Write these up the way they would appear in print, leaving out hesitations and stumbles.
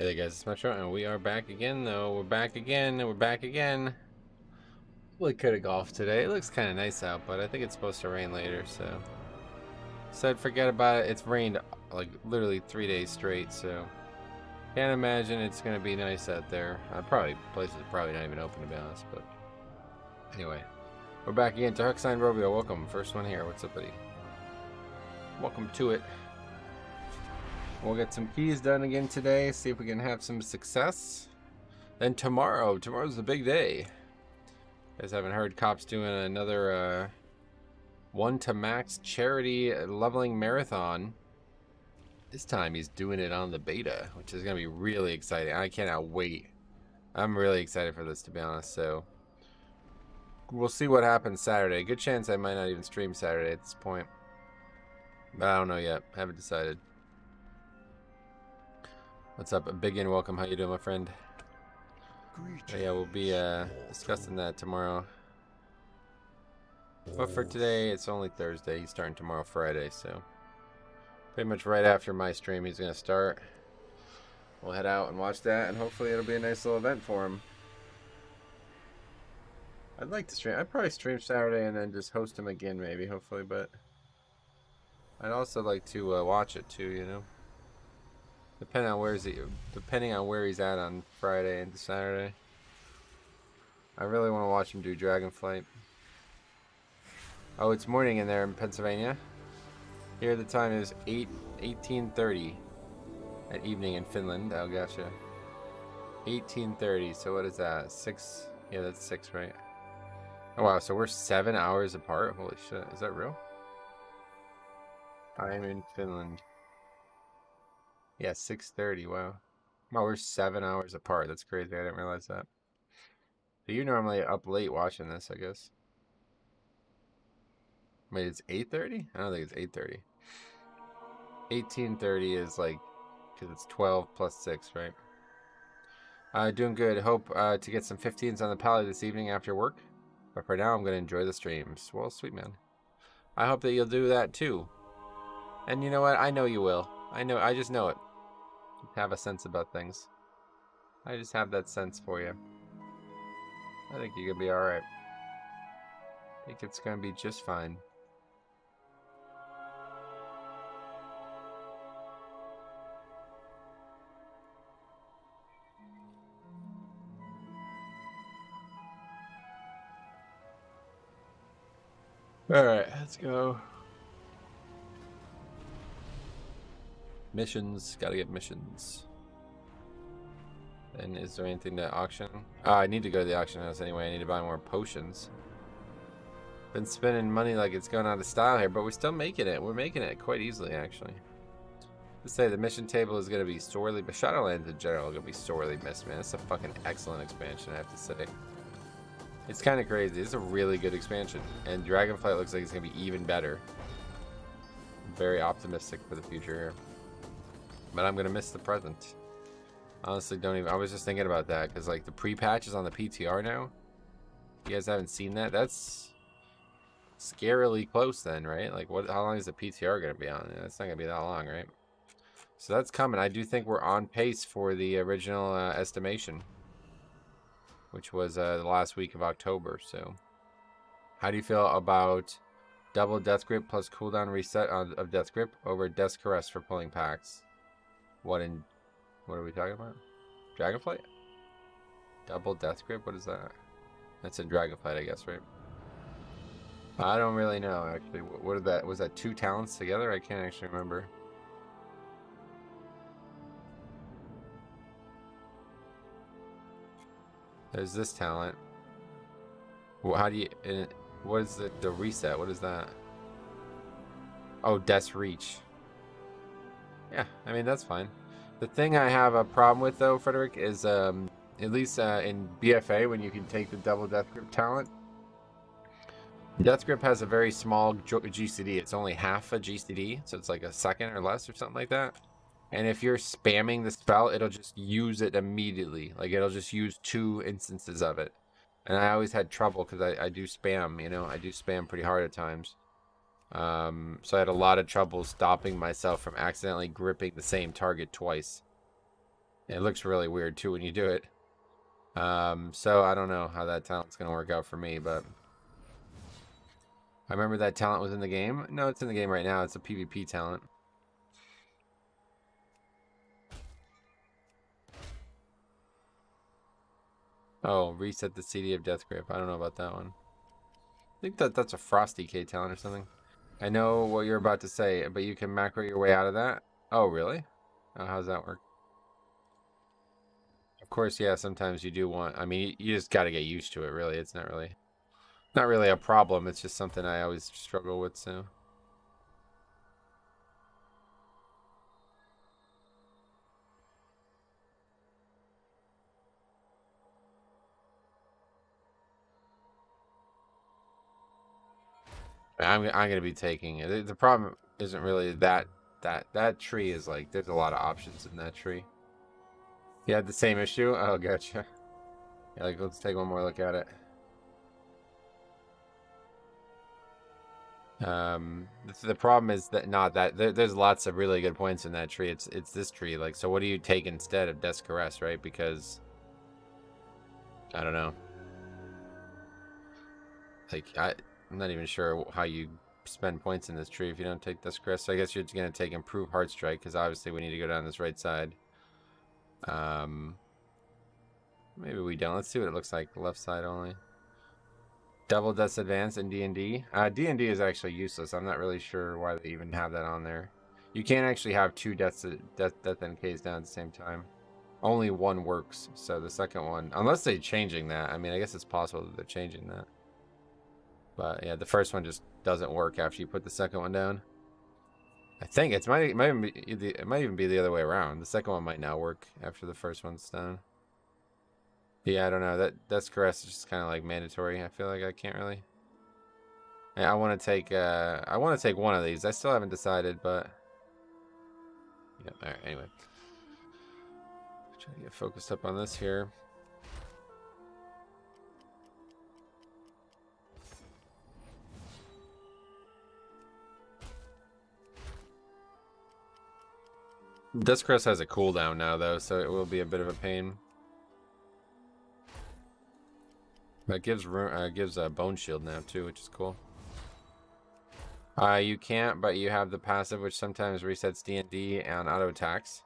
Hey there guys, it's Metro, and we are back again though. We're back again, and we're back again. We could have golfed today. It looks kind of nice out, but I think it's supposed to rain later, so. Said forget about it. It's rained like literally 3 days straight, so. Can't imagine it's going to be nice out there. Places are probably not even open to be honest, but. Anyway, we're back again to Huckstein Rovio. Welcome, first one here. What's up, buddy? Welcome to it. We'll get some keys done again today, see if we can have some success. Then tomorrow's the big day. You guys haven't heard, Cop's doing another 1 to max charity leveling marathon. This time he's doing it on the beta, which is going to be really exciting. I cannot wait. I'm really excited for this, to be honest. So we'll see what happens Saturday. Good chance I might not even stream Saturday at this point. But I don't know yet. Haven't decided. What's up, Biggin? Welcome. How you doing, my friend? Yeah, we'll be discussing that tomorrow. But for today, it's only Thursday. He's starting tomorrow, Friday, so pretty much right after my stream, he's gonna start. We'll head out and watch that, and hopefully it'll be a nice little event for him. I'd like to stream. I'd probably stream Saturday and then just host him again, maybe, hopefully. But I'd also like to watch it too, you know. Depending on where he's at on Friday and Saturday. I really want to watch him do Dragonflight. Oh, it's morning in there in Pennsylvania. Here the time is 18:30 at evening in Finland. Oh, gotcha. 18:30. So what is that? 6? Yeah, that's 6, right? Oh wow, so we're 7 hours apart. Holy shit, is that real? I'm in Finland. Yeah, 6:30. Wow. Wow, we're 7 hours apart. That's crazy. I didn't realize that. So you're normally up late watching this, I guess. Wait, it's 8:30? I don't think it's 8:30. 18:30 is like, because it's 12 plus 6, right? Doing good. Hope to get some 15s on the pallet this evening after work. But for now, I'm going to enjoy the streams. Well, sweet man. I hope that you'll do that too. And you know what? I know you will. I just know it. Have a sense about things. I just have that sense for you. I think you're gonna be alright. I think it's gonna be just fine. Alright, let's go. Missions, gotta get missions. And is there anything to auction? I need to go to the auction house anyway. I need to buy more potions. Been spending money like it's going out of style here, but we're still making it. We're making it quite easily, actually. Let's say the mission table is going to be sorely, but Shadowlands in general is going to be sorely missed, man. It's a fucking excellent expansion, I have to say. It's kind of crazy. It's a really good expansion. And Dragonflight looks like it's going to be even better. I'm very optimistic for the future here. But I'm going to miss the present. Honestly, don't even. I was just thinking about that because, like, the pre-patch is on the PTR now. You guys haven't seen that? That's scarily close, then, right? Like, what? How long is the PTR going to be on? It's not going to be that long, right? So that's coming. I do think we're on pace for the original estimation, which was the last week of October. So, how do you feel about double Death Grip plus cooldown reset of Death Grip over Death Caress for pulling packs? What are we talking about? Dragonflight? Double Death Grip? What is that? That's in Dragonflight, I guess, right? I don't really know, actually. What is that? Was that 2 talents together? I can't actually remember. There's this talent. Well, how do you... what is the reset? What is that? Oh, Death's Reach. Yeah, I mean, that's fine. The thing I have a problem with, though, Frederick, is at least in BFA, when you can take the double Death Grip talent, Death Grip has a very small GCD. It's only half a GCD, so it's like a second or less or something like that. And if you're spamming the spell, it'll just use it immediately. Like, it'll just use 2 instances of it. And I always had trouble because I do spam, you know? I do spam pretty hard at times. So I had a lot of trouble stopping myself from accidentally gripping the same target twice. It looks really weird too when you do it. So I don't know how that talent's gonna work out for me, but I remember that talent was in the game. No, it's in the game right now. It's a PvP talent. Oh, reset the CD of Death Grip. I don't know about that one. I think that's a Frosty K talent or something. I know what you're about to say, but you can macro your way out of that? Oh, really? Oh, how's that work? Of course, yeah, sometimes you do want... I mean, you just got to get used to it, really. It's not really a problem. It's just something I always struggle with, so... I'm gonna be taking it. The problem isn't really that tree is like there's a lot of options in that tree. You had the same issue? Oh, gotcha. Yeah, like let's take one more look at it. The problem is that not that there's lots of really good points in that tree. It's this tree. Like, so what do you take instead of Death's Caress, right? Because I don't know. Like I'm not even sure how you spend points in this tree if you don't take Death's Caress. So I guess you're gonna take Improve Heart Strike because obviously we need to go down this right side. Maybe we don't. Let's see what it looks like. Left side only. Double Death's Advance in D&D. D&D is actually useless. I'm not really sure why they even have that on there. You can't actually have two death NKs down at the same time. Only one works. So the second one, unless they're changing that. I mean, I guess it's possible that they're changing that. But yeah, the first one just doesn't work after you put the second one down. I think it might even be the other way around. The second one might not work after the first one's done. Yeah, I don't know. Death's Caress is just kind of like mandatory. I feel like I can't really. I want to take one of these. I still haven't decided, but yeah. All right. Anyway, trying to get focused up on this here. Death's Caress has a cooldown now, though, so it will be a bit of a pain. But it gives a bone shield now too, which is cool. You can't, but you have the passive, which sometimes resets D&D and auto attacks.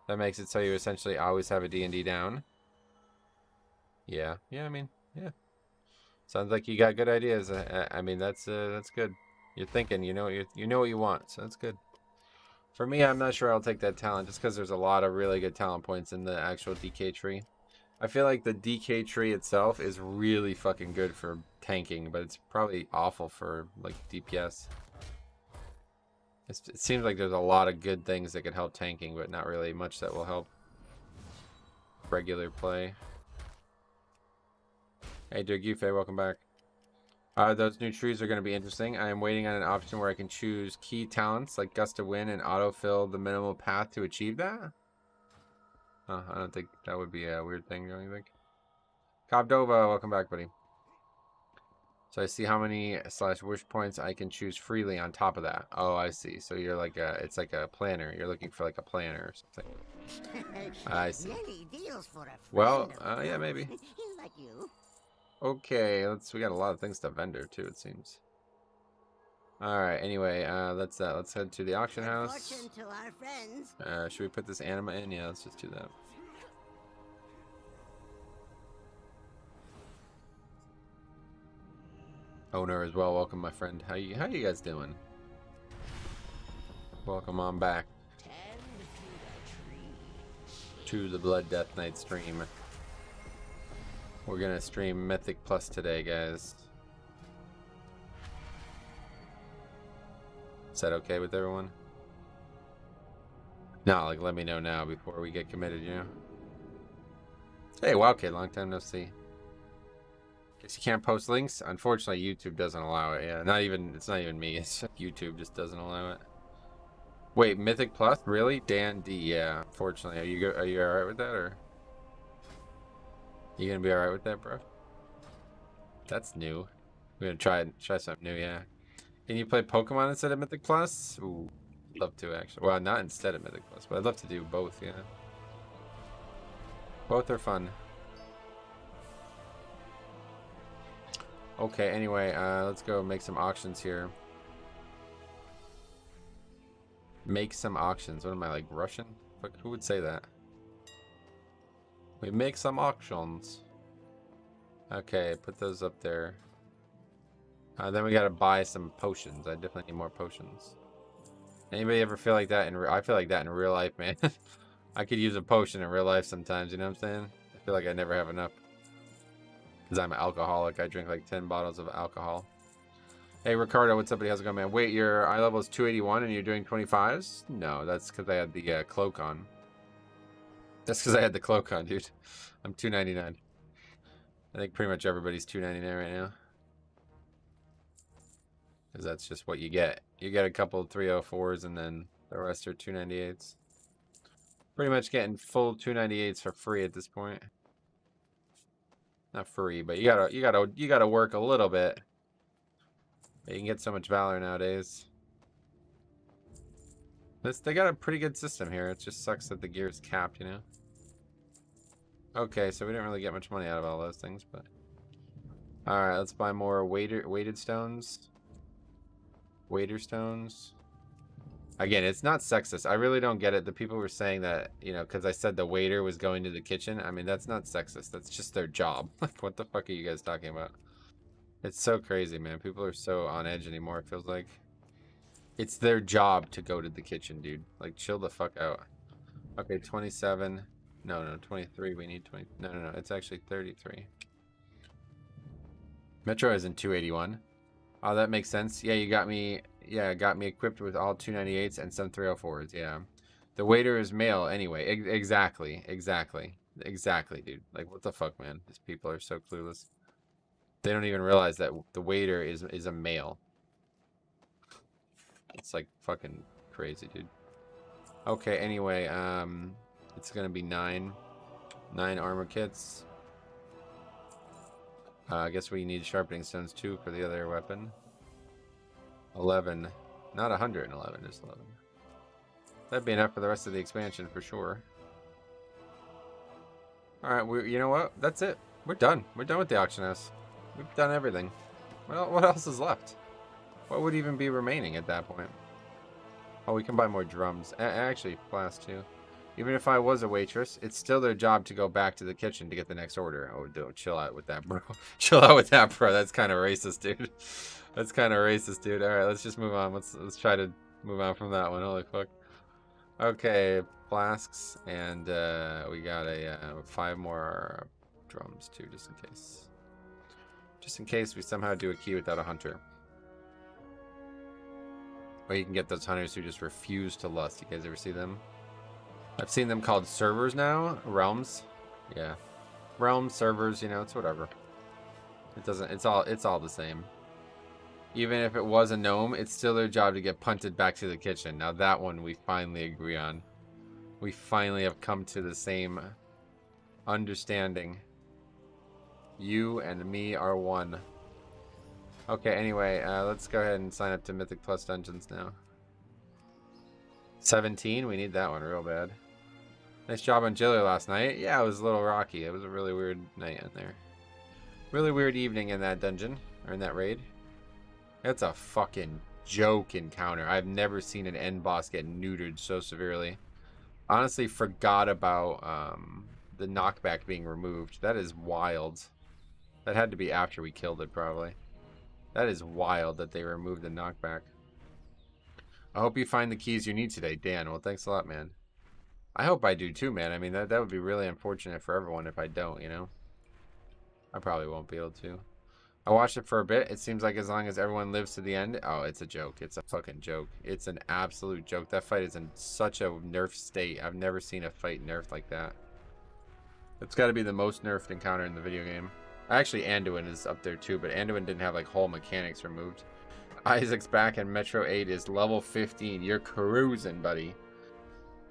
That makes it so you essentially always have a D&D down. Yeah, I mean, yeah. Sounds like you got good ideas. I mean, that's good. You're thinking, you know what you want, so that's good. For me, I'm not sure I'll take that talent just because there's a lot of really good talent points in the actual DK tree. I feel like the DK tree itself is really fucking good for tanking, but it's probably awful for like DPS. It seems like there's a lot of good things that could help tanking, but not really much that will help regular play. Hey, Dirk Yufe, welcome back. Those new trees are going to be interesting. I am waiting on an option where I can choose key talents like Gust of Wind and autofill the minimal path to achieve that. I don't think that would be a weird thing, don't you think? Cobdova, welcome back, buddy. So I see how many / wish points I can choose freely on top of that. Oh, I see. So you're like it's like a planner. You're looking for like a planner or something. I see. Well, yeah, maybe. Okay, we got a lot of things to vendor too, it seems. All right. Anyway, let's head to the auction house. Should we put this anima in? Yeah, let's just do that. Owner as well. Welcome, my friend. How you guys doing? Welcome on back to the Blood Death Knight stream. We're gonna stream Mythic Plus today, guys. Is that okay with everyone? No, like let me know now before we get committed, you know? Hey, Wildkid, long time no see. Guess you can't post links? Unfortunately, YouTube doesn't allow it. Yeah, it's not even me. It's YouTube just doesn't allow it. Wait, Mythic Plus? Really? Dan D, yeah. Unfortunately, are you alright with that, or? You gonna be alright with that, bro? That's new. We're gonna try something new, yeah. Can you play Pokemon instead of Mythic Plus? Ooh, love to actually. Well, not instead of Mythic Plus, but I'd love to do both, yeah. Both are fun. Okay, anyway, let's go make some auctions here. Make some auctions. What am I, like, Russian? Fuck, who would say that? We make some auctions. Okay, put those up there. Then we gotta buy some potions. I definitely need more potions. Anybody ever feel like that? I feel like that in real life, man. I could use a potion in real life sometimes, you know what I'm saying? I feel like I never have enough. Because I'm an alcoholic. I drink like 10 bottles of alcohol. Hey, Ricardo, what's up, buddy? How's it going, man? Wait, your eye level is 281 and you're doing 25s? No, that's because I had the cloak on. That's because I had the cloak on, dude. I'm 299. I think pretty much everybody's 299 right now. Because that's just what you get. You get a couple of 304s and then the rest are 298s. Pretty much getting full 298s for free at this point. Not free, but you gotta work a little bit. You can get so much valor nowadays. They got a pretty good system here. It just sucks that the gear is capped, you know. Okay, so we didn't really get much money out of all those things, but all right, let's buy more weighted stones. Waiter stones. Again, it's not sexist. I really don't get it. The people were saying that, you know, because I said the waiter was going to the kitchen. I mean, that's not sexist. That's just their job. Like, what the fuck are you guys talking about? It's so crazy, man. People are so on edge anymore, it feels like. It's their job to go to the kitchen, dude. Like, chill the fuck out. Okay, 27. No, 23. We need 20. No. It's actually 33. Metro is in 281. Oh, that makes sense. Yeah, you got me. Yeah, got me equipped with all 298s and some 304s. Yeah, the waiter is male anyway. Exactly, dude. Like, what the fuck, man? These people are so clueless. They don't even realize that the waiter is a male. It's like fucking crazy, dude. Okay, anyway, it's gonna be 9 armor kits. I guess we need sharpening stones too for the other weapon. 11, not 111, just 11. That'd be enough for the rest of the expansion for sure. All right, you know what? That's it. We're done. We're done with the auction house. We've done everything. Well, what else is left? What would even be remaining at that point? Oh, we can buy more drums. Actually, flasks too. Even if I was a waitress, it's still their job to go back to the kitchen to get the next order. Oh, don't chill out with that, bro. Chill out with that, bro. That's kind of racist, dude. That's kind of racist, dude. All right, let's just move on. Let's try to move on from that one. Holy fuck. Okay, flasks, and we got a 5 more drums too, just in case. Just in case we somehow do a key without a hunter. Or you can get those hunters who just refuse to lust. You guys ever see them? I've seen them called servers now. Realms. Yeah. Realms, servers, you know, it's whatever. It doesn't, it's all the same. Even if it was a gnome, it's still their job to get punted back to the kitchen. Now that one we finally agree on. We finally have come to the same understanding. You and me are one. Okay, anyway, let's go ahead and sign up to Mythic Plus Dungeons now. 17, we need that one real bad. Nice job on Jiller last night. Yeah, it was a little rocky. It was a really weird night in there. Really weird evening in that dungeon, or in that raid. That's a fucking joke encounter. I've never seen an end boss get neutered so severely. Honestly, forgot about the knockback being removed. That is wild. That had to be after we killed it, probably. That is wild that they removed the knockback. I hope you find the keys you need today, Dan. Well, thanks a lot, man. I hope I do too, man. I mean, that would be really unfortunate for everyone if I don't, you know? I probably won't be able to. I watched it for a bit. It seems like as long as everyone lives to the end... Oh, it's a joke. It's a fucking joke. It's an absolute joke. That fight is in such a nerfed state. I've never seen a fight nerfed like that. It's got to be the most nerfed encounter in the video game. Actually, Anduin is up there too, but Anduin didn't have like whole mechanics removed. Isaac's back and Metro 8 is level 15. You're cruising, buddy.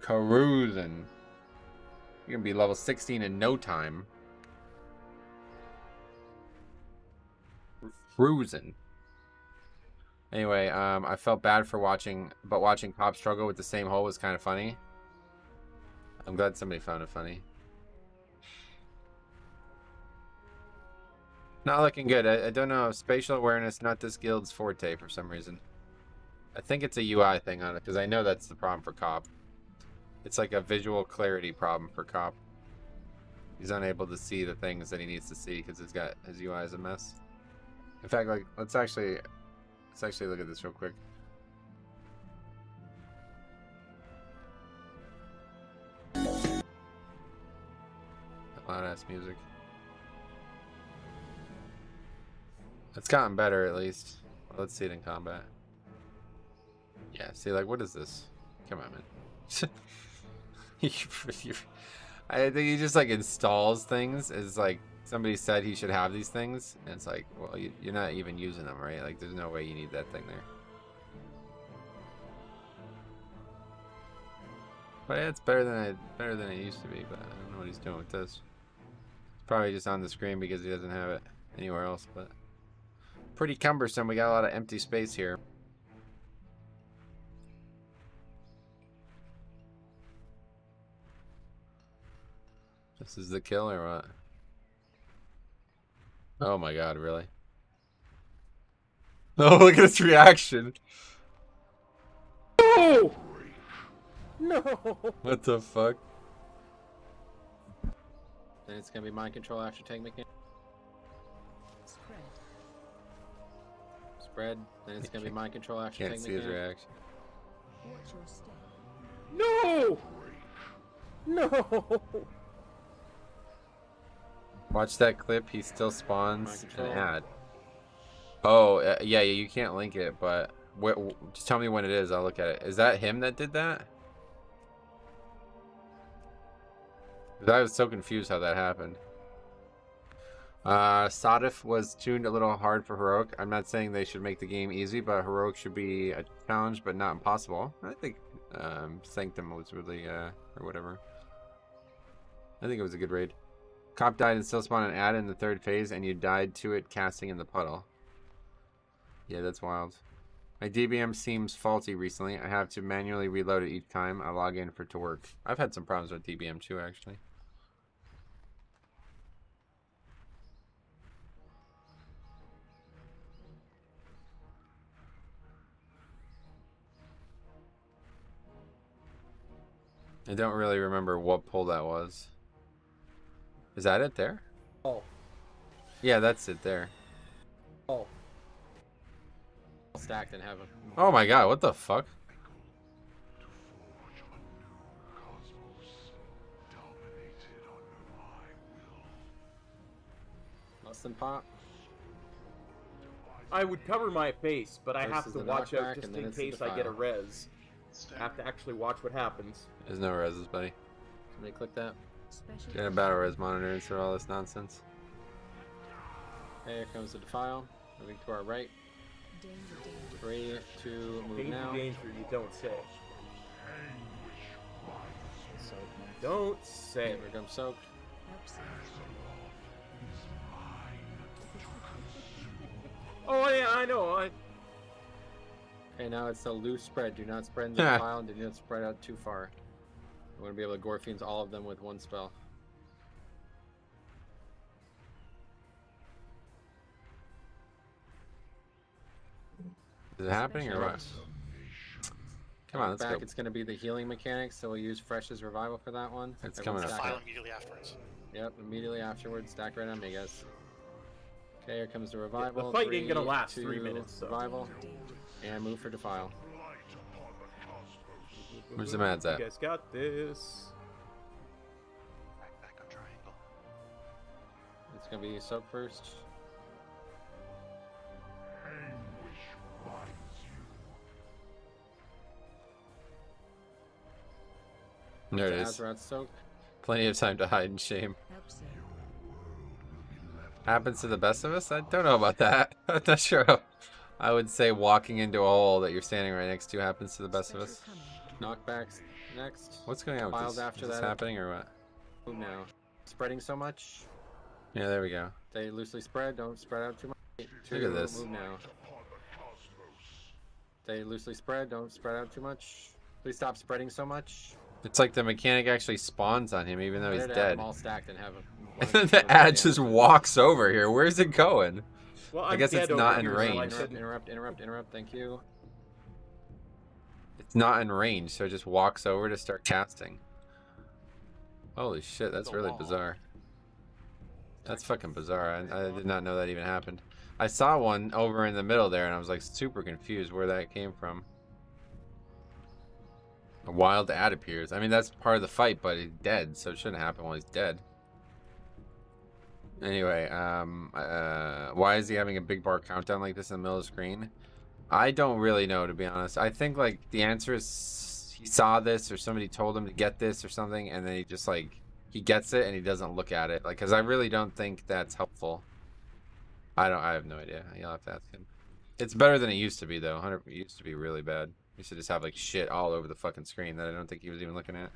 Cruising. You're gonna be level 16 in no time. Cruising. Anyway, I felt bad for watching, but watching Pop struggle with the same hole was kind of funny. I'm glad somebody found it funny. Not looking good. I don't know. Spatial awareness, not this guild's forte for some reason. I think it's a UI thing on it, because I know that's the problem for Cop. It's like a visual clarity problem for Cop. He's unable to see the things that he needs to see because his UI is a mess. In fact, like let's actually look at this real quick. Loud ass music. It's gotten better at least. Well, let's see it in combat. Yeah, see, like, what is this? Come on, man. I think he just like installs things as like somebody said he should have these things, and it's like, well, you're not even using them, right? Like, there's no way you need that thing there. But yeah, it's better than it used to be. But I don't know what he's doing with this. It's probably just on the screen because he doesn't have it anywhere else. But pretty cumbersome. We got a lot of empty space here. This is the kill or what? Oh my god, really? Oh, look at his reaction. No! No! What the fuck? Then it's gonna be mind control after tank mechanic. Spread. Then it's gonna be mind control after Can't tank see his mechanic. reaction. No! No! Watch that clip. He still spawns Mind an control. ad. Oh, yeah, you can't link it, but just tell me when it is. I'll look at it. Is that him that did that? 'Cause I was so confused how that happened. Sadif was tuned a little hard for Heroic. I'm not saying they should make the game easy, but Heroic should be a challenge, but not impossible. I think Sanctum was really, or whatever. I think it was a good raid. Cop died and still spawned an ad in the third phase, and you died to it casting in the puddle. Yeah, that's wild. My DBM seems faulty recently. I have to manually reload it each time I log in for it to work. I've had some problems with DBM too, actually. I don't really remember what pull that was. Is that it there? Oh. Yeah, that's it there. Oh. Stacked and have a. Oh my god, what the fuck? Less than pop. I would cover my face, but I This have is to the watch knockback, out just and then in it's the case I get a defile. res. I have to actually watch what happens. There's no reses, buddy. Somebody click that. Get a battle res monitor instead of all this nonsense. Okay, here comes the defile. Moving to our right. 3, 2, move Danger, now. danger, you don't say. Soak next. Don't say. Okay, here comes soaked. Oh, yeah, I know. Okay, now it's a loose spread. Do not spread in the defile and do not spread out too far. I'm going to be able to gore fiends all of them with one spell. Is it happening or what? Come on, let's back, go. it's going to be the healing mechanics, so we'll use Fresh's Revival for that one. It's Everyone coming up. stack File it. immediately afterwards. Yep, immediately afterwards. Stack right on me, guys. Okay, here comes the Revival. The fight ain't gonna 3, last 2, 3 minutes, so. Revival. And move for Defile. Where's the mads at? You guys got this. Back on triangle. It's going to be Soak first. There it is. Azeroth Soak. Plenty of time to hide in shame. Happens to the best of us? I don't know about that. I'm not sure how I would say walking into a hole that you're standing right next to happens to the best of us. Knockbacks next. What's going on with Files this? after Is this that. happening or what? Move now. Spreading so much. Yeah, there we go. They loosely spread. Don't spread out too much. Look at this. Move now. They loosely spread. Don't spread out too much. Please stop spreading so much. It's like the mechanic actually spawns on him even though he's Better to have dead. them all stacked and have And then the ad just walks over here. Where's it going? Well, I I'm guess dead it's over not in here, so I range. couldn't- Interrupt. Thank you. It's not in range, so it just walks over to start casting. Holy shit, that's really bizarre. That's fucking bizarre. I did not know that even happened. I saw one over in the middle there, and I was like super confused where that came from. A wild ad appears. I mean, that's part of the fight, but he's dead, so it shouldn't happen while he's dead. Anyway, why is he having a big bar countdown like this in the middle of the screen? I don't really know, to be honest. I think, like, the answer is he saw this or somebody told him to get this or something, and then he just, like, he gets it and he doesn't look at it. Like, because I really don't think that's helpful. I have no idea. You'll have to ask him. It's better than it used to be, though. It used to be really bad. He used to just have, like, shit all over the fucking screen that I don't think he was even looking at.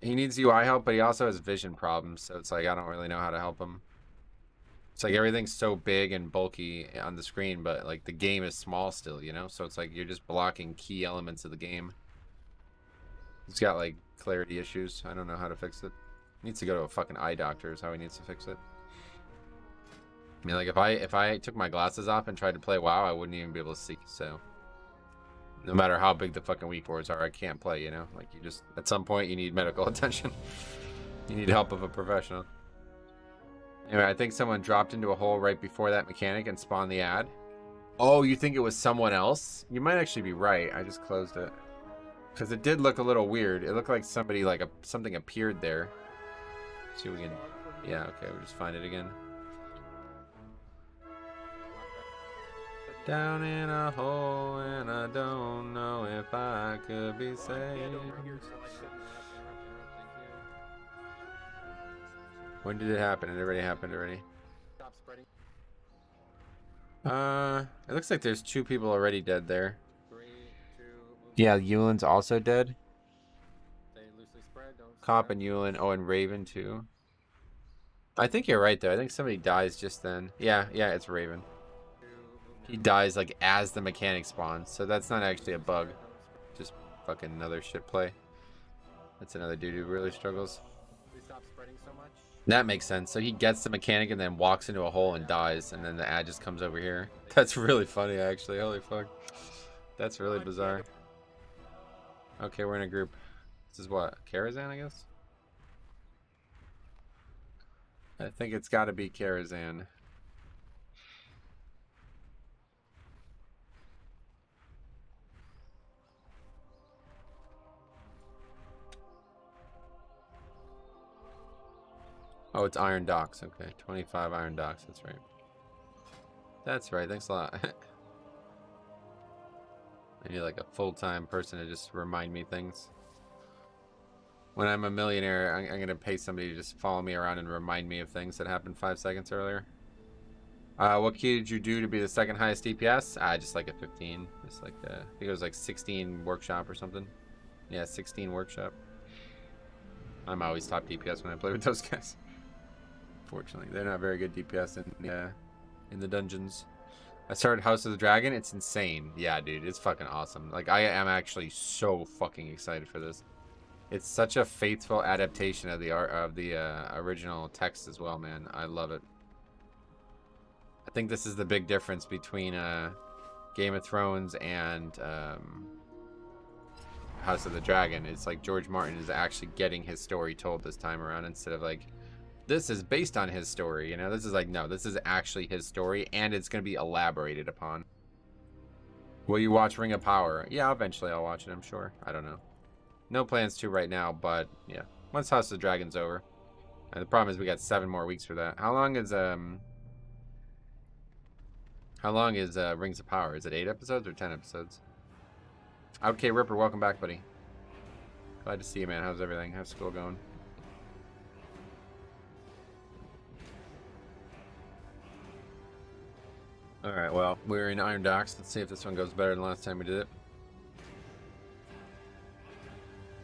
He needs UI help, but he also has vision problems, so it's like I don't really know how to help him. It's like everything's so big and bulky on the screen, but like the game is small still, you know? So it's like you're just blocking key elements of the game. He's got like clarity issues. I don't know how to fix it. He needs to go to a fucking eye doctor is how he needs to fix it. I mean, like if I took my glasses off and tried to play WoW, I wouldn't even be able to see, so no matter how big the fucking weak boards are, I can't play, you know? Like, you just, at some point, you need medical attention. You need help of a professional. Anyway, I think someone dropped into a hole right before that mechanic and spawned the ad. Oh, you think it was someone else? You might actually be right. I just closed it. Because it did look a little weird. It looked like somebody, like, something appeared there. See if we can... Yeah, okay, we'll just find it again. Down in a hole and I don't know if I could be saved. When did it happen? It already happened already. Stop spreading. It looks like there's 2 people already dead there. 3, 2, Yeah, Yulin's also dead. They loosely spread, don't Cop spread. and Yulin. Oh, and Raven too. I think you're right though. I think somebody dies just then. Yeah, it's Raven. He dies like as the mechanic spawns, so that's not actually a bug. Just fucking another shit play. That's another dude who really struggles. Please stop spreading so much. That makes sense. So he gets the mechanic and then walks into a hole and dies, and then the ad just comes over here. That's really funny, actually. Holy fuck. That's really bizarre. Okay, we're in a group. This is what? Karazhan, I guess? I think it's got to be Karazhan. Oh, it's Iron Docks. Okay, 25 Iron Docks. That's right. That's right. Thanks a lot. I need like a full-time person to just remind me things. When I'm a millionaire, I'm going to pay somebody to just follow me around and remind me of things that happened 5 seconds earlier. What key did you do to be the second highest DPS? Just like a 15. Just like I think it was like 16 workshop or something. Yeah, 16 workshop. I'm always top DPS when I play with those guys. Fortunately, they're not very good DPS in the dungeons. I started House of the Dragon. It's insane. Yeah, dude, it's fucking awesome. Like, I am actually so fucking excited for this. It's such a faithful adaptation of the art of the original text as well, man. I love it. I think this is the big difference between Game of Thrones and House of the Dragon. It's like George Martin is actually getting his story told this time around instead of like, this is based on his story, you know? This is like, no, this is actually his story, and it's going to be elaborated upon. Will you watch Ring of Power? Yeah, eventually I'll watch it, I'm sure. I don't know. No plans to right now, but yeah. Once House of the Dragon's over. And the problem is we got 7 more weeks for that. How long is Rings of Power? Is it 8 episodes or 10 episodes? Okay, Ripper, welcome back, buddy. Glad to see you, man. How's everything? How's school going? Alright, well, we're in Iron Docks. Let's see if this one goes better than last time we did it.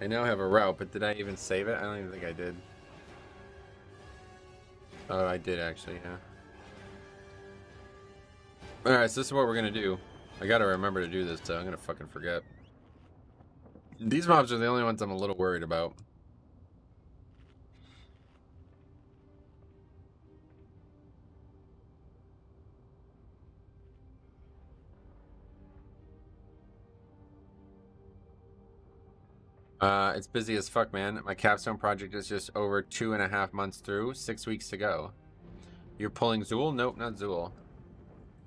I now have a route, but did I even save it? I don't even think I did. Oh, I did actually, yeah. Alright, so this is what we're gonna do. I gotta remember to do this, so I'm gonna fucking forget. These mobs are the only ones I'm a little worried about. It's busy as fuck, man. My capstone project is just over 2.5 months through, 6 weeks to go. You're pulling Zool? Nope, not Zool.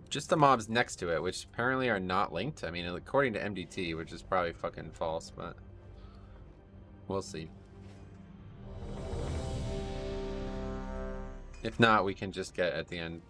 Just the mobs next to it, which apparently are not linked. I mean, according to MDT, which is probably fucking false, but we'll see. If not, we can just get at the end.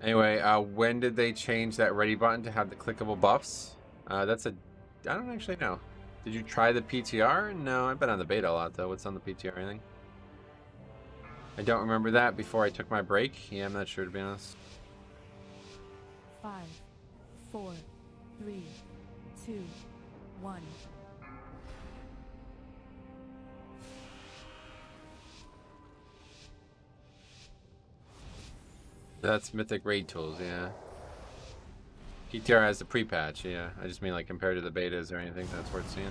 Anyway, when did they change that ready button to have the clickable buffs? I don't actually know. Did you try the PTR? No, I've been on the beta a lot though. What's on the PTR? Anything? I don't remember that before I took my break. Yeah, I'm not sure to be honest. 5, 4, 3, 2, 1. That's Mythic Raid Tools, yeah. PTR has the pre-patch, yeah. I just mean like compared to the betas or anything that's worth seeing.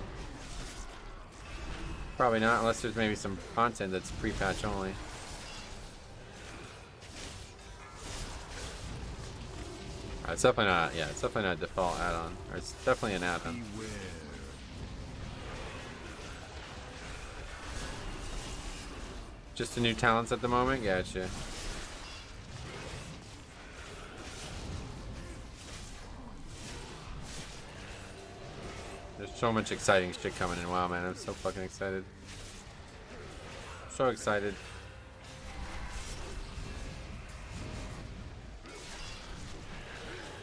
Probably not, unless there's maybe some content that's pre-patch only. It's definitely not, yeah, it's definitely not a default add-on. Or it's definitely an add-on. Just the new talents at the moment? Gotcha. There's so much exciting shit coming in. Wow, man, I'm so fucking excited. So excited.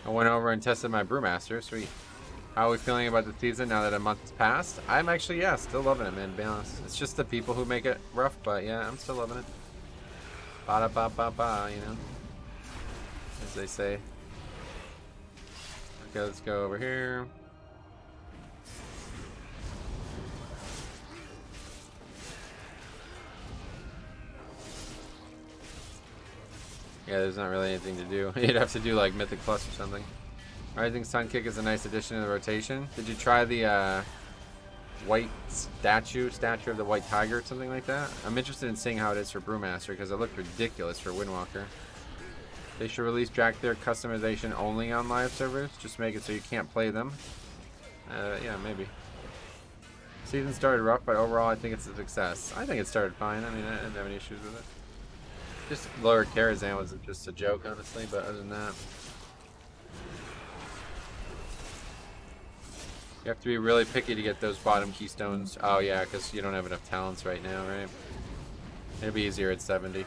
I went over and tested my Brewmaster. Sweet. How are we feeling about the season now that a month has passed? I'm actually, yeah, still loving it, man, to be honest. It's just the people who make it rough, but yeah, I'm still loving it. Ba-da-ba-ba-ba, you know? As they say. Okay, let's go over here. Yeah, there's not really anything to do. You'd have to do like Mythic Plus or something. Rising Sun Kick is a nice addition to the rotation. Did you try the white statue of the white tiger or something like that? I'm interested in seeing how it is for Brewmaster because it looked ridiculous for Windwalker. They should release Dracthyr customization only on live servers. Just make it so you can't play them. Yeah, maybe. Season started rough, but overall I think it's a success. I think it started fine. I mean, I didn't have any issues with it. Just lower Karazhan was just a joke, honestly, but other than that. You have to be really picky to get those bottom keystones. Oh yeah, because you don't have enough talents right now, right? It'll be easier at 70.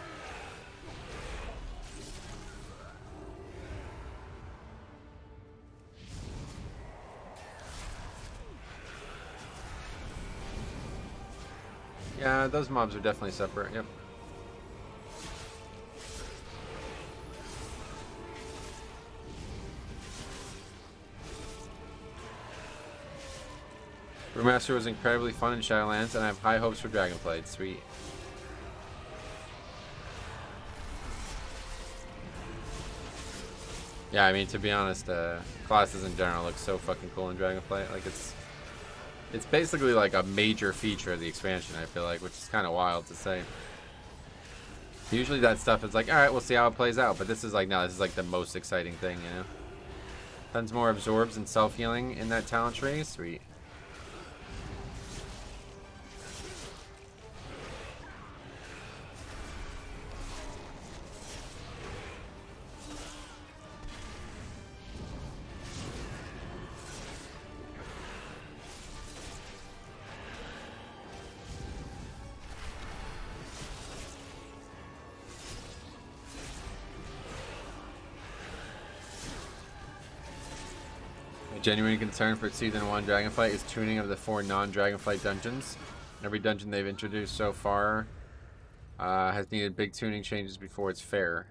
Yeah, those mobs are definitely separate, yep. Brewmaster was incredibly fun in Shadowlands, and I have high hopes for Dragonflight. Sweet. Yeah, I mean, to be honest, classes in general look so fucking cool in Dragonflight. Like, it's basically like a major feature of the expansion, I feel like, which is kind of wild to say. Usually that stuff is like, alright, we'll see how it plays out, but this is like, no, this is like the most exciting thing, you know? Tons more absorbs and self-healing in that talent tree. Sweet. Genuine concern for Season 1 Dragonflight is tuning of the 4 non-Dragonflight dungeons. Every dungeon they've introduced so far Has needed big tuning changes before it's fair.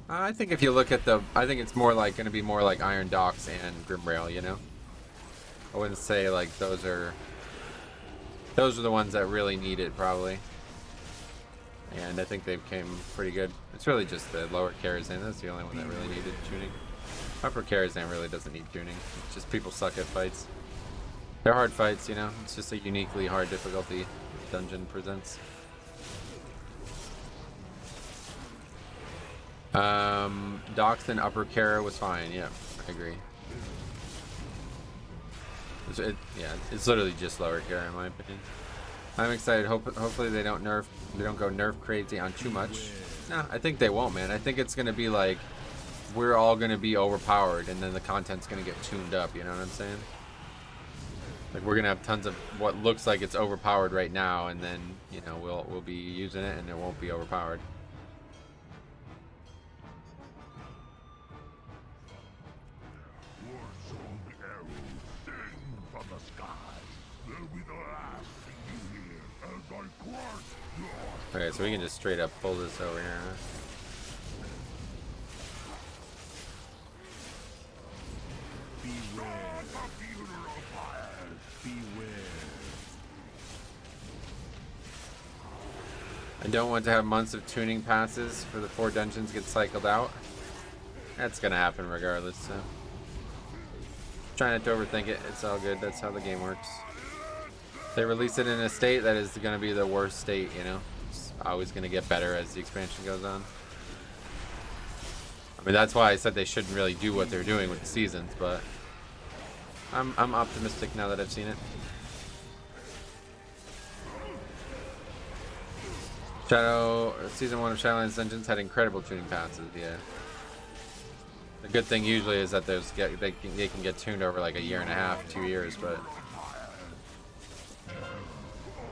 I think if you look at the, I think it's more like going to be more like Iron Docks and Grimrail, you know. I wouldn't say like those are the ones that really need it probably. And I think they came pretty good. It's really just the lower Karazhan. That's the only one that really needed tuning. Upper Karazhan really doesn't need tuning. It's just people suck at fights. They're hard fights, you know. It's just a uniquely hard difficulty dungeon presents. Docks and Upper Kara was fine. Yeah, I agree. It's literally just lower Kara in my opinion. I'm excited. Hopefully they don't go nerf crazy on too much. No, I think they won't, man. I think it's gonna be like we're all gonna be overpowered, and then the content's gonna get tuned up. You know what I'm saying? Like we're gonna have tons of what looks like it's overpowered right now, and then you know we'll be using it, and it won't be overpowered. Okay, so we can just straight up pull this over here. Huh? I don't want to have months of tuning passes for the 4 dungeons get cycled out. That's gonna happen regardless, so. Try not to overthink it, it's all good, that's how the game works. They release it in a state that is gonna be the worst state, you know? It's always gonna get better as the expansion goes on. I mean, that's why I said they shouldn't really do what they're doing with the seasons, but I'm optimistic now that I've seen it. Season 1 of Shadowlands Dungeons had incredible tuning passes, yeah. The good thing usually is that they can get tuned over like a year and a half, 2 years, but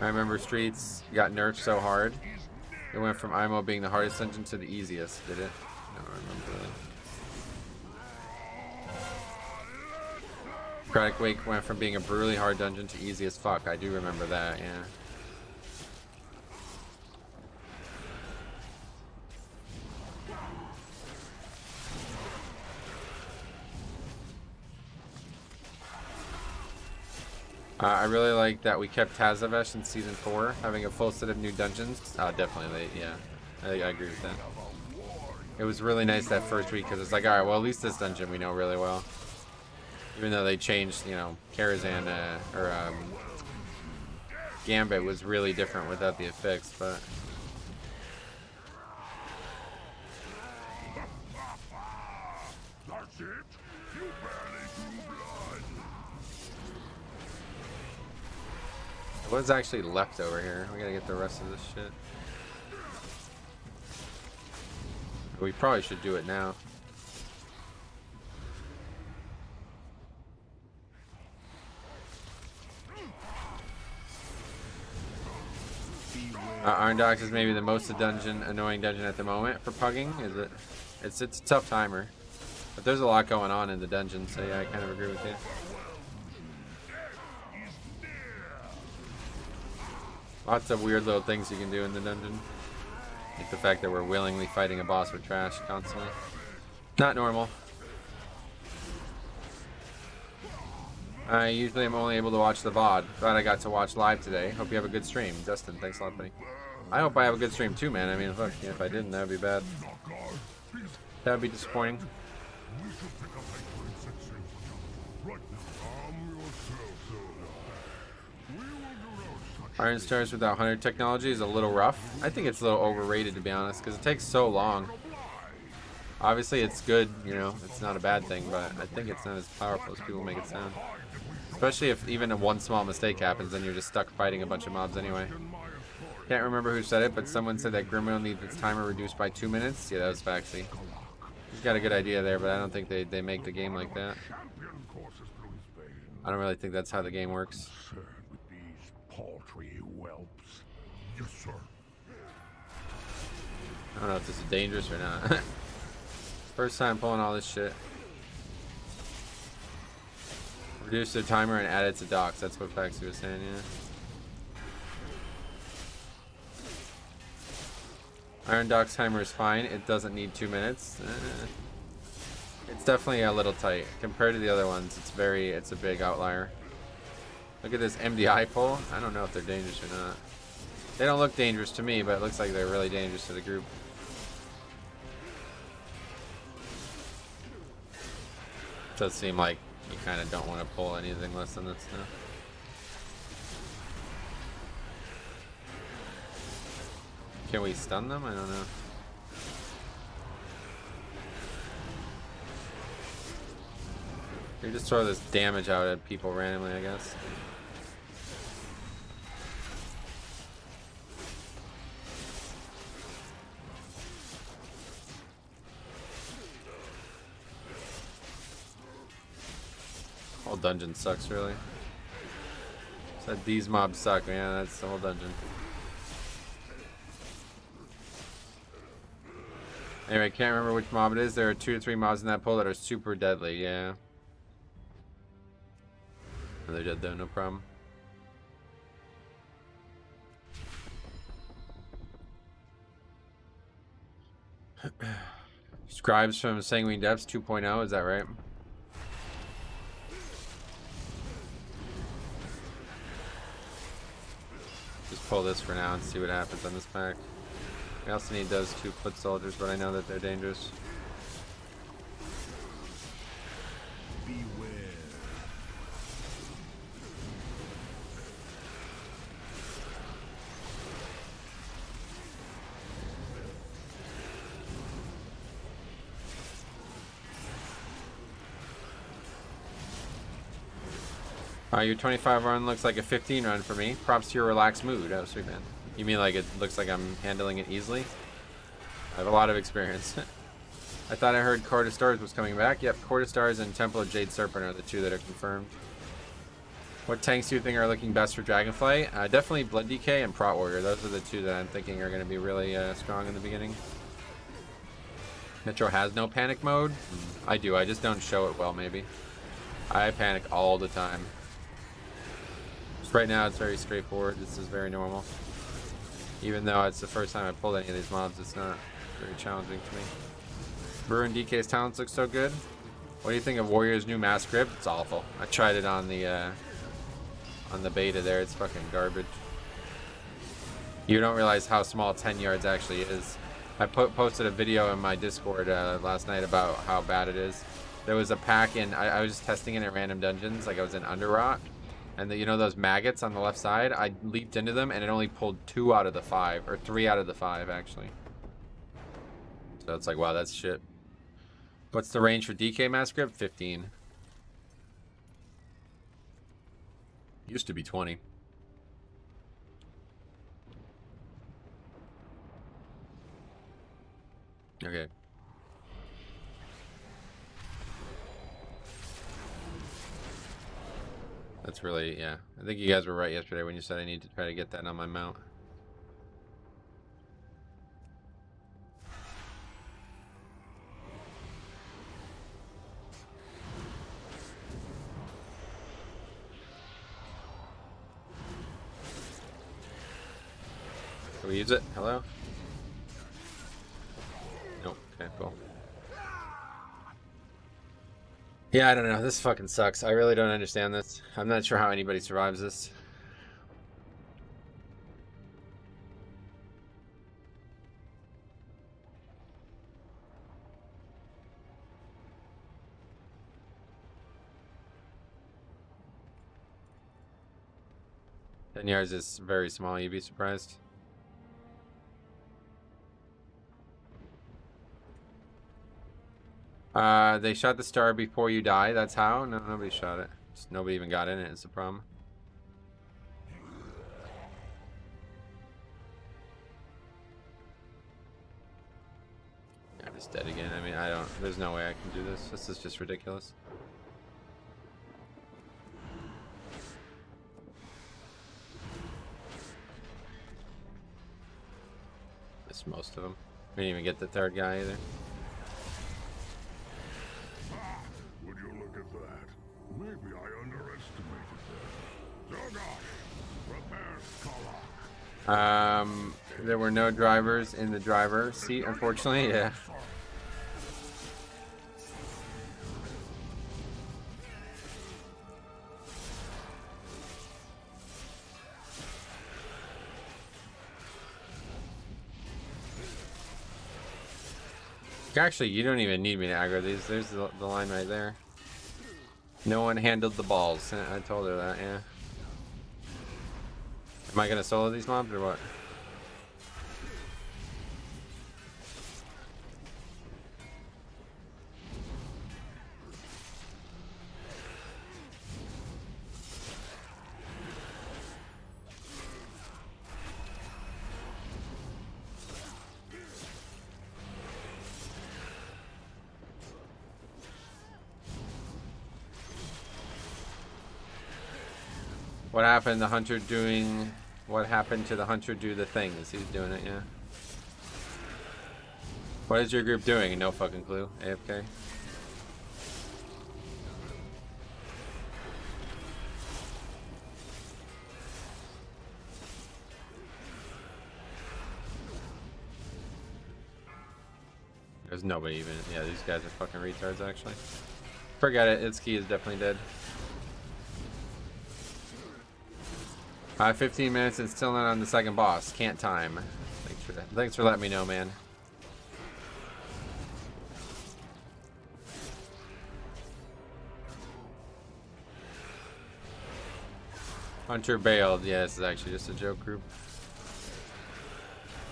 I remember Streets got nerfed so hard. It went from IMO being the hardest dungeon to the easiest, did it? I don't remember that. Chronic Wake went from being a brutally hard dungeon to easy as fuck. I do remember that, yeah. I really like that we kept Tazavesh in Season 4, having a full set of new dungeons. Definitely, yeah. I agree with that. It was really nice that first week, because it's like, alright, well, at least this dungeon we know really well. Even though they changed, you know, Karazhan, Gambit was really different without the effects, but... That's it? You barely drew blood. What's actually left over here? We gotta get the rest of this shit. We probably should do it now. Iron Docks is maybe the most annoying dungeon at the moment for pugging. Is it? It's a tough timer, but there's a lot going on in the dungeon. So yeah, I kind of agree with you. Lots of weird little things you can do in the dungeon. Like the fact that we're willingly fighting a boss with trash constantly. Not normal. I usually am only able to watch the VOD. Glad I got to watch live today. Hope you have a good stream. Dustin, thanks a lot, buddy. I hope I have a good stream too, man. I mean, look, if I didn't, that would be bad. That would be disappointing. Iron Stars without Hunter technology is a little rough. I think it's a little overrated, to be honest, because it takes so long. Obviously, it's good, you know, it's not a bad thing, but I think it's not as powerful as people make it sound. Especially if even one small mistake happens, then you're just stuck fighting a bunch of mobs anyway. Can't remember who said it, but someone said that Grimrail needs its timer reduced by 2 minutes. Yeah, that was Faxy. He's got a good idea there, but I don't think they make the game like that. I don't really think that's how the game works. Paltry whelps. Yes, sir. I don't know if this is dangerous or not. First time pulling all this shit. Reduce the timer and add it to docks. That's what Faxi was saying, yeah. Iron Doc's timer is fine. It doesn't need 2 minutes. It's definitely a little tight compared to the other ones. It's a big outlier. Look at this MDI pull. I don't know if they're dangerous or not. They don't look dangerous to me, but it looks like they're really dangerous to the group. It does seem like you kind of don't want to pull anything less than this now. Can we stun them? I don't know. You just throw this damage out at people randomly, I guess. Whole dungeon sucks, really. Said these mobs suck, man. That's the whole dungeon. Anyway, I can't remember which mob it is. There are 2 to 3 mobs in that pull that are super deadly, yeah. They're dead though, no problem. Scribes from Sanguine Depths 2.0, is that right? Just pull this for now and see what happens on this pack. I also need those 2 foot soldiers, but I know that they're dangerous. Beware. Your 25 run looks like a 15 run for me. Props to your relaxed mood. Oh, sweet man. You mean like it looks like I'm handling it easily? I have a lot of experience. I thought I heard Court of Stars was coming back. Yep, Court of Stars and Temple of Jade Serpent are the 2 that are confirmed. What tanks do you think are looking best for Dragonflight? Definitely Blood DK and Prot Warrior. Those are the 2 that I'm thinking are going to be really strong in the beginning. Metro has no panic mode. I do, I just don't show it well maybe. I panic all the time. Just right now it's very straightforward. This is very normal. Even though it's the first time I pulled any of these mobs, it's not very challenging to me. Ruin DK's talents look so good. What do you think of Warrior's new mask grip? It's awful. I tried it on the beta there. It's fucking garbage. You don't realize how small 10 yards actually is. I posted a video in my Discord last night about how bad it is. There was a pack in, I was just testing it in random dungeons, like I was in Underrock. And you know those maggots on the left side? I leaped into them and it only pulled 2 out of the 5, or 3 out of the 5 actually. So it's like, wow, that's shit. What's the range for DK mask grip? 15. Used to be 20. Okay. That's really, yeah. I think you guys were right yesterday when you said I need to try to get that on my mount. Can we use it? Hello? Nope. Okay, cool. Yeah, I don't know. This fucking sucks. I really don't understand this. I'm not sure how anybody survives this. Ten yards is very small. You'd be surprised. They shot the star before you die. That's how? No, nobody shot it. Just nobody even got in it. It's the problem. I'm just dead again. I mean, I don't. There's no way I can do this. This is just ridiculous. Missed most of them. We didn't even get the 3rd guy either. Would you look at that? Maybe I underestimated that. Zoga! Prepare scholar. There were no drivers in the driver seat, unfortunately. Yeah. Actually, you don't even need me to aggro these. There's the line right there. No one handled the balls. I told her that, yeah. Am I gonna solo these mobs or what? What happened? The hunter doing... What happened to the hunter do the things? He's doing it, yeah. What is your group doing? No fucking clue. AFK. There's nobody even... Yeah, these guys are fucking retards, actually. Forget it. Itsuki is definitely dead. 15 minutes and still not on the second boss. Can't time. Thanks for letting me know, man. Hunter bailed. Yeah, this is actually just a joke group.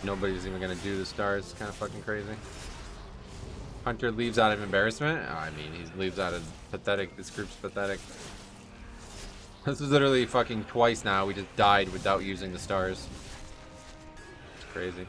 Nobody's even gonna do the stars. It's kind of fucking crazy. Hunter leaves out of embarrassment. Oh, I mean, he leaves out of pathetic. This group's pathetic. This is literally fucking twice now. We just died without using the stars. It's crazy.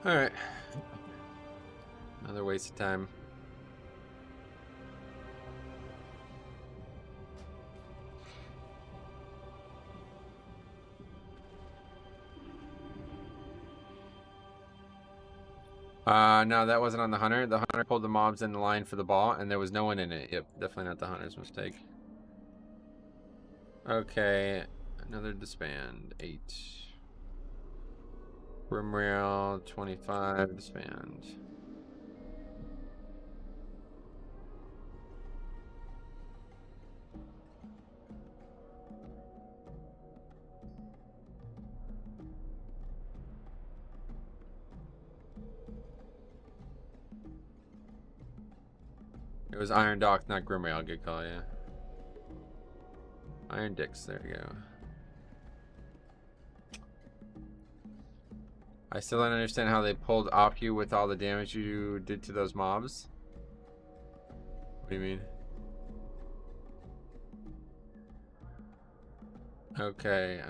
All right. Another waste of time. No, that wasn't on the hunter. The hunter pulled the mobs in the line for the ball, and there was no one in it. Yep, definitely not the hunter's mistake. Okay, another disband. 8. Room rail, 25, disband. It was Iron Dock, not Grimrail. Good call, yeah. Iron Dicks, there you go. I still don't understand how they pulled off you with all the damage you did to those mobs. What do you mean? Okay,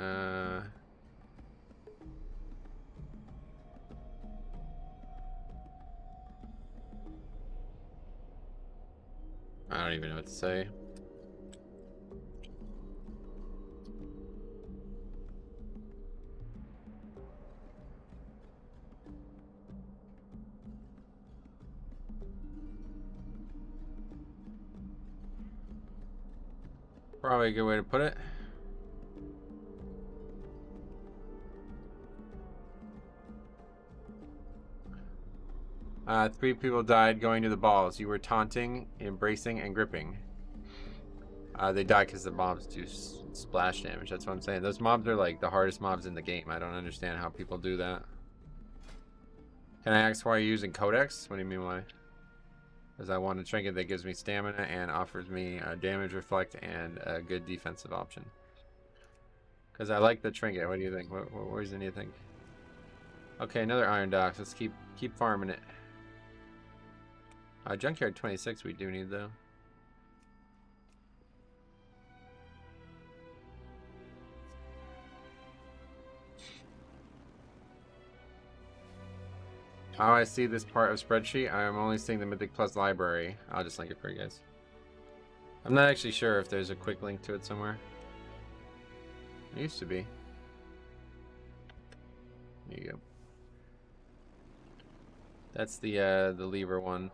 I don't even know what to say. Probably a good way to put it. Three people died going to the balls. You were taunting, embracing, and gripping. They died because the mobs do splash damage. That's what I'm saying. Those mobs are like the hardest mobs in the game. I don't understand how people do that. Can I ask why you're using Codex? What do you mean why? Because I want a trinket that gives me stamina and offers me damage reflect and a good defensive option. Because I like the trinket. What do you think? What reason do you think? Okay, another Iron Docks. Let's keep farming it. Junkyard 26 we do need though. How I see this part of spreadsheet, I am only seeing the Mythic Plus library. I'll just link it for you guys. I'm not actually sure if there's a quick link to it somewhere. There used to be. There you go. That's the lever one.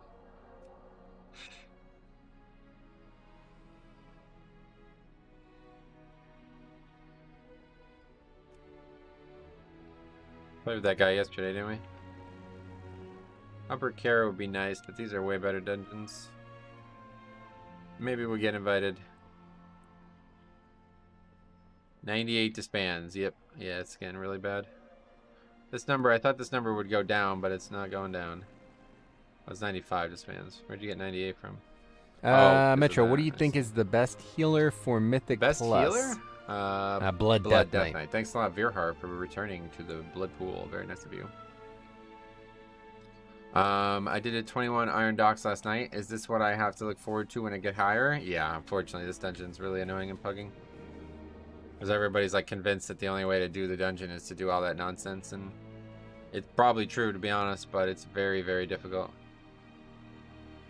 Played with that guy yesterday, didn't we? Upper Kara would be nice, but these are way better dungeons. Maybe we'll get invited. 98 disbands. Yep. Yeah, it's getting really bad. This number, I thought this number would go down, but it's not going down. It was 95 disbands. Where'd you get 98 from? Metro, what do you think is the best healer for Mythic Best Plus? healer? Blood Death Knight. Thanks a lot, Veerhar, for returning to the blood pool. Very nice of you. I did a 21 Iron Docks last night. Is this what I have to look forward to when I get higher? Yeah, unfortunately, this dungeon's really annoying and pugging. Because everybody's like convinced that the only way to do the dungeon is to do all that nonsense, and it's probably true, to be honest, but it's very, very difficult.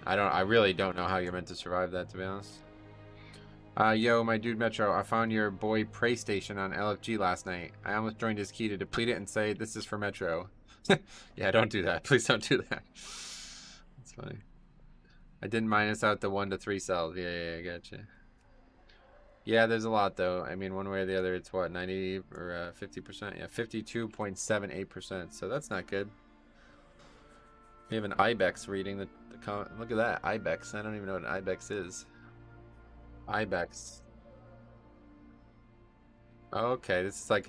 I really don't know how you're meant to survive that, to be honest. Yo, my dude Metro, I found your boy Prey Station on LFG last night. I almost joined his key to deplete it and say, this is for Metro. Yeah, don't do that. Please don't do that. That's funny. I didn't minus out the 1 to 3 cells. Yeah, I gotcha. Yeah, there's a lot, though. I mean, one way or the other, it's what, 90 or 50%? Yeah, 52.78%. So that's not good. We have an Ibex reading the comment. Look at that, Ibex. I don't even know what an Ibex is. Ibex. Okay, this is like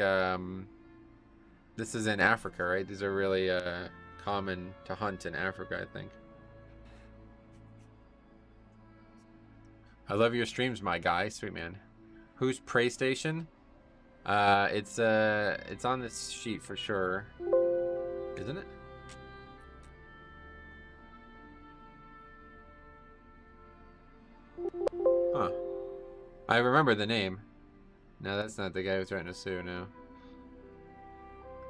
this is in Africa, right? These are really common to hunt in Africa, I think. I love your streams, my guy. Sweet man. Who's Prey Station? It's on this sheet for sure, isn't it? Huh. I remember the name. No, that's not the guy who's threatening to sue, no.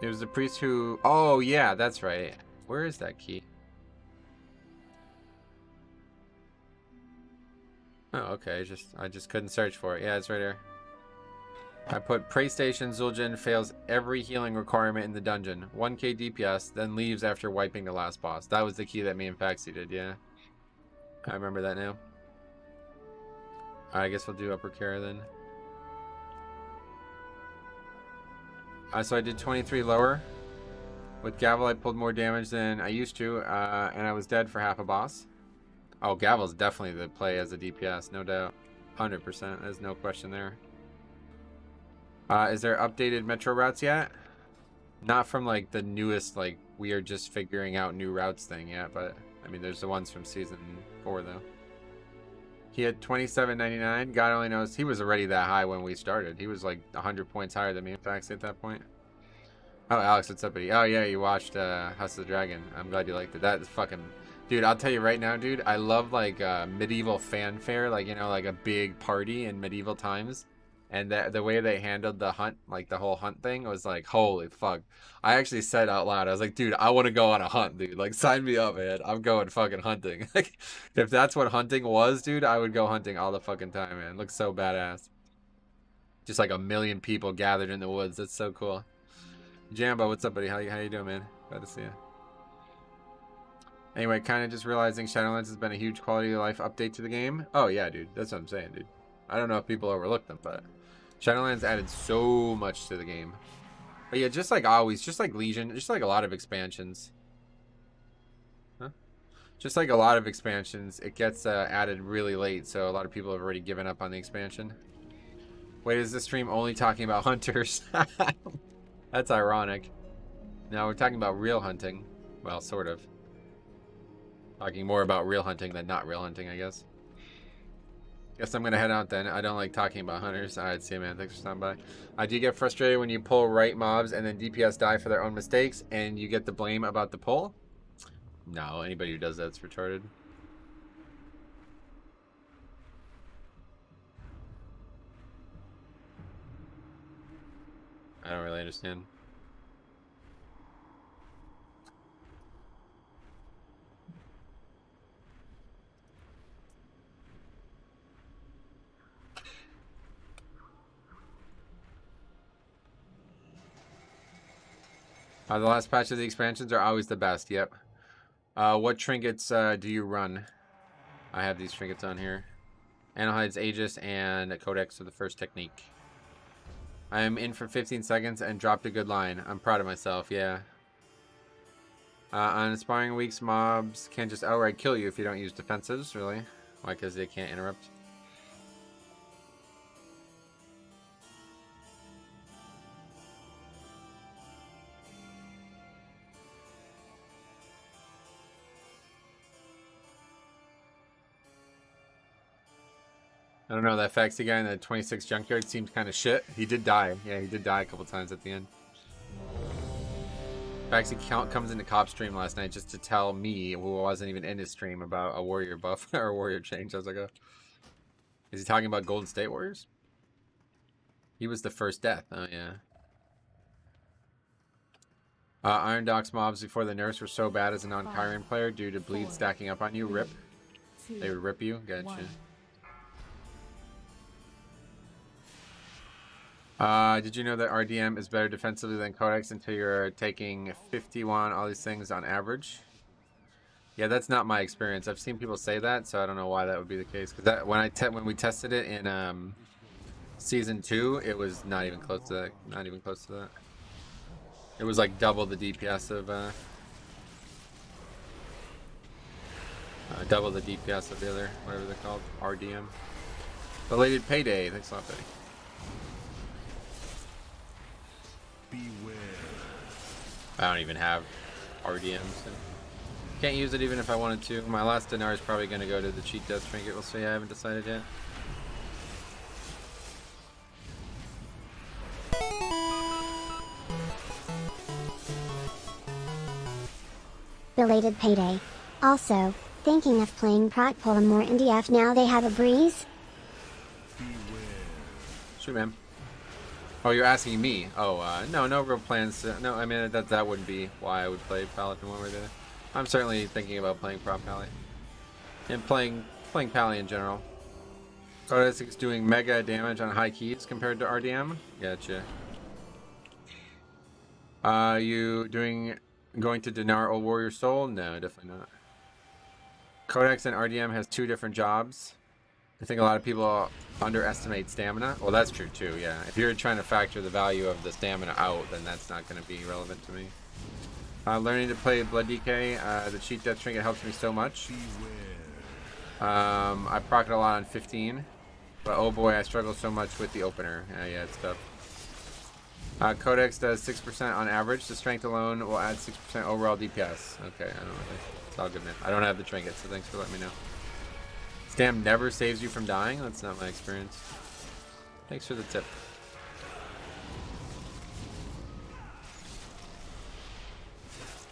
It was the priest who... Oh, yeah, that's right. Where is that key? Oh, okay. I just couldn't search for it. Yeah, it's right here. I put Prey Station Zul'jin fails every healing requirement in the dungeon. 1k DPS, then leaves after wiping the last boss. That was the key that me and Faxi did, yeah. I remember that now. I guess we'll do Upper Kara then. So I did 23 lower. With Gavel, I pulled more damage than I used to, and I was dead for half a boss. Oh, Gavel's definitely the play as a DPS, no doubt. 100%, there's no question there. Is there updated Metro routes yet? Not from like the newest, like we are just figuring out new routes thing yet, but I mean there's the ones from season 4 though. He had 27.99. God only knows he was already that high when we started. He was like 100 points higher than me in fact at that point. Oh, Alex, what's up, buddy? Oh yeah, you watched House of the Dragon. I'm glad you liked it. That is fucking... Dude, I'll tell you right now, dude, I love like medieval fanfare, like, you know, like a big party in medieval times. And the way they handled the hunt, like the whole hunt thing, was like, holy fuck. I actually said out loud, I was like, dude, I want to go on a hunt, dude. Like, sign me up, man. I'm going fucking hunting. Like, if that's what hunting was, dude, I would go hunting all the fucking time, man. It looks so badass. Just like 1 million people gathered in the woods. That's so cool. Jambo, what's up, buddy? How you doing, man? Glad to see you. Anyway, kind of just realizing Shadowlands has been a huge quality of life update to the game. Oh, yeah, dude. That's what I'm saying, dude. I don't know if people overlook them, but Shadowlands added so much to the game. But yeah, just like always, just like Legion, just like a lot of expansions. Huh? Just like a lot of expansions, it gets added really late, so a lot of people have already given up on the expansion. Wait, is this stream only talking about hunters? That's ironic. No, we're talking about real hunting. Well, sort of. Talking more about real hunting than not real hunting, I guess. Guess I'm gonna head out then. I don't like talking about hunters. Alright, see you, man. Thanks for stopping by. Do you get frustrated when you pull right mobs and then DPS die for their own mistakes and you get the blame about the pull? No, anybody who does that's retarded. I don't really understand. The last patch of the expansions are always the best. Yep. What trinkets do you run? I have these trinkets on here. Analyze Aegis and Codex are the first technique. I am in for 15 seconds and dropped a good line. I'm proud of myself, yeah. On inspiring weeks, mobs can just outright kill you if you don't use defensives, really? Why? Because they can't interrupt? I don't know, that Faxi guy in the 26 junkyard seemed kind of shit. He did die. Yeah, he did die a couple times at the end. Faxi comes into Cop stream last night just to tell me, who wasn't even in his stream, about a warrior buff or a warrior change. I was like, oh. Is he talking about Golden State Warriors? He was the first death. Oh, yeah. Iron Docks mobs before the nerfs were so bad as a non-Kyrian player due to bleed stacking up on you. Rip. They would rip you. Gotcha. Did you know that RDM is better defensively than Codex until you're taking 51, all these things on average? Yeah, that's not my experience. I've seen people say that, so I don't know why that would be the case. Because when we tested it in season 2, it was not even close to that. Not even close to that. It was like double the DPS of the other, whatever they're called, RDM. Belated payday. Thanks a lot, buddy. Beware. I don't even have RDM, so can't use it even if I wanted to. My last dinar is probably going to go to the cheat death trinket. We'll see. I haven't decided yet. Belated payday. Also, thinking of playing Prot Pol and more NDF now they have a breeze? Shoot, man. Oh, you're asking me? Oh, no real plans. No, I mean, that wouldn't be why I would play Paladin one way or the other. I'm certainly thinking about playing Prop Pally. And playing Pally in general. Codex is doing mega damage on high keys compared to RDM. Gotcha. You going to Dinar Old Warrior Soul? No, definitely not. Codex and RDM has two different jobs. I think a lot of people underestimate stamina. Well, that's true too, yeah. If you're trying to factor the value of the stamina out, then that's not going to be relevant to me. Learning to play Blood DK, the cheat death trinket helps me so much. I proc it a lot on 15, but oh boy, I struggle so much with the opener. Yeah, it's tough. Codex does 6% on average. The strength alone will add 6% overall DPS. Okay, I don't know. It's all good, man. I don't have the trinket, so thanks for letting me know. Stam never saves you from dying? That's not my experience. Thanks for the tip.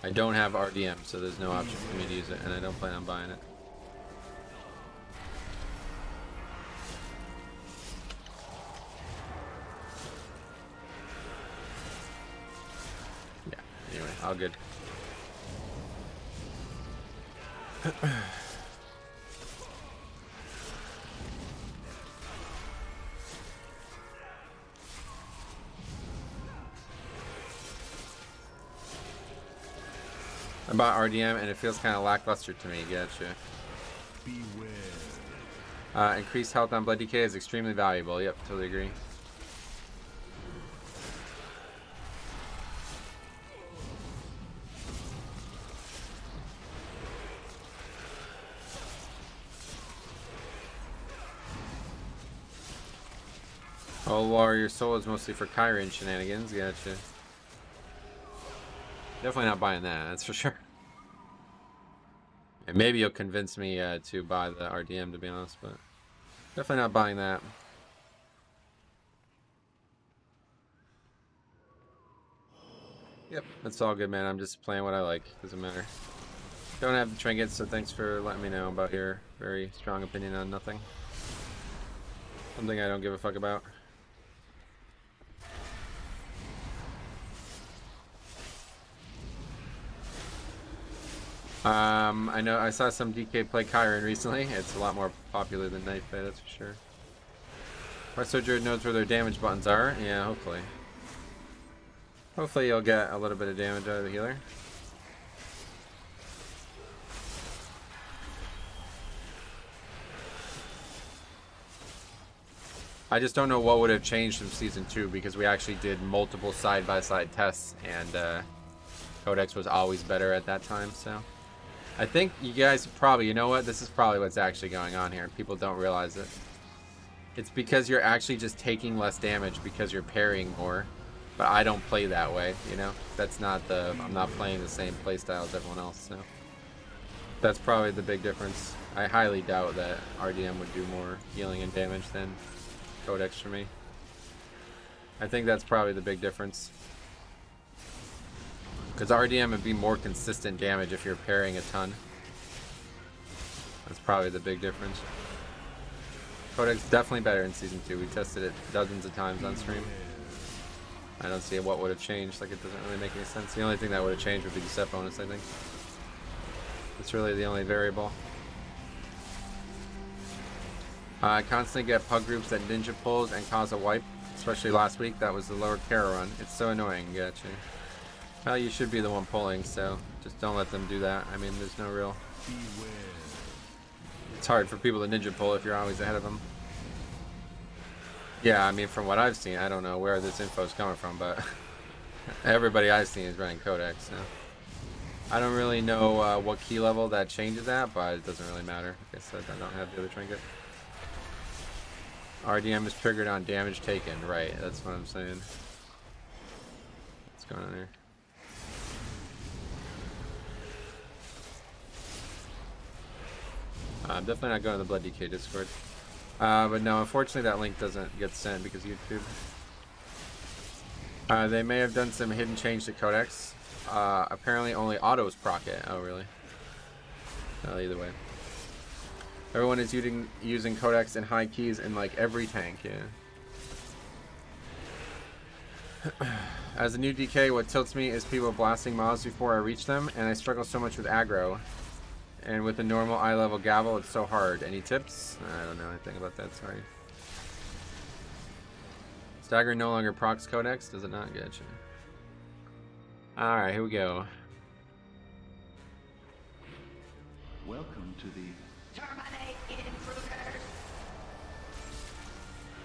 I don't have RDM, so there's no option for me to use it, and I don't plan on buying it. Yeah, anyway, all good. I bought RDM and it feels kind of lackluster to me. Gotcha. Beware. Increased health on Blood DK is extremely valuable. Yep, totally agree. Oh, Warrior Soul is mostly for Kyrian shenanigans. Gotcha. Definitely not buying that, that's for sure. And maybe you'll convince me to buy the RDM, to be honest, but definitely not buying that. Yep, that's all good, man. I'm just playing what I like. Doesn't matter. Don't have the trinkets, so thanks for letting me know about your very strong opinion on nothing. Something I don't give a fuck about. I know I saw some DK play Kyrian recently. It's a lot more popular than Knife Bay, that's for sure. My Sojourner knows where their damage buttons are. Yeah, hopefully. Hopefully you'll get a little bit of damage out of the healer. I just don't know what would have changed from Season 2 because we actually did multiple side-by-side tests and Codex was always better at that time, so... I think you guys probably, you know what, this is probably what's actually going on here. People don't realize it. It's because you're actually just taking less damage because you're parrying more. But I don't play that way, you know? That's not the, I'm not playing the same playstyle as everyone else, so. That's probably the big difference. I highly doubt that RDM would do more healing and damage than Codex for me. I think that's probably the big difference. Because RDM would be more consistent damage if you're parrying a ton. That's probably the big difference. Codex is definitely better in Season 2. We tested it dozens of times on stream. I don't see what would have changed. Like, it doesn't really make any sense. The only thing that would have changed would be the set bonus, I think. It's really the only variable. I constantly get pug groups that ninja pulls and cause a wipe. Especially last week, that was the lower Kara run. It's so annoying, gotcha. Well, you should be the one pulling, so just don't let them do that. I mean, there's no real... It's hard for people to ninja pull if you're always ahead of them. Yeah, I mean, from what I've seen, I don't know where this info is coming from, but everybody I've seen is running Codex, so... I don't really know what key level that changes at, but it doesn't really matter. Like I said, I don't have the other trinket. RDM is triggered on damage taken, right, that's what I'm saying. What's going on here? I'm definitely not going to the Blood DK Discord. But no, unfortunately that link doesn't get sent because of YouTube. They may have done some hidden change to Codex. Apparently only autos proc it. Oh, really? Well, either way. Everyone is using Codex in high keys in like every tank, yeah. As a new DK, what tilts me is people blasting mobs before I reach them, and I struggle so much with aggro. And with a normal eye level gavel, it's so hard. Any tips? I don't know anything about that, sorry. Stagger no longer procs Codex, does it not? Get you. Alright, here we go. Welcome to the Terminate Intruders!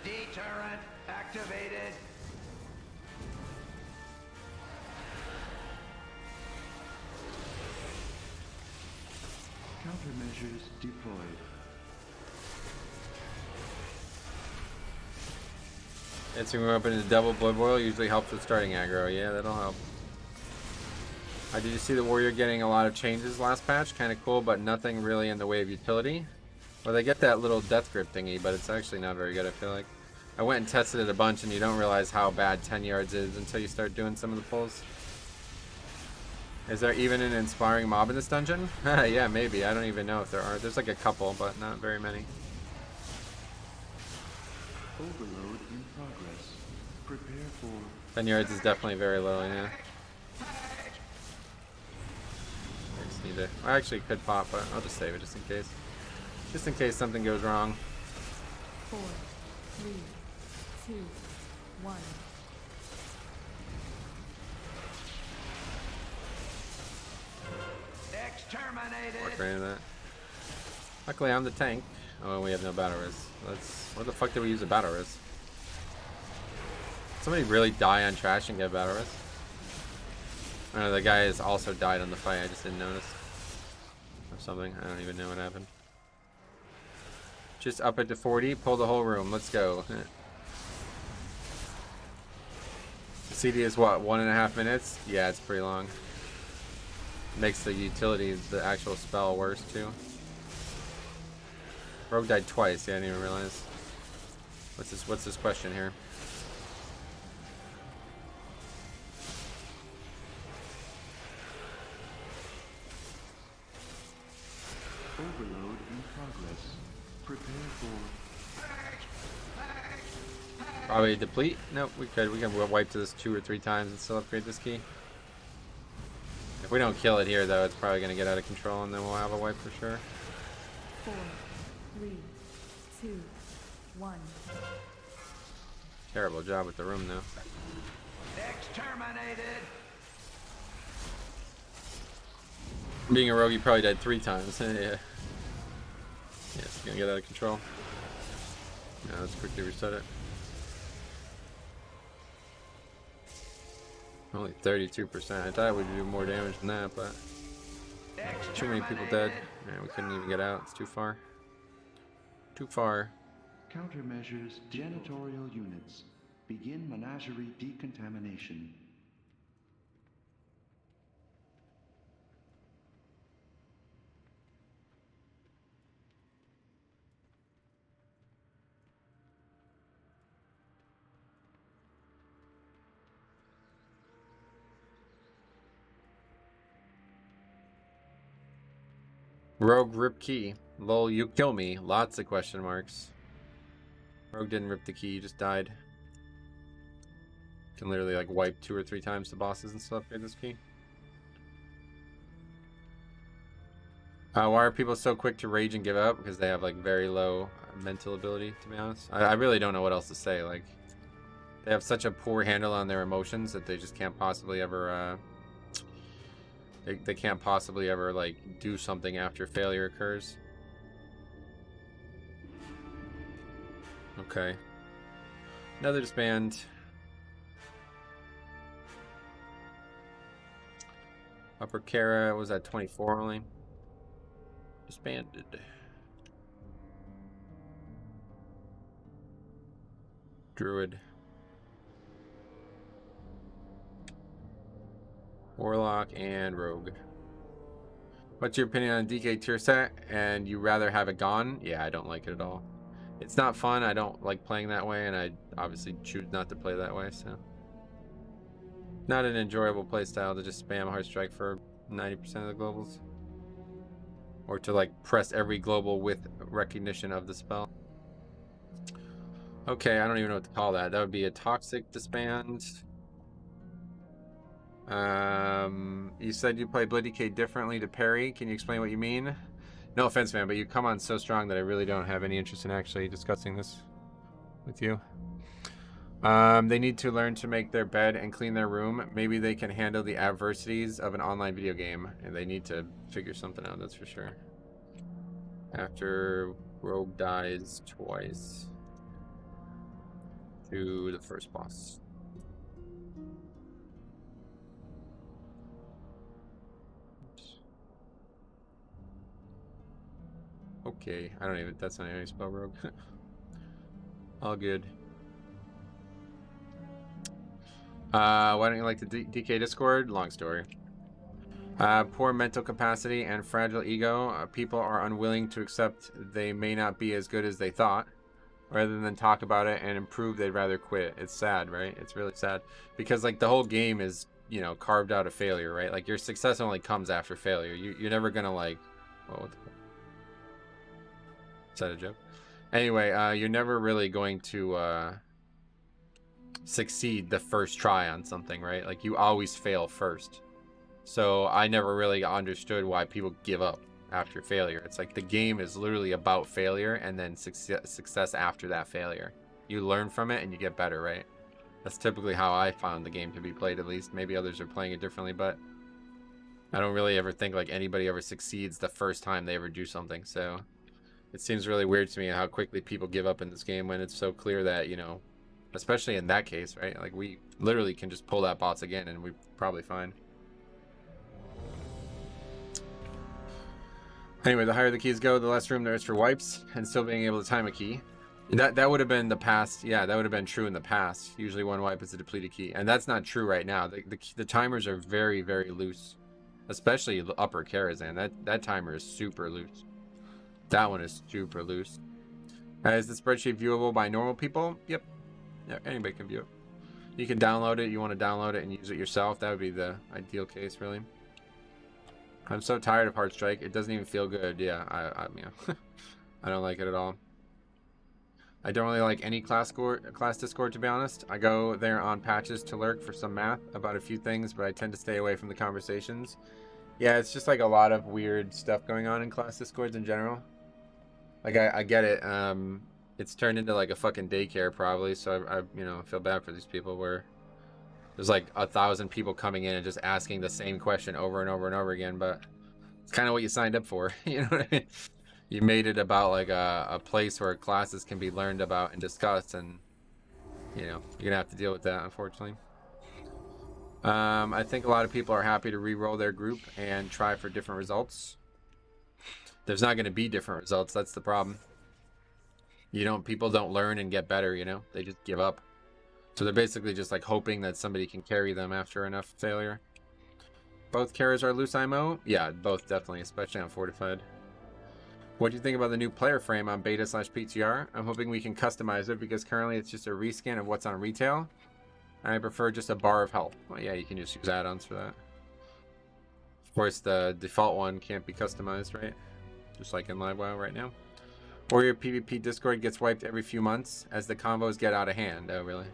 Deterrent activated! Countermeasures deployed. Dancing up into double blood boil usually helps with starting aggro. Yeah, that'll help. Did you see the warrior getting a lot of changes last patch? Kind of cool, but nothing really in the way of utility. Well, they get that little death grip thingy, but it's actually not very good, I feel like. I went and tested it a bunch, and you don't realize how bad 10 yards is until you start doing some of the pulls. Is there even an inspiring mob in this dungeon? Yeah, maybe. I don't even know if there are. There's like a couple, but not very many. Overload in progress. Prepare for 10 yards is definitely very low, yeah. I just need to... I actually could pop, but I'll just save it just in case. Just in case something goes wrong. 4, 3, 2, 1. exterminated! Walk right into that. Luckily, I'm the tank. Oh, we have no battle res. What the fuck did we use a battle res? Somebody really die on trash and get a battle res? I know the guy has also died on the fight. I just didn't notice. Or something. I don't even know what happened. Just up it to 40. Pull the whole room. Let's go. The CD is what? 1.5 minutes? Yeah, it's pretty long. Makes the utility, the actual spell, worse too. Rogue died twice. Yeah, I didn't even realize. What's this question here? Overload in progress. Prepare for Probably deplete? Nope, we could. We can wipe to this 2 or 3 times and still upgrade this key. If we don't kill it here, though, it's probably going to get out of control, and then we'll have a wipe for sure. 4, 3, 2, 1. Terrible job with the room, though. Exterminated. Being a rogue, you probably died 3 times. Yeah. Yeah, it's gonna get out of control. Now let's quickly reset it. Only 32%. I thought we'd do more damage than that, but too many people dead. Yeah, we couldn't even get out. It's too far. Too far. Countermeasures janitorial units. Begin menagerie decontamination. Rogue rip key. Lol, you kill me. Lots of question marks. Rogue didn't rip the key, he just died. Can literally like wipe 2 or 3 times the bosses and stuff with this key. Why are people so quick to rage and give up? Because they have like very low mental ability, to be honest. I really don't know what else to say. Like, they have such a poor handle on their emotions that they just can't possibly ever they can't possibly ever like do something after failure occurs. Okay. Another disband. Upper Kara was at 24 only. Disbanded. Druid. Warlock and Rogue. What's your opinion on DK tier set? And you rather have it gone? Yeah, I don't like it at all. It's not fun. I don't like playing that way, and I obviously choose not to play that way, so. Not an enjoyable playstyle to just spam Heart Strike for 90% of the globals. Or to like press every global with recognition of the spell. Okay, I don't even know what to call that. That would be a toxic disband. You said you play Bloody K differently to parry. Can you explain what you mean? No offense, man, but you come on so strong that I really don't have any interest in actually discussing this with you. They need to learn to make their bed and clean their room. Maybe they can handle the adversities of an online video game, and they need to figure something out, that's for sure. After Rogue dies twice to the first boss. Okay, I don't even, that's not how you spell Rogue. All good. Why don't you like the DK Discord? Long story. Poor mental capacity and fragile ego. People are unwilling to accept they may not be as good as they thought. Rather than talk about it and improve, they'd rather quit. It's sad, right? It's really sad. Because, like, the whole game is, you know, carved out of failure, right? Like, your success only comes after failure. You're never gonna, like... Well, what the... Is that a joke? Anyway, you're never really going to succeed the first try on something, right? Like, you always fail first. So I never really understood why people give up after failure. It's like the game is literally about failure and then success after that failure. You learn from it and you get better, right? That's typically how I found the game to be played, at least. Maybe others are playing it differently, but I don't really ever think like anybody ever succeeds the first time they ever do something. So it seems really weird to me how quickly people give up in this game when it's so clear that, you know, especially in that case, right? Like, we literally can just pull that boss again and we're probably fine. Anyway, the higher the keys go, the less room there is for wipes and still being able to time a key. That would have been the past. Yeah, that would have been true in the past. Usually one wipe is a depleted key. And that's not true right now. The timers are very, very loose. Especially the upper Karazhan. That timer is super loose. That one is super loose. Is the spreadsheet viewable by normal people? Yep. Yeah, anybody can view it. You can download it. You want to download it and use it yourself. That would be the ideal case, really. I'm so tired of Heart Strike. It doesn't even feel good. Yeah, yeah. I don't like it at all. I don't really like any class Discord, to be honest. I go there on patches to lurk for some math about a few things, but I tend to stay away from the conversations. Yeah, it's just like a lot of weird stuff going on in class Discords in general. Like, I get it. It's turned into like a fucking daycare probably, so I you know, feel bad for these people where there's like 1,000 people coming in and just asking the same question over and over and over again, but it's kind of what you signed up for. You know what I mean? You made it about like a place where classes can be learned about and discussed, and you know, you're gonna have to deal with that, unfortunately. I think a lot of people are happy to re-roll their group and try for different results. There's not going to be different results. That's the problem. People don't learn and get better, you know? They just give up. So they're basically just like hoping that somebody can carry them after enough failure. Both carriers are loose IMO? Yeah, both definitely, especially on Fortified. What do you think about the new player frame on beta/PTR? I'm hoping we can customize it because currently it's just a reskin of what's on retail. And I prefer just a bar of health. Well, yeah, you can just use add-ons for that. Of course, the default one can't be customized, right? Just like in Live WoW right now. Or your PvP Discord gets wiped every few months as the combos get out of hand. Oh, really?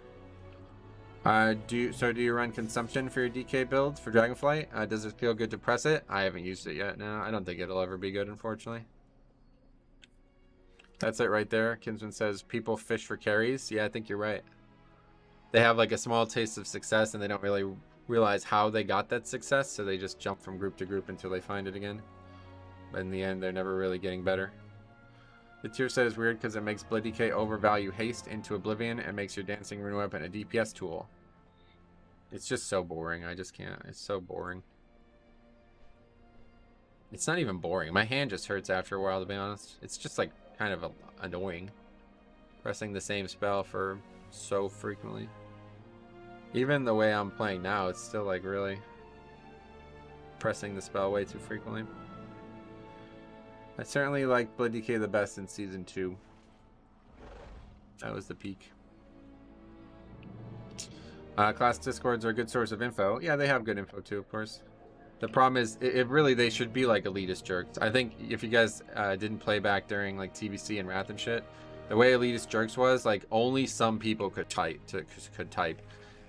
Do you run consumption for your DK builds for Dragonflight? Does it feel good to press it? I haven't used it yet. No, I don't think it'll ever be good, unfortunately. That's it right there. Kinsman says people fish for carries. Yeah, I think you're right. They have like a small taste of success and they don't really realize how they got that success, so they just jump from group to group until they find it again. But in the end, they're never really getting better. The tier set is weird because it makes Blood DK overvalue haste into Oblivion and makes your dancing rune weapon a DPS tool. It's just so boring. I just can't. It's so boring. It's not even boring. My hand just hurts after a while, to be honest. It's just like kind of annoying. Pressing the same spell for so frequently. Even the way I'm playing now, it's still like really pressing the spell way too frequently. I certainly like Blood DK the best in Season 2. That was the peak. Class Discords are a good source of info. Yeah, they have good info too, of course. The problem is, they should be like elitist jerks. I think if you guys didn't play back during like TBC and Wrath and shit, the way elitist jerks was, like, only some people could type.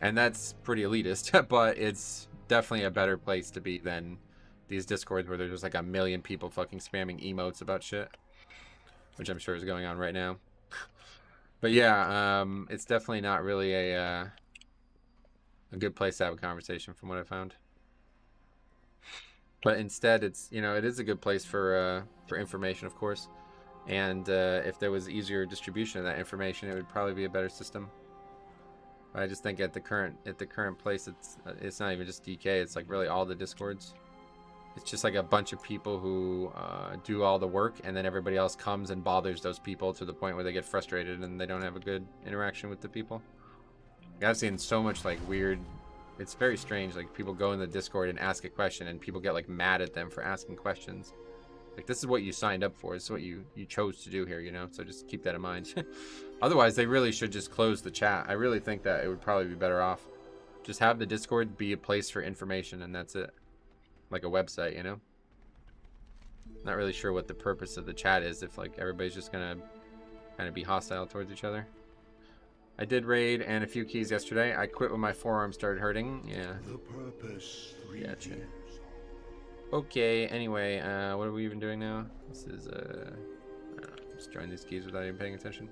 And that's pretty elitist, but it's definitely a better place to be than these Discords where there's just like a million people fucking spamming emotes about shit, which I'm sure is going on right now. But yeah, it's definitely not really a good place to have a conversation from what I found. But instead, it's, you know, it is a good place for information, of course. And if there was easier distribution of that information, it would probably be a better system. But I just think at the current place, it's not even just DK. It's like really all the Discords. It's just like a bunch of people who do all the work, and then everybody else comes and bothers those people to the point where they get frustrated and they don't have a good interaction with the people. I've seen so much like weird. It's very strange. Like people go in the Discord and ask a question, and people get like mad at them for asking questions. Like, this is what you signed up for. This is what you chose to do here, you know? So just keep that in mind. Otherwise, they really should just close the chat. I really think that it would probably be better off. Just have the Discord be a place for information, and that's it. Like a website, you know? Not really sure what the purpose of the chat is if, like, everybody's just gonna kind of be hostile towards each other. I did raid and a few keys yesterday. I quit when my forearm started hurting. Yeah. The purpose. Gotcha. Okay, anyway, what are we even doing now? This is, just join these keys without even paying attention.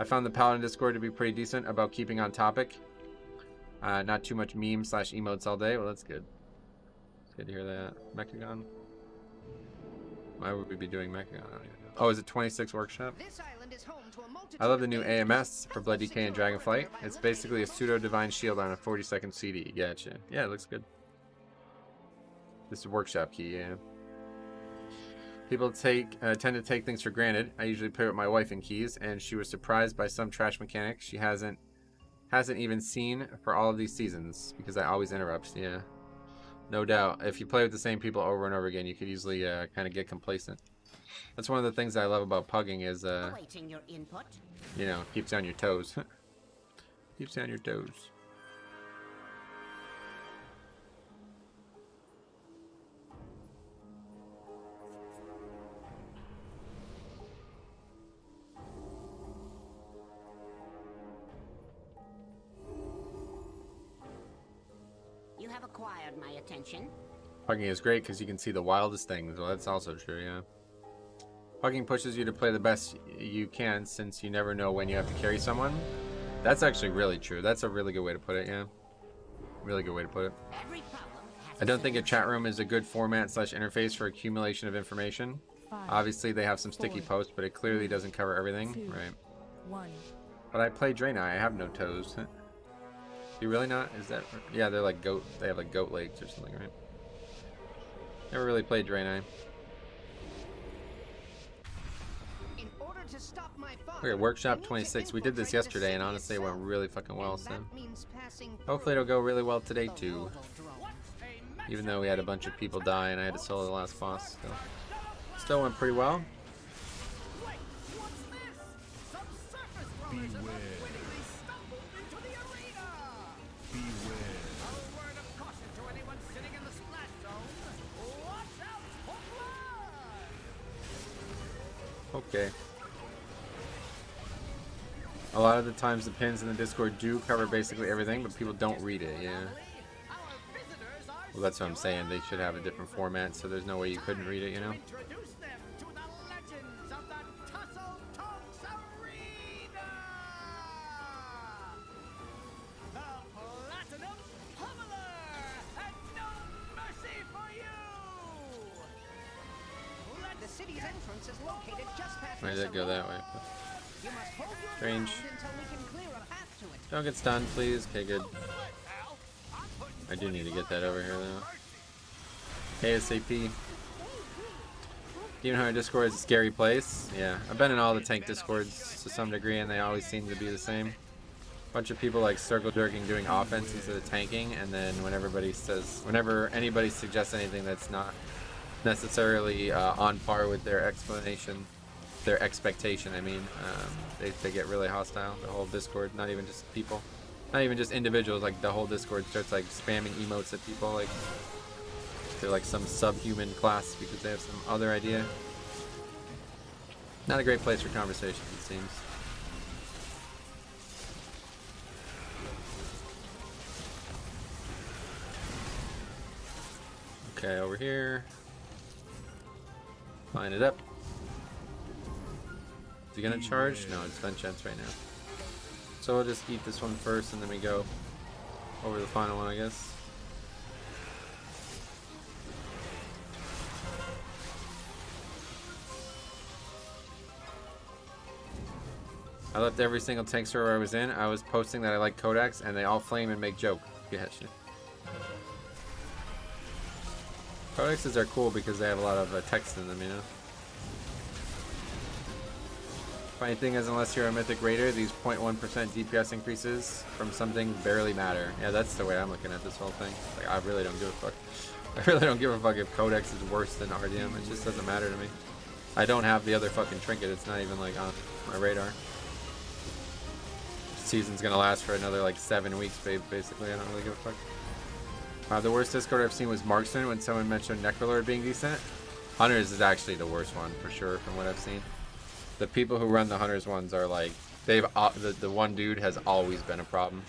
I found the Paladin Discord to be pretty decent about keeping on topic. Not too much meme/emotes all day. Well, that's good. It's good to hear that. Mechagon? Why would we be doing Mechagon? I don't even know. Oh, is it 26 Workshop? I love the new AMS for Blood DK and Dragonflight. It's basically a pseudo-divine shield on a 40-second CD. Gotcha. Yeah, it looks good. This is a workshop key, yeah. People tend to take things for granted. I usually play with my wife in keys, and she was surprised by some trash mechanics she hasn't even seen for all of these seasons, because I always interrupt. Yeah, no doubt. If you play with the same people over and over again, you could easily kind of get complacent. That's one of the things I love about pugging is, you know, keeps you on your toes. Keeps you on your toes. You have acquired my attention. Pugging is great because you can see the wildest things. Well, that's also true, yeah. Pugging pushes you to play the best you can since you never know when you have to carry someone. That's actually really true. That's a really good way to put it, yeah. Really good way to put it. Every problem has I don't think a chat room is a good format / interface for accumulation of information. 5, Obviously, they have some sticky posts, but it clearly doesn't cover everything. 2, Right. 1. But I play Draenei. I have no toes. You really not? Is that? Yeah, they're like goat. They have like goat legs or something, right? Never really played Draenei. In order to stop my Okay, workshop 26. We did this yesterday, and honestly, it went really fucking well. So hopefully, it'll go really well today too. Even though we had a bunch of people die, and I had to solo the last boss, still went pretty well. Okay. A lot of the times the pins in the Discord do cover basically everything, but people don't read it, yeah. Well, that's what I'm saying. They should have a different format, so there's no way you couldn't read it, you know? The city's entrance is located just past Why did it go that way? You must hold your Strange. ground until we can clear a path to it. Don't get stunned, please. Okay, good. I do need to get that over here, though. ASAP. Demon Hunter Discord is a scary place. Yeah, I've been in all the tank Discords to some degree, and they always seem to be the same. Bunch of people like circle jerking doing offense instead of tanking, and then whenever anybody suggests anything that's not necessarily on par with their expectation, I mean, they get really hostile. The whole Discord, not even just people, not even just individuals, like the whole Discord starts like spamming emotes at people like they're like some subhuman class because they have some other idea. Not a great place for conversation, it seems. Okay, over here. Line it up. Is he gonna charge? No, it's vengeance right now. So we'll just eat this one first and then we go over the final one, I guess. I left every single tank server I was in. I was posting that I like codex and they all flame and make joke. Yeah, shit. Codexes are cool because they have a lot of text in them, you know. Funny thing is, unless you're a Mythic Raider, these 0.1% DPS increases from something barely matter. Yeah, that's the way I'm looking at this whole thing. Like, I really don't give a fuck. I really don't give a fuck if Codex is worse than RDM. It just doesn't matter to me. I don't have the other fucking trinket. It's not even like on my radar. Season's gonna last for another like 7 weeks, babe. Basically, I don't really give a fuck. The worst Discord I've seen was Marksman when someone mentioned Necrolord being decent. Hunters is actually the worst one for sure from what I've seen. The people who run the Hunters ones are like, they've the one dude has always been a problem.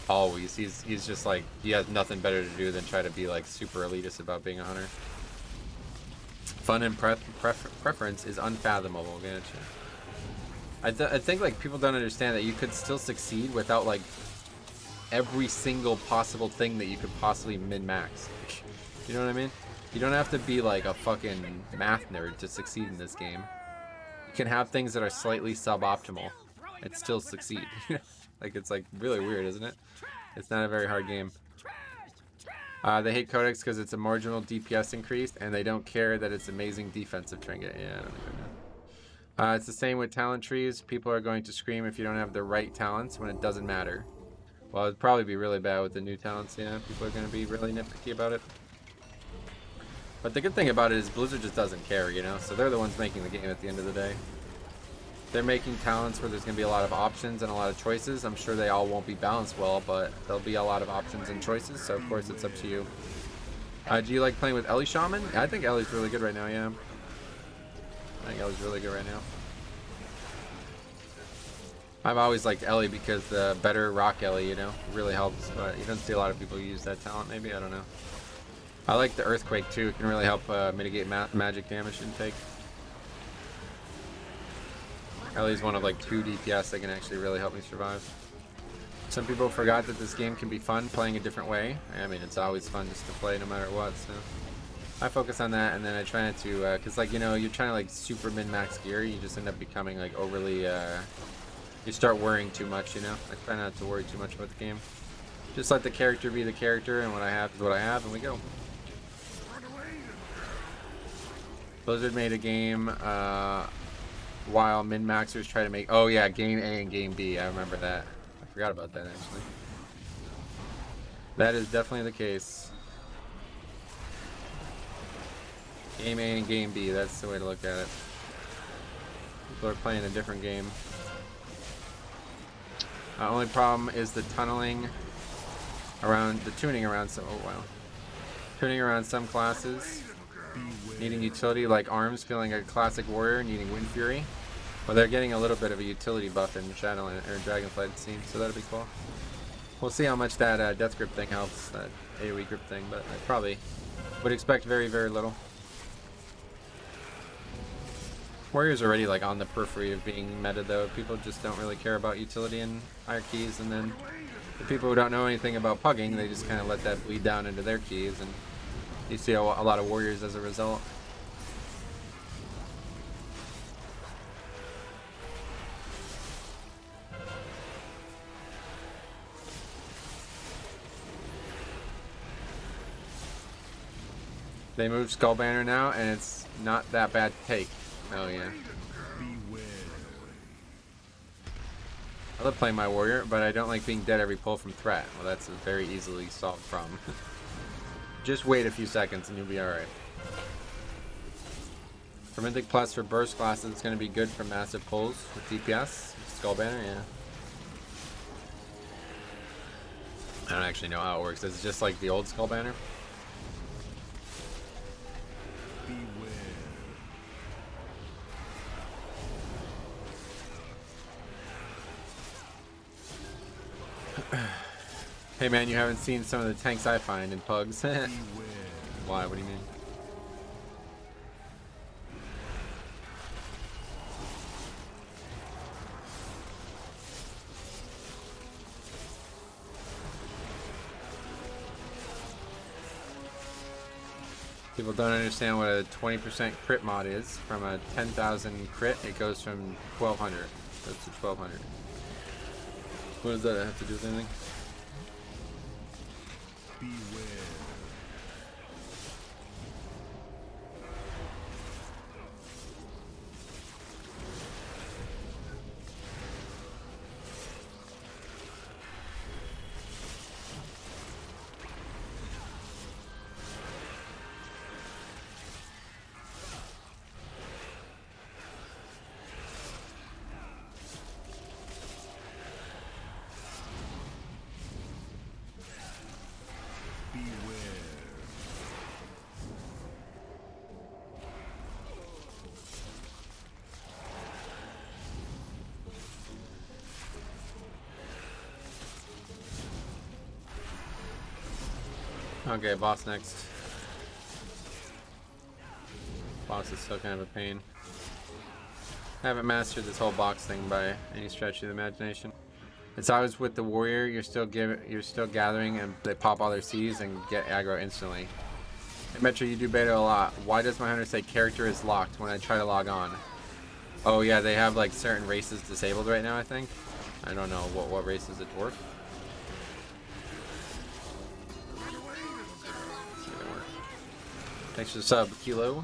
Always. He's just like, he has nothing better to do than try to be like super elitist about being a hunter. Fun and preference is unfathomable. Gotcha. I think like people don't understand that you could still succeed without like every single possible thing that you could possibly min-max. You know what I mean? You don't have to be like a fucking math nerd to succeed in this game. You can have things that are slightly suboptimal and still succeed. Like, it's like really weird, isn't it? It's not a very hard game. They hate Codex because it's a marginal DPS increase, and they don't care that it's amazing defensive trinket. Yeah, I don't even know. It's the same with talent trees. People are going to scream if you don't have the right talents when it doesn't matter. Well, it'd probably be really bad with the new talents, yeah. People are going to be really nitpicky about it. But the good thing about it is Blizzard just doesn't care, you know? So they're the ones making the game at the end of the day. They're making talents where there's going to be a lot of options and a lot of choices. I'm sure they all won't be balanced well, but there'll be a lot of options and choices, so of course it's up to you. Do you like playing with Ellie Shaman? I think Ellie's really good right now, yeah. I think Ellie's really good right now. I've always liked Ellie because the better rock Ellie, you know, really helps, but you don't see a lot of people use that talent, maybe, I don't know. I like the Earthquake too, it can really help mitigate magic damage intake. Ellie's one of like 2 DPS that can actually really help me survive. Some people forgot that this game can be fun playing a different way. I mean, it's always fun just to play no matter what, so I focus on that, and then I try not to, because like, you know, you're trying to like super min-max gear, you just end up becoming like overly, you start worrying too much, you know? I try not to worry too much about the game. Just let the character be the character, and what I have is what I have, and we go. Blizzard made a game, while min-maxers try to make, oh yeah, game A and game B, I remember that. I forgot about that, actually. That is definitely the case. Game A and Game B, that's the way to look at it. People are playing a different game. Only problem is the tunneling around, the tuning around some, oh wow. Tuning around some classes, needing utility like arms, feeling a classic warrior, needing Wind Fury. Well, they're getting a little bit of a utility buff in Shadowland, or Dragonflight, it seems, so that'll be cool. We'll see how much that Death Grip thing helps, that AoE grip thing, but I probably would expect very, very little. Warrior's already like on the periphery of being meta though. People just don't really care about utility and higher keys, and then the people who don't know anything about pugging, they just kind of let that bleed down into their keys, and you see a lot of warriors as a result. They moved Skull Banner now, and it's not that bad to take. Oh yeah. I love playing my warrior, but I don't like being dead every pull from threat. Well, that's a very easily solved problem. Just wait a few seconds and you'll be alright. For Mythic Plus for burst classes, it's going to be good for massive pulls with DPS. Skull Banner, yeah. I don't actually know how it works. Is it just like the old Skull Banner? Hey man, you haven't seen some of the tanks I find in pugs. Why? What do you mean? People don't understand what a 20% crit mod is. From a 10,000 crit, it goes from 1,200. Goes to 1,200. What does that have to do with anything? Okay, boss next. Boss is still kind of a pain. I haven't mastered this whole box thing by any stretch of the imagination. It's always with the warrior, you're still gathering, and they pop all their C's and get aggro instantly. Hey, Metro, you do beta a lot. Why does my hunter say character is locked when I try to log on? Oh yeah, they have like certain races disabled right now, I think. I don't know what race is it dwarf. Thanks for the sub, Kilo.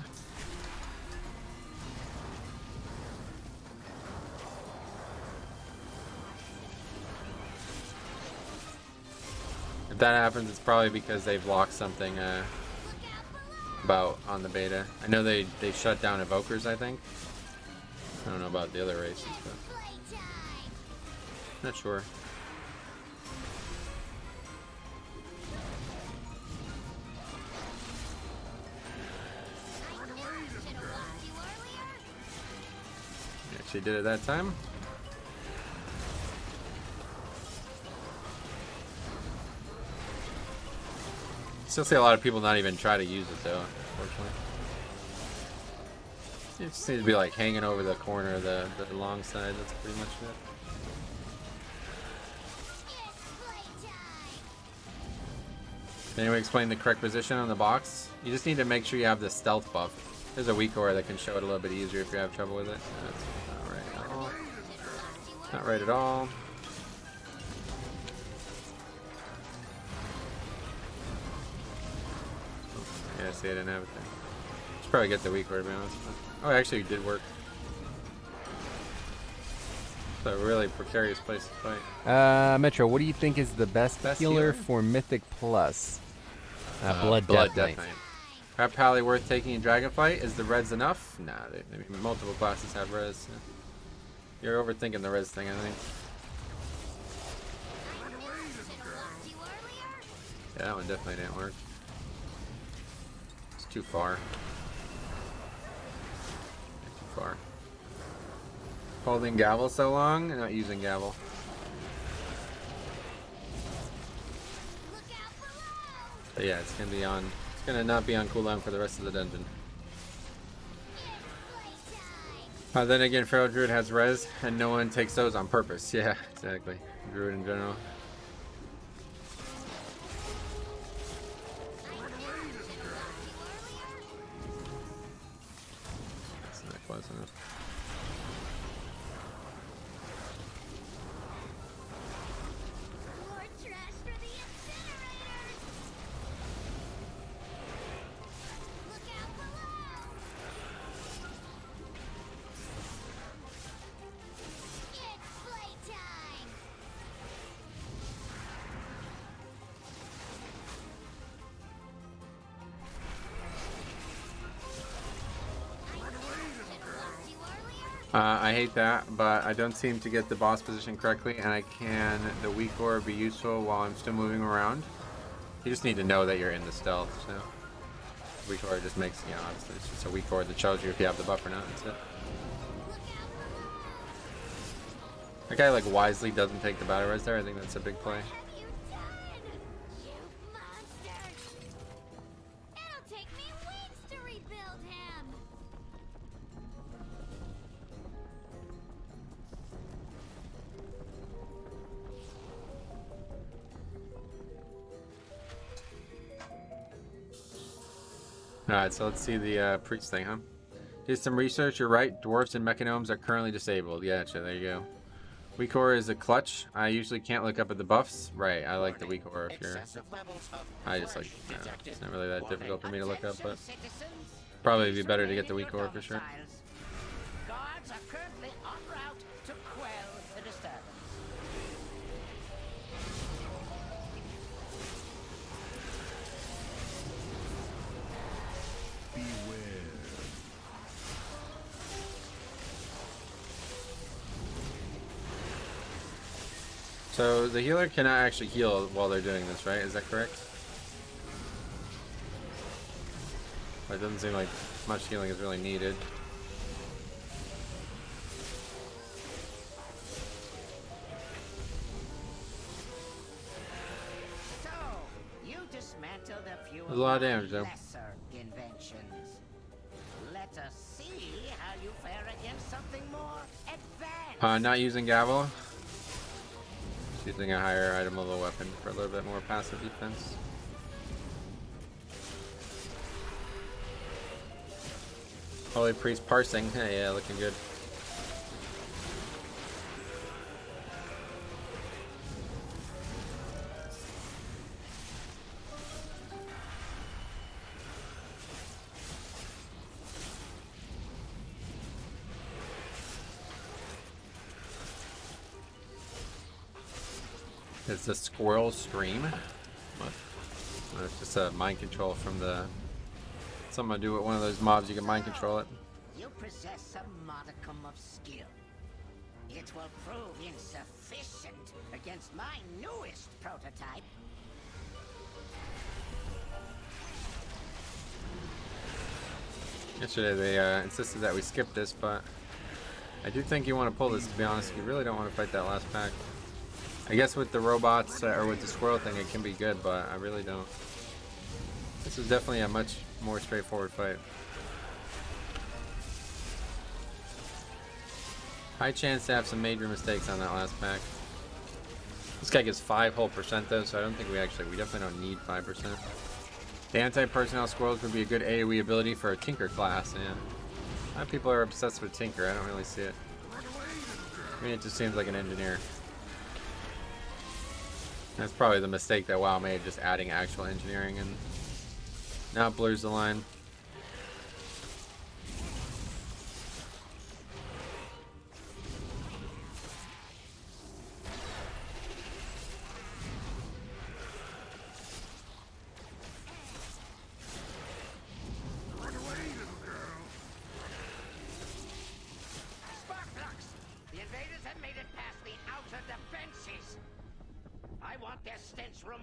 If that happens, it's probably because they've locked something about on the beta. I know they shut down evokers, I think. I don't know about the other races, but not sure. Actually did it that time. Still see a lot of people not even try to use it though, unfortunately. It just needs to be like hanging over the corner of the long side. That's pretty much it. Anyway, explain the correct position on the box. You just need to make sure you have the stealth buff. There's a weak aura that can show it a little bit easier if you have trouble with it. That's not right at all. Not right at all. Yeah, see, I didn't have it there. Should probably get the weak aura, to be honest. Oh, it actually did work. It's a really precarious place to fight. Metro, what do you think is the best healer healer? for Mythic Plus? Blood Death Knight. Crap Pally worth taking in Dragonflight? Is the res enough? Nah, multiple classes have res. You're overthinking the res thing, I think. Yeah, that one definitely didn't work. It's too far. Too far. Holding gavel so long and not using gavel. But yeah, it's gonna be on. It's gonna not be on cooldown for the rest of the dungeon. Then again, Feral Druid has res, and no one takes those on purpose. Yeah, exactly. Druid in general. That's not close enough. I hate that, but I don't seem to get the boss position correctly, and the weak aura be useful while I'm still moving around. You just need to know that you're in the stealth, so. Weak aura just makes, obviously it's just a weak aura that shows you if you have the buff or not, that's it. That guy, like, wisely doesn't take the battle res there. I think that's a big play. Alright, so let's see the priest thing, huh? Did some research, you're right. Dwarves and mechanomes are currently disabled. Yeah, there you go. Weak aura is a clutch. I usually can't look up at the buffs. Right, I like the weak aura if you're... I just like... it's not really that difficult for me to look up, but... Probably be better to get the weak aura for sure. Guards are currently en route to quell the disturbance. So the healer cannot actually heal while they're doing this, right? Is that correct? It doesn't seem like much healing is really needed. So, you dismantled a few There's a lot of damage, though. lesser inventions. Let us see how you fare against something more advanced. Not using gavel. Just using a higher item level weapon for a little bit more passive defense. Holy Priest parsing. Yeah, looking good. It's a squirrel stream. What? It's just a mind control from the... Something to do with one of those mobs, you can mind control it. You possess a modicum of skill. It will prove insufficient against my newest prototype. Yesterday they insisted that we skip this, but I do think you want to pull this, to be honest. You really don't want to fight that last pack. I guess with the robots, or with the squirrel thing, it can be good, but I really don't. This is definitely a much more straightforward fight. High chance to have some major mistakes on that last pack. This guy gives 5 whole percent though, so I don't think we definitely don't need 5%. The anti-personnel squirrels would be a good AoE ability for a Tinker class, yeah. A lot of people are obsessed with Tinker, I don't really see it. I mean, it just seems like an engineer. That's probably the mistake that WoW made, just adding actual engineering, and now it blurs the line.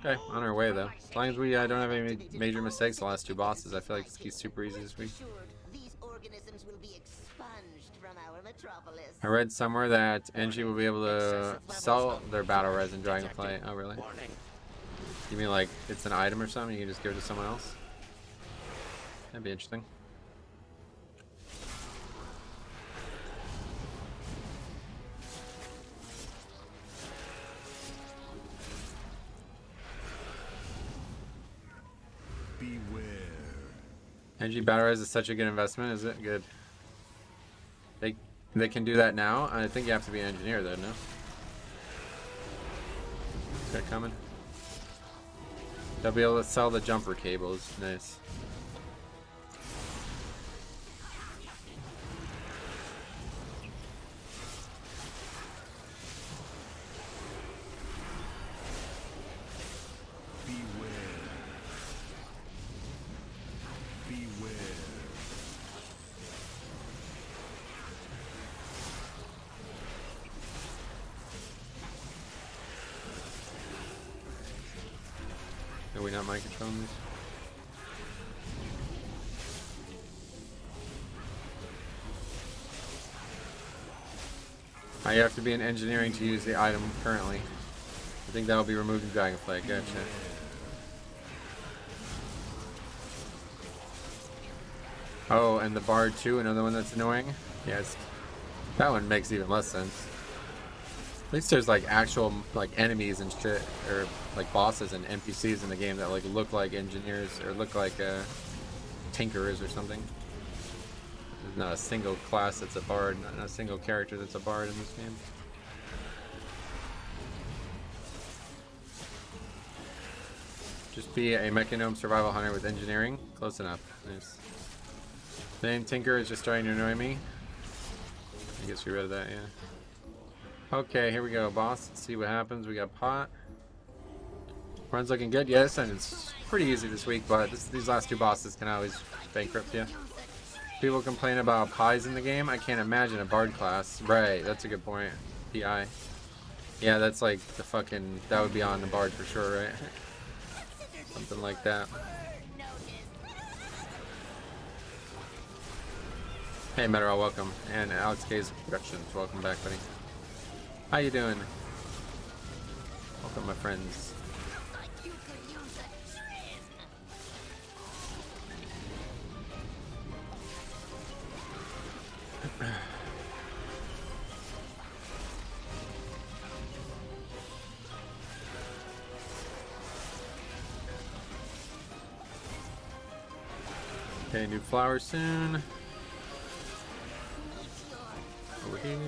Okay, on our way though. As long as we don't have any major mistakes the last 2 bosses, I feel like it's super easy this week. I read somewhere that NG will be able to sell their battle res in Dragonflight. Oh really? You mean like it's an item or something? You can just give it to someone else? That'd be interesting. NG Battle Res is such a good investment, is it? Good. They can do that now? I think you have to be an engineer though, no? Is that coming? They'll be able to sell the jumper cables. Nice. Are we not mic controlling these? You have to be in engineering to use the item currently. I think that will be removed in Dragonflight. Gotcha. Oh, and the Bard too, another one that's annoying. Yes, that one makes even less sense. At least there's like actual like enemies and shit, or like bosses and NPCs in the game that like look like engineers or look like tinkerers or something. There's not a single class that's a bard, not a single character that's a bard in this game. Just be a Mechanome survival hunter with engineering. Close enough. Nice. The name Tinker is just starting to annoy me. I guess we read that, yeah. Okay, here we go, boss. Let's see what happens. We got pot. Run's looking good, yes, and it's pretty easy this week, but these last 2 bosses can always bankrupt you. People complain about pies in the game. I can't imagine a bard class. Right, that's a good point. PI. Yeah, that's like the fucking... That would be on the bard for sure, right? Something like that. Hey, Meteor, welcome. And Alex K's Productions, welcome back, buddy. How you doing? Welcome, my friends. Okay, new flower soon. Over here.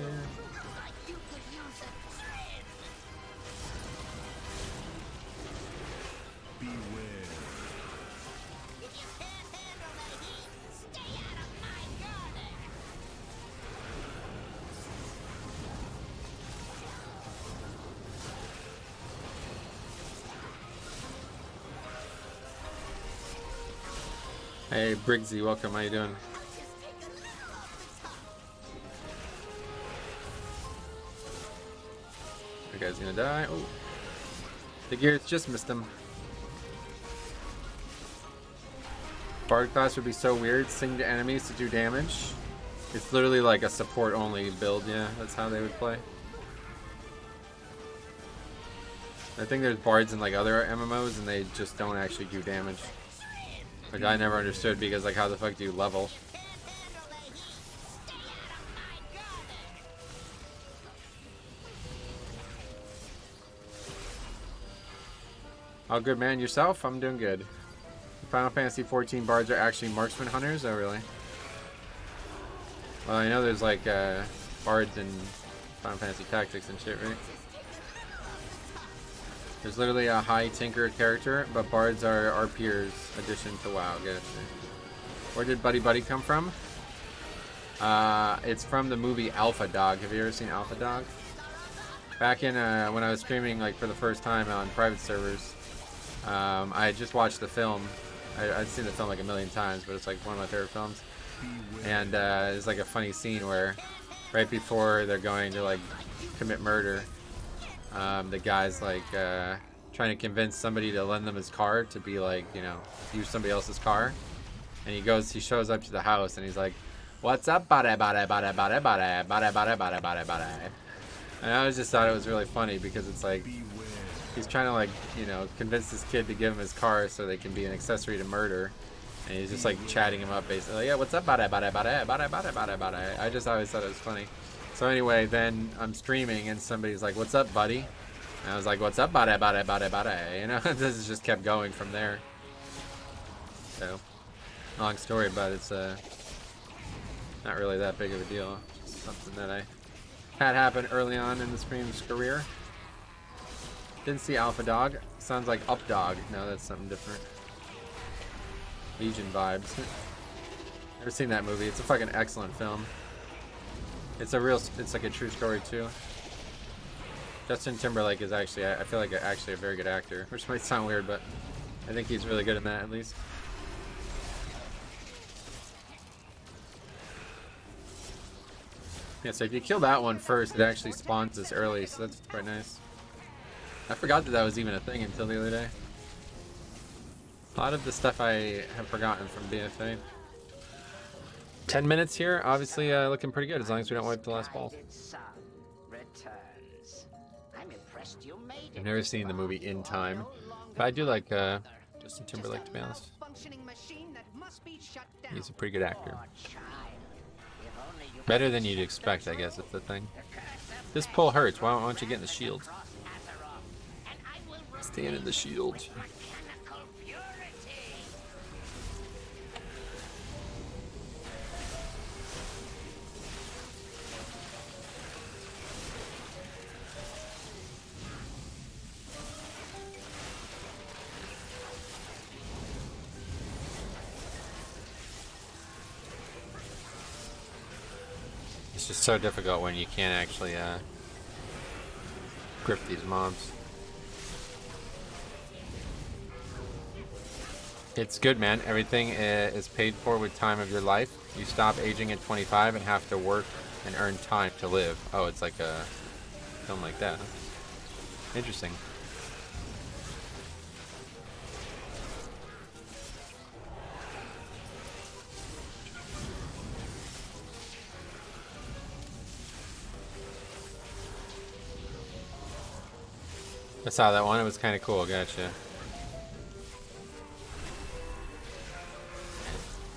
Hey Briggsy, welcome. How you doing? That guy's gonna die. Oh, the gears just missed him. Bard class would be so weird. Sing to enemies to do damage. It's literally like a support only build. Yeah, that's how they would play. I think there's bards in like other MMOs and they just don't actually do damage. Like I never understood because like how the fuck do you level? All good, man. Yourself? I'm doing good. Final Fantasy 14 bards are actually marksman hunters? Oh, really? Well, I know there's like bards in Final Fantasy Tactics and shit, right? There's literally a high tinker character, but bards are RPers addition to WoW. Gotcha. Where did Buddy Buddy come from? It's from the movie Alpha Dog. Have you ever seen Alpha Dog? Back in when I was streaming like for the first time on private servers, I had just watched the film. I'd seen the film like a million times, but it's like one of my favorite films. And there's like a funny scene where right before they're going to like commit murder, the guy's like trying to convince somebody to lend them his car to be like, you know, use somebody else's car. And he shows up to the house and he's like, "What's up, buddy, buddy, buddy, buddy, buddy, buddy, buddy, buddy, buddy, buddy." And I always just thought it was really funny because it's like he's trying to like, you know, convince this kid to give him his car so they can be an accessory to murder. And he's just like chatting him up basically. "Yeah, what's up, buddy, buddy, buddy, buddy, buddy, buddy, buddy." I just always thought it was funny. So anyway, then I'm streaming and somebody's like, "What's up, buddy?" And I was like, "What's up, buddy, buddy, buddy, buddy?" You know, this just kept going from there. So, long story, but it's not really that big of a deal. Just something that I had happen early on in the stream's career. Didn't see Alpha Dog. Sounds like Up Dog. No, that's something different. Legion vibes. Never seen that movie. It's a fucking excellent film. It's like a true story too. Justin Timberlake is actually, I feel like actually a very good actor, which might sound weird, but I think he's really good in that at least. Yeah, so if you kill that one first, it actually spawns this early, so that's quite nice. I forgot that was even a thing until the other day. A lot of the stuff I have forgotten from BFA. 10 minutes here, obviously looking pretty good as long as we don't wipe the last ball. I've never seen the movie In Time, but I do like Justin Timberlake, to be honest. He's a pretty good actor. Better than you'd expect, I guess, is the thing. This pull hurts. Why don't you get in the shield? Stand in the shield. It's just so difficult when you can't actually grip these mobs. It's good, man. Everything is paid for with time of your life. You stop aging at 25 and have to work and earn time to live. Oh, it's like a film like that. Interesting. I saw that one. It was kind of cool. Gotcha.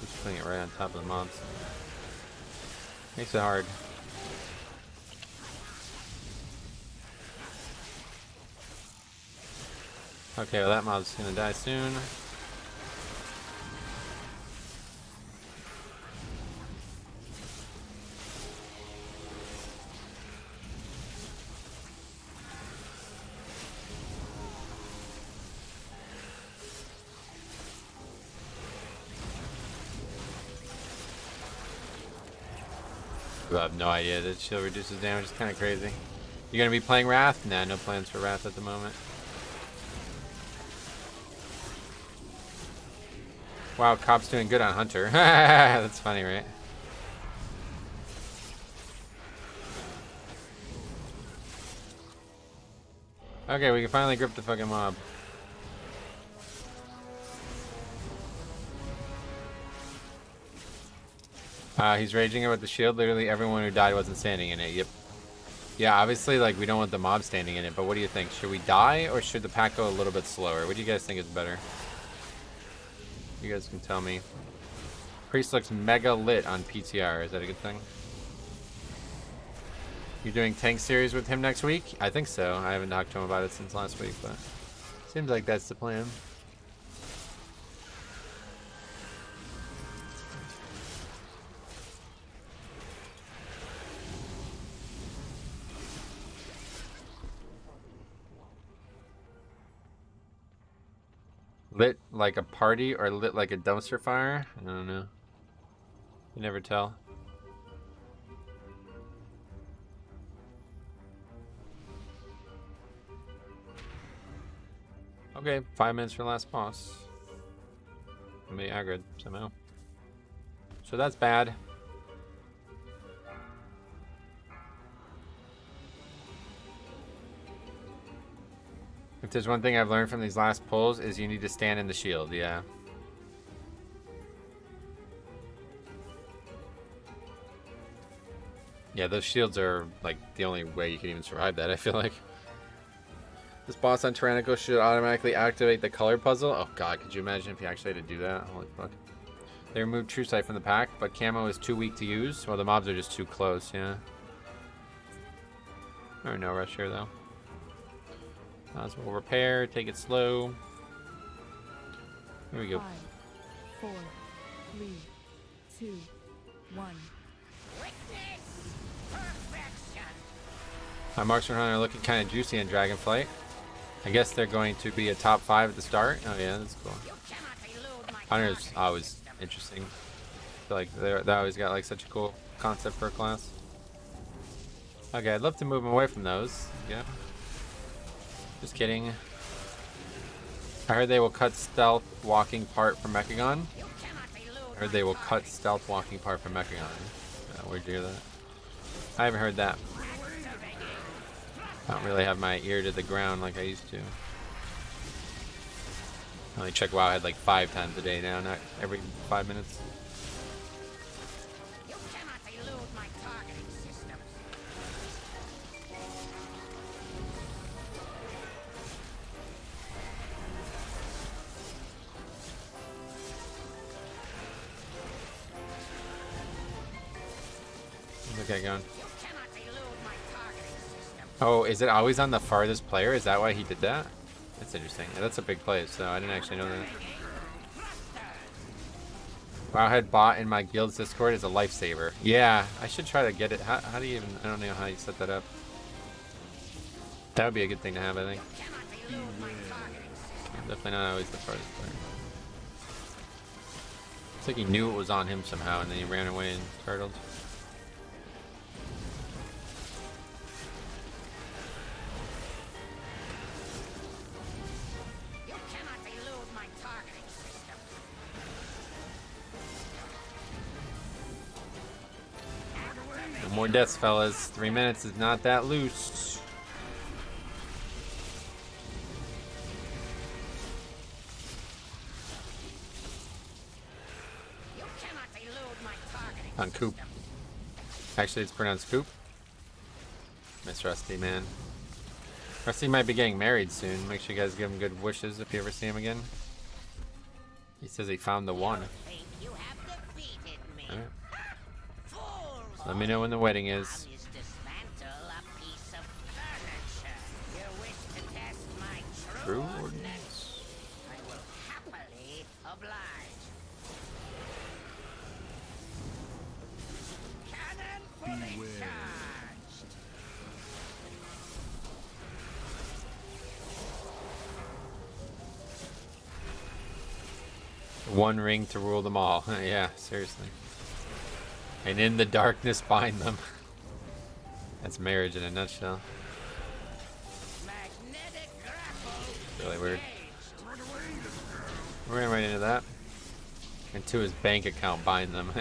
Just putting it right on top of the mobs. Makes it hard. Okay, well that mob's gonna die soon. I have no idea that shield reduces damage. It's kind of crazy. You're gonna be playing Wrath? Nah, no plans for Wrath at the moment. Wow, Cop's doing good on Hunter. That's funny, right? Okay, we can finally grip the fucking mob. He's raging it with the shield. Literally everyone who died wasn't standing in it. Yep. Yeah, obviously, like, we don't want the mob standing in it, but what do you think? Should we die, or should the pack go a little bit slower? What do you guys think is better? You guys can tell me. Priest looks mega lit on PTR. Is that a good thing? You're doing tank series with him next week? I think so. I haven't talked to him about it since last week, but Seems like that's the plan. Lit like a party or lit like a dumpster fire? I don't know. You never tell. Okay, 5 minutes for last boss. Somebody aggroed somehow. So that's bad. If there's one thing I've learned from these last pulls is you need to stand in the shield, yeah. Yeah, those shields are like the only way you can even survive that, I feel like. This boss on Tyrannical should automatically activate the color puzzle. Oh god, could you imagine if you actually had to do that? Holy fuck. They removed True Sight from the pack, but camo is too weak to use. Well, the mobs are just too close, yeah. Or no rush here, though. Might as well repair, take it slow. Here we go. 5, 4, 3, 2, 1. My Marksman Hunter are looking kind of juicy in Dragonflight. I guess they're going to be a top 5 at the start. Oh yeah, that's cool. Hunter's always interesting. I feel like they always got like such a cool concept for a class. Okay, I'd love to move them away from those. Yeah. Just kidding. I heard they will cut stealth walking part from Mechagon. I heard they will cut stealth walking part from Mechagon. Where'd you hear that? I haven't heard that. I don't really have my ear to the ground like I used to. I only check Wowhead like 5 times a day now, not every 5 minutes. You cannot elude my targeting systems. Okay, going. Oh, is it always on the farthest player? Is that why he did that? That's interesting. Yeah, that's a big play, so I didn't actually know that. Wowhead bot in my guild's Discord is a lifesaver. Yeah, I should try to get it. How do you even... I don't know how you set that up. That would be a good thing to have, I think. Definitely not always the farthest player. It's like he knew it was on him somehow, and then he ran away and turtled. No more deaths, fellas. 3 minutes is not that loose. On Coop. Actually, it's pronounced Coop. Miss Rusty, man. Rusty might be getting married soon. Make sure you guys give him good wishes if you ever see him again. He says he found the one. All right. Let me know when the wedding is. True ordinance. I will happily oblige. Cannon fully charged. One ring to rule them all. Yeah, seriously. And in the darkness bind them. That's marriage in a nutshell. Really weird. We're gonna right into that. And to his bank account bind them.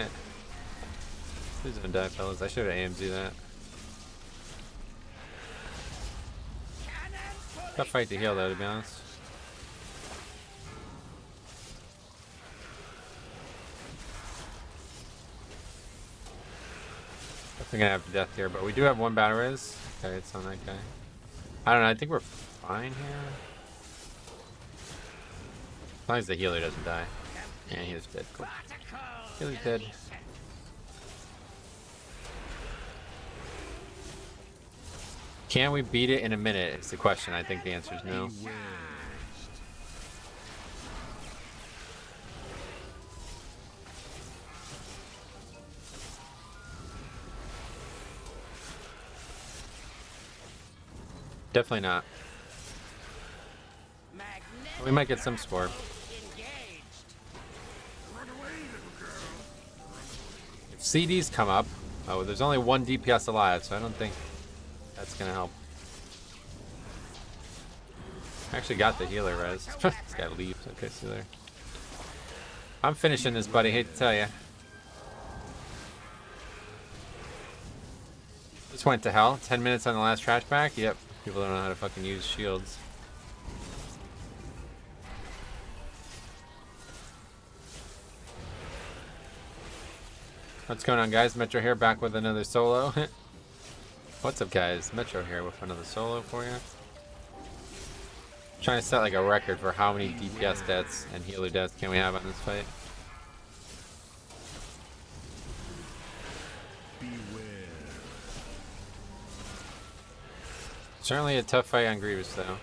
Who's gonna die, fellas? I should have AMZ that. Tough fight to heal though, to be honest. We're gonna have death here, but we do have one battle res. Okay, it's on that guy. I don't know, I think we're fine here. As long as the healer doesn't die. Yeah, he was dead. Cool. Healer's dead. Can we beat it in a minute? Is the question. I think the answer is no. Definitely not. We might get some score. If CDs come up, oh, there's only one DPS alive, so I don't think that's gonna help. Actually got the healer res. This guy leaves. Okay, see you there. I'm finishing this, buddy. Hate to tell you. This went to hell. 10 minutes on the last trash pack. Yep. People don't know how to fucking use shields. What's going on, guys? Metro here, back with another solo. What's up, guys? Metro here with another solo for you. Trying to set like a record for how many DPS deaths and healer deaths can we have on this fight. Certainly a tough fight on Grievous, though.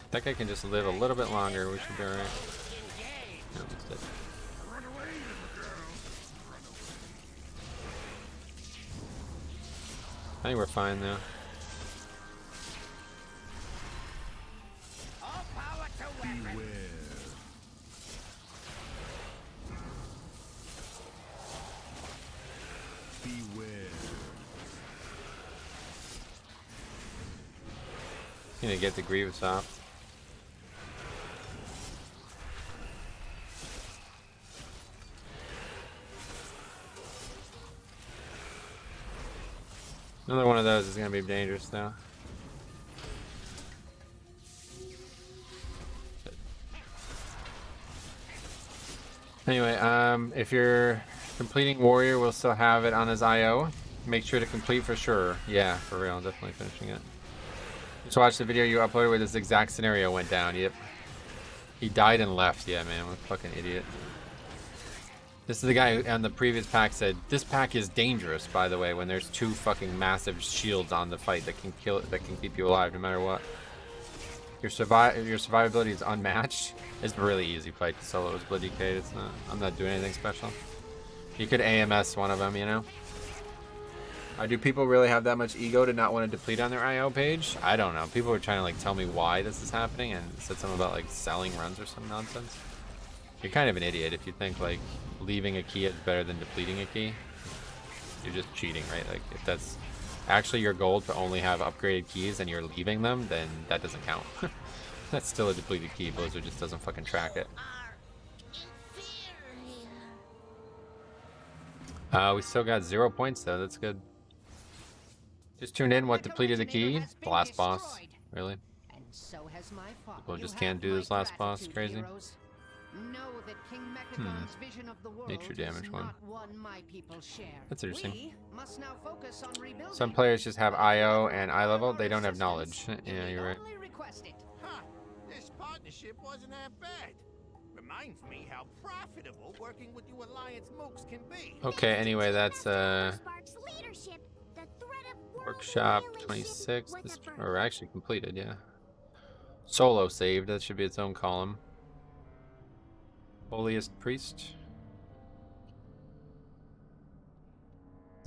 That guy can just live a little bit longer. We should be alright. No, he's dead. I think we're fine, though. Need to get the Grievous off. Another one of those is going to be dangerous, though. Anyway, if you're completing Warrior, we'll still have it on his IO. Make sure to complete for sure. Yeah, for real. Definitely finishing it. Just watch the video you uploaded where this exact scenario went down. Yep. He died and left. Yeah, man. What a fucking idiot. This is the guy who on the previous pack said, this pack is dangerous, by the way, when there's two fucking massive shields on the fight that can kill it, that can keep you alive no matter what. Your survivability is unmatched. It's a really easy fight to solo as Bloody Cade. It's not, I'm not doing anything special. You could AMS one of them, you know? Do people really have that much ego to not want to deplete on their IO page? I don't know. People were trying to like tell me why this is happening and said something about like selling runs or some nonsense. You're kind of an idiot if you think like leaving a key is better than depleting a key. You're just cheating, right? Like if that's actually your goal to only have upgraded keys and you're leaving them, then that doesn't count. That's still a depleted key. Blizzard just doesn't fucking track it. We still got 0 points though. That's good. Just tuned in. What depleted the key? The last boss. Really? People just can't do this last boss. Crazy. Nature damage one. That's interesting. Some players just have IO and eye level. They don't have knowledge. Yeah, you're right. This partnership wasn't that bad. Reminds me how profitable working with you Alliance mooks can be. Okay, anyway, that's workshop 26. Or actually completed, yeah. Solo saved. That should be its own column. Holiest Priest.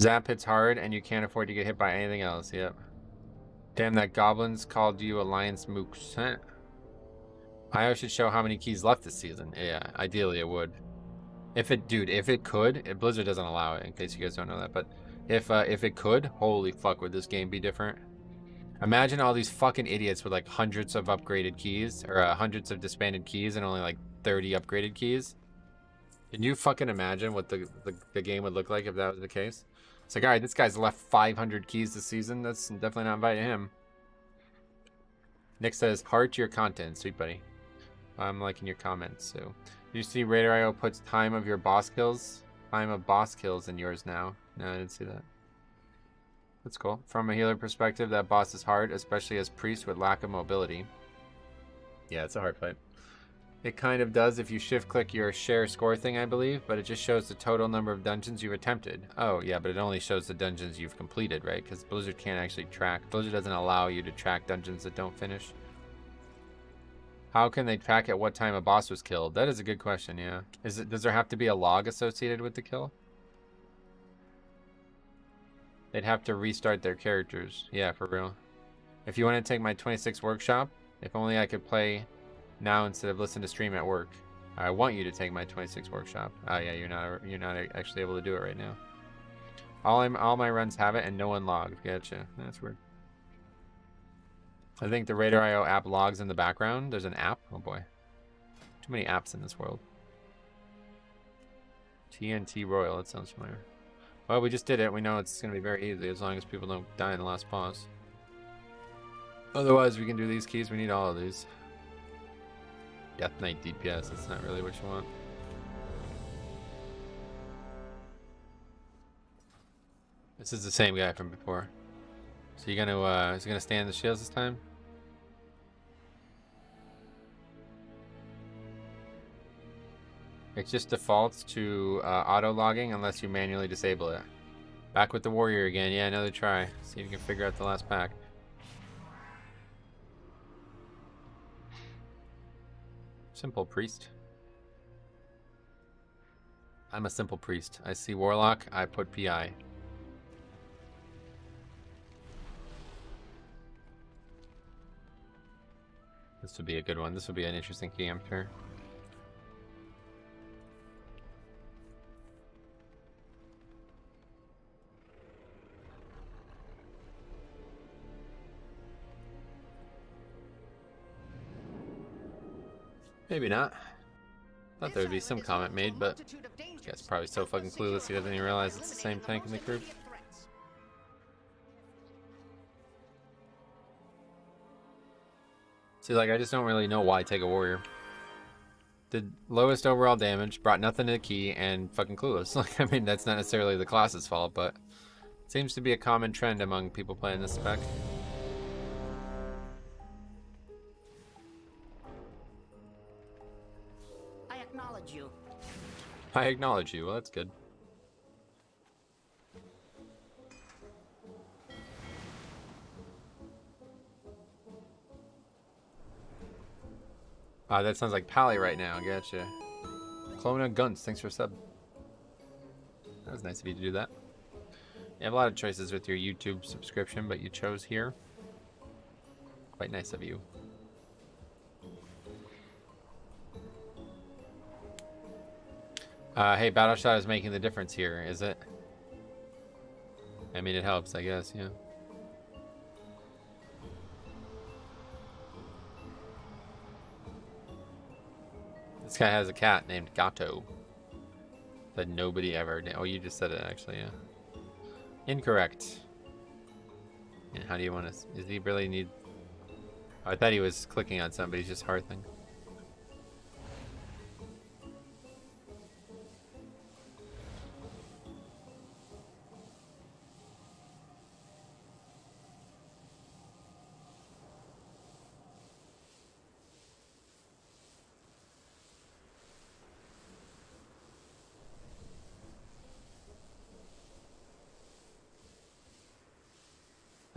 Zap hits hard and you can't afford to get hit by anything else. Yep. Damn, that goblins called you Alliance mooks. Huh? IO should show how many keys left this season. Yeah, ideally it would. If it, dude, if it could, Blizzard doesn't allow it in case you guys don't know that, but if it could, holy fuck, would this game be different? Imagine all these fucking idiots with like hundreds of upgraded keys or hundreds of disbanded keys and only like 30 upgraded keys. Can you fucking imagine what the game would look like if that was the case? It's like, all right, this guy's left 500 keys this season. That's definitely not inviting him. Nick says, heart your content. Sweet buddy. I'm liking your comments. So, did you see Raider IO puts time of your boss kills? Time of boss kills in yours now. No, I didn't see that. That's cool. From a healer perspective, that boss is hard, especially as priest with lack of mobility. Yeah, it's a hard fight. It kind of does if you shift click your share score thing, I believe, but it just shows the total number of dungeons you've attempted. Oh, yeah, but it only shows the dungeons you've completed, right? Because Blizzard can't actually track. Blizzard doesn't allow you to track dungeons that don't finish. How can they track at what time a boss was killed? That is a good question, yeah. Does there have to be a log associated with the kill? They'd have to restart their characters. Yeah, for real. If you want to take my 26 workshop, if only I could play now instead of listen to stream at work. I want you to take my 26 workshop. Oh yeah, you're not actually able to do it right now. All my runs have it and no one logged. Gotcha. That's weird. I think the Radar.io app logs in the background. There's an app. Oh boy. Too many apps in this world. TNT Royal. That sounds familiar. Well, we just did it. We know it's going to be very easy as long as people don't die in the last pause. Otherwise, we can do these keys. We need all of these. Death Knight DPS. That's not really what you want. This is the same guy from before. So you're gonna is he gonna stand the shields this time? It just defaults to auto logging unless you manually disable it. Back with the warrior again. Yeah, another try. See if you can figure out the last pack. Simple priest. I'm a simple priest. I see warlock, I put PI. This would be a good one. This would be an interesting game turn. Maybe not. Thought there would be some comment made, but this guy's probably so fucking clueless he doesn't even realize it's the same tank in the group. See, like, I just don't really know why take a warrior. Did lowest overall damage, brought nothing to the key, and fucking clueless. Like, I mean, that's not necessarily the class's fault, but it seems to be a common trend among people playing this spec. I acknowledge you. I acknowledge you. Well, that's good. That sounds like Pally right now. Gotcha. Clona Guns, thanks for sub. That was nice of you to do that. You have a lot of choices with your YouTube subscription, but you chose here. Quite nice of you. Hey, Battleshot is making the difference here, is it? I mean, it helps, I guess, yeah. This guy has a cat named Gato. That nobody ever did. Oh, you just said it, actually, yeah. Incorrect. And how do you want to... Does he really need... Oh, I thought he was clicking on somebody's just hard thing.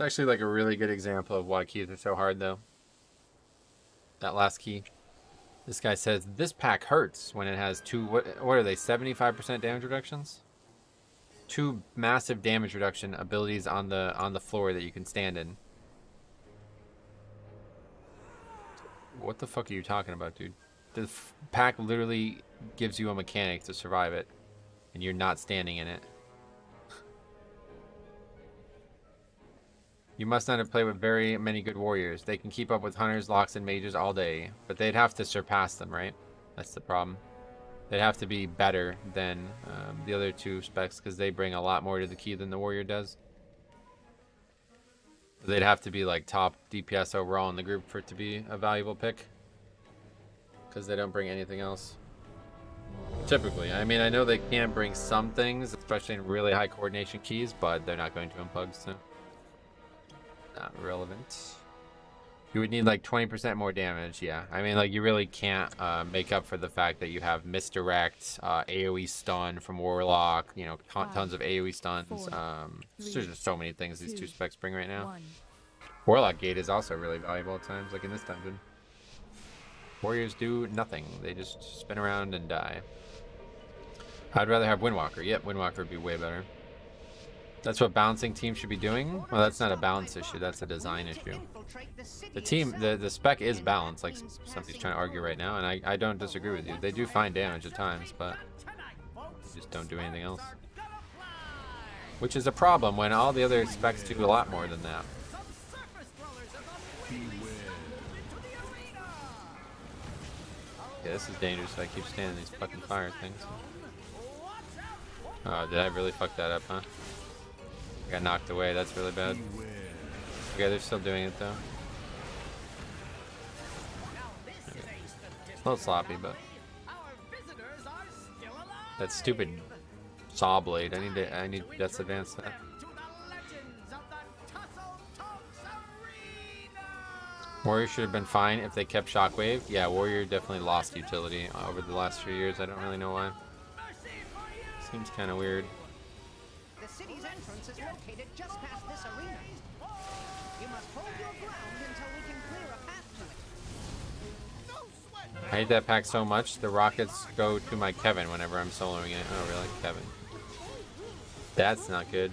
It's actually like a really good example of why keys are so hard, though. That last key. This guy says, this pack hurts when it has two, what are they, 75% damage reductions? Two massive damage reduction abilities on the floor that you can stand in. What the fuck are you talking about, dude? The pack literally gives you a mechanic to survive it, and you're not standing in it. You must not have played with very many good warriors. They can keep up with hunters, locks, and mages all day, but they'd have to surpass them, right? That's the problem. They'd have to be better than the other two specs because they bring a lot more to the key than the warrior does. They'd have to be like top DPS overall in the group for it to be a valuable pick because they don't bring anything else. Typically, I mean, I know they can bring some things, especially in really high coordination keys, but they're not going to in pugs, so not relevant. You would need like 20% more damage, yeah. I mean, like, you really can't make up for the fact that you have misdirect, AoE stun from Warlock, you know, tons of AoE stuns. There's just so many things these two specs bring right now. Warlock Gate is also really valuable at times, like in this dungeon. Warriors do nothing. They just spin around and die. I'd rather have Windwalker. Yep, Windwalker would be way better. That's what balancing teams should be doing? Well, that's not a balance issue. That's a design issue. The team, the spec is balanced, like somebody's trying to argue right now, and I don't disagree with you. They do fine damage at times, but they just don't do anything else. Which is a problem when all the other specs do a lot more than that. Yeah, this is dangerous. I keep standing these fucking fire things. Oh, did I really fuck that up, huh? I got knocked away. That's really bad. Okay, they're still doing it though. Okay. It's a little sloppy, but that stupid saw blade. I need Death's Advance that. Warrior should have been fine if they kept Shockwave. Yeah, Warrior definitely lost utility over the last few years. I don't really know why. Seems kind of weird. The city's entrance is located just past this arena. You must hold your ground until we can clear a path to it. I hate that pack so much. The rockets go to my Kevin whenever I'm soloing it. Oh, really? Kevin. That's not good.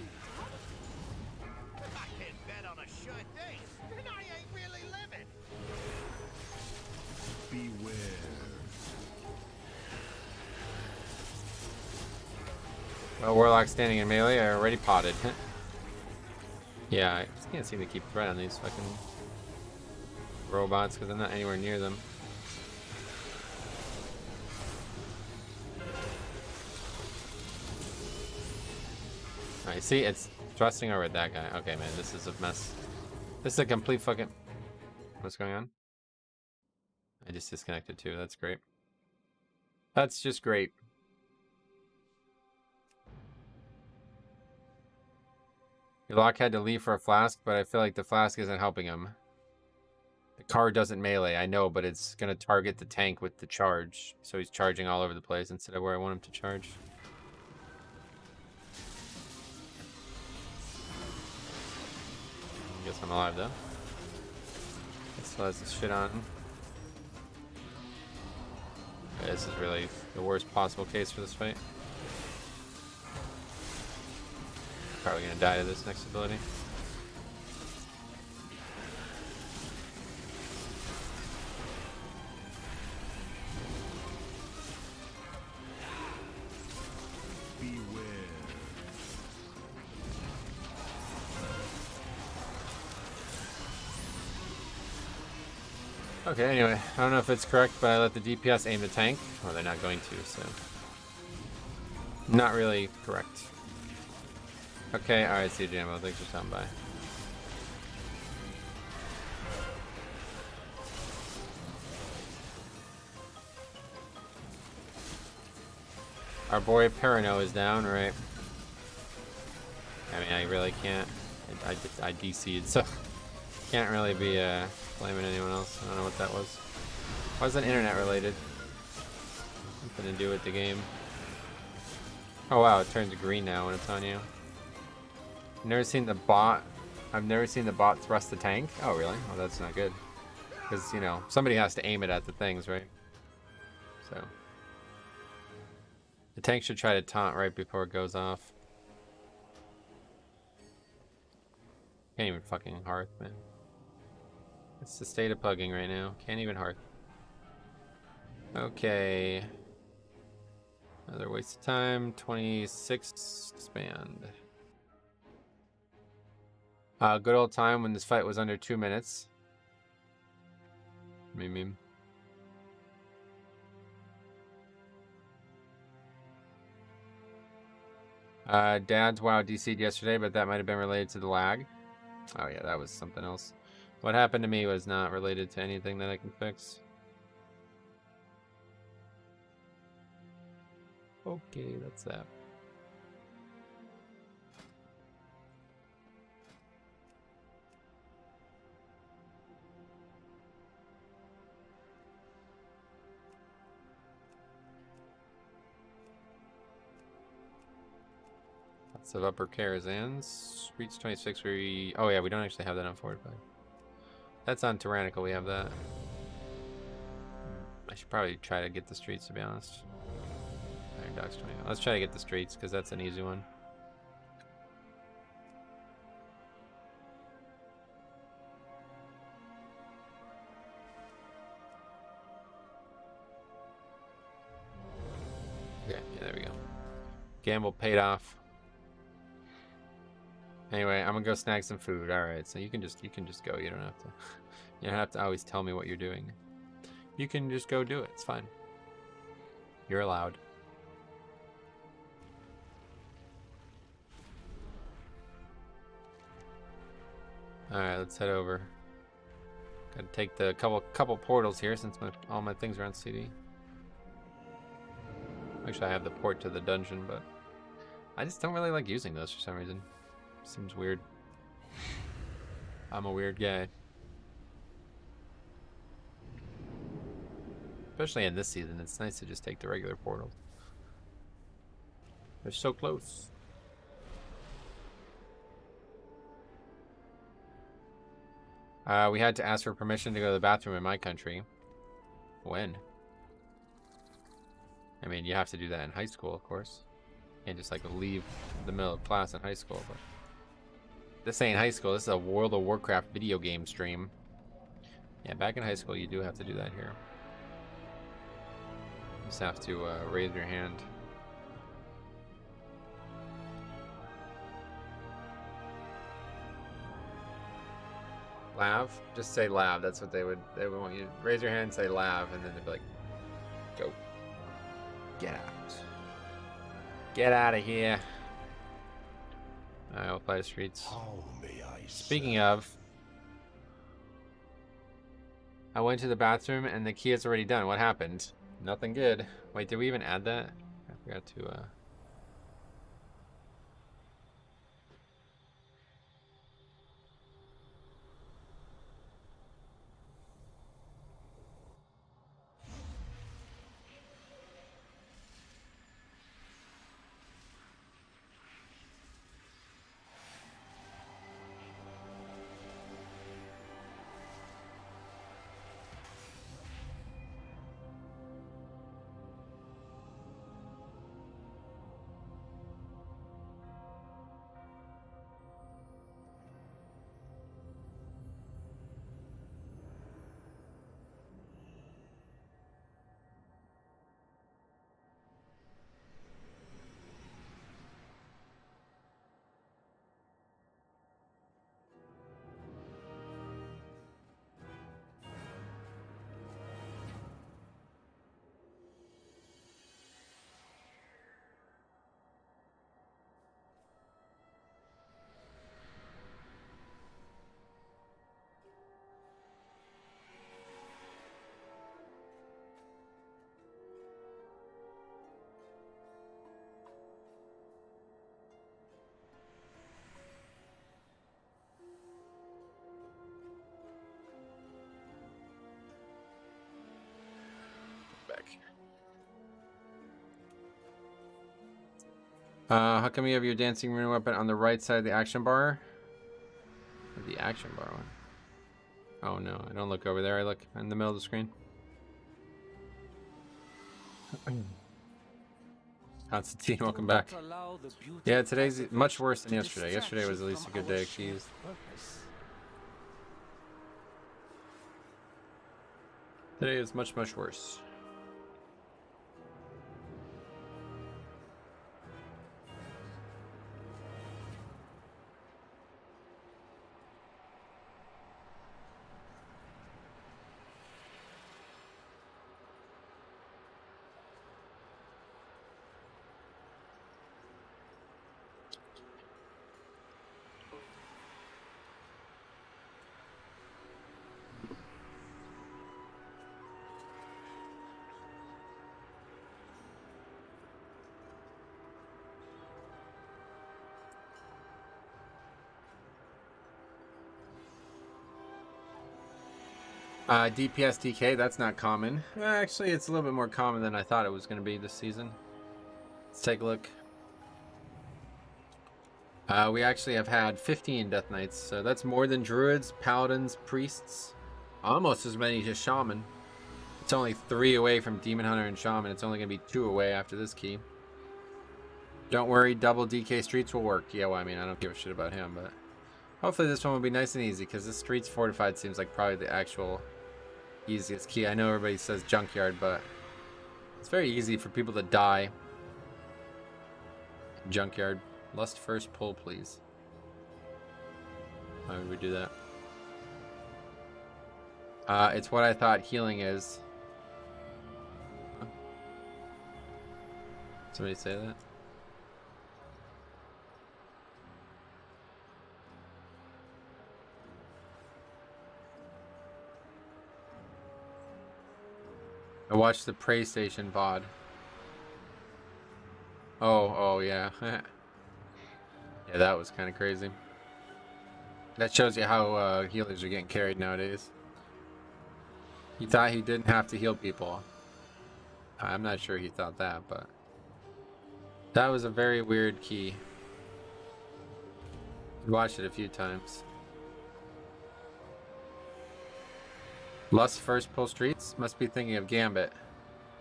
Well, Warlock standing in melee are already potted. Yeah, I just can't seem to keep threat on these fucking robots because I'm not anywhere near them. Alright, see, it's thrusting over at that guy. Okay, man, this is a mess. This is a complete fucking... What's going on? I just disconnected too. That's great. That's just great. Your lock had to leave for a flask, but I feel like the flask isn't helping him. The card doesn't melee, I know, but it's going to target the tank with the charge. So he's charging all over the place instead of where I want him to charge. Guess I'm alive though. Still has this shit on. Okay, this is really the worst possible case for this fight. Probably gonna die to this next ability. Okay, anyway, I don't know if it's correct, but I let the DPS aim the tank. Well, they're not going to, so... Not really correct. Okay, alright, see you, Jambo. Thanks for stopping by. Our boy Parano is down, right? I mean, I really can't. I DC'd, so can't really be blaming anyone else. I don't know what that was. Why is that internet related? Something to do with the game. Oh wow, it turns green now when it's on you. I've never seen the bot thrust the tank. Oh really? Oh, that's not good. Because, you know, somebody has to aim it at the things, right? So the tank should try to taunt right before it goes off. Can't even fucking hearth, man. It's the state of pugging right now. Can't even hearth. Okay. Another waste of time. 26 disband. Good old time when this fight was under 2 minutes. Meme. Dad's WoW DC'd yesterday, but that might have been related to the lag. Oh yeah, that was something else. What happened to me was not related to anything that I can fix. Okay, that's that. Lots of upper Karazhan's. Reach 26 where we... Oh yeah, we don't actually have that on fortified. That's on Tyrannical, we have that. I should probably try to get the streets, to be honest. Iron Dogs 20. Let's try to get the streets, because that's an easy one. Gamble paid off. Anyway, I'm gonna go snag some food. All right, so you can just go. You don't have to. You don't have to always tell me what you're doing. You can just go do it. It's fine. You're allowed. All right, let's head over. Gotta take the couple portals here since all my things are on CD. Actually, I have the port to the dungeon, but I just don't really like using those for some reason. Seems weird. I'm a weird guy. Especially in this season, it's nice to just take the regular portals. They're so close. We had to ask for permission to go to the bathroom in my country. When? I mean, you have to do that in high school, of course. You can't just like leave the middle of class in high school, but this ain't high school. This is a World of Warcraft video game stream. Yeah, back in high school, you do have to do that here. You just have to raise your hand. Lav? Just say lav. That's what they would want you to raise your hand and say lav, and then they'd be like, go. Get out. Get out of here. Alright, we'll play the streets. How may I Speaking of, I went to the bathroom and the key is already done. What happened? Nothing good. Wait, did we even add that? I forgot to how come you have your dancing rune weapon on the right side of the action bar? The action bar one. Oh no, I don't look over there. I look in the middle of the screen. Constantine, welcome back. Yeah, today's much worse than yesterday. Yesterday was at least a good day of keys. Today is much, much worse. DPS DK, that's not common. Actually, it's a little bit more common than I thought it was going to be this season. Let's take a look. We actually have had 15 Death Knights, so that's more than Druids, Paladins, Priests. Almost as many as Shaman. It's only 3 away from Demon Hunter and Shaman. It's only going to be 2 away after this key. Don't worry, double DK Streets will work. Yeah, well, I mean, I don't give a shit about him, but hopefully this one will be nice and easy, because this Streets Fortified seems like probably the actual easiest key. I know everybody says Junkyard, but it's very easy for people to die. Junkyard. Lust first pull, please. Why would we do that? It's what I thought healing is. Huh? Somebody say that? I watched the Prey Station VOD. Oh yeah. Yeah, that was kind of crazy. That shows you how healers are getting carried nowadays. He thought he didn't have to heal people. I'm not sure he thought that, but that was a very weird key. I watched it a few times. Lust first pull streets? Must be thinking of Gambit.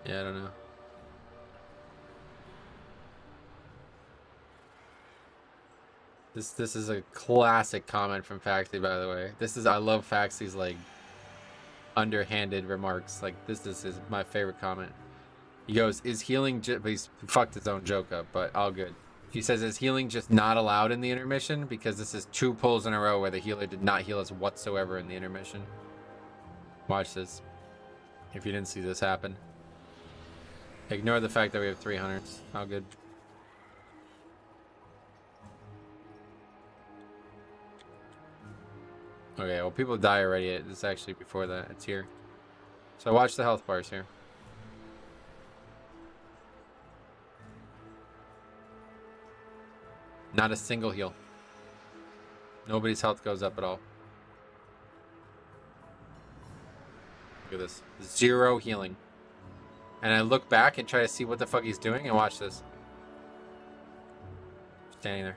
Yeah, I don't know. This is a classic comment from Faxi, by the way. I love Faxi's like underhanded remarks. Like this is my favorite comment. He goes, "Is healing?" He's fucked his own joke up, but all good. He says, "Is healing just not allowed in the intermission? Because this is 2 pulls in a row where the healer did not heal us whatsoever in the intermission." Watch this. If you didn't see this happen. Ignore the fact that we have 300s. All good. Okay, well, people die already. It's actually before that. It's here. So watch the health bars here. Not a single heal. Nobody's health goes up at all. Look at this. 0 healing. And I look back and try to see what the fuck he's doing, and watch this. Standing there.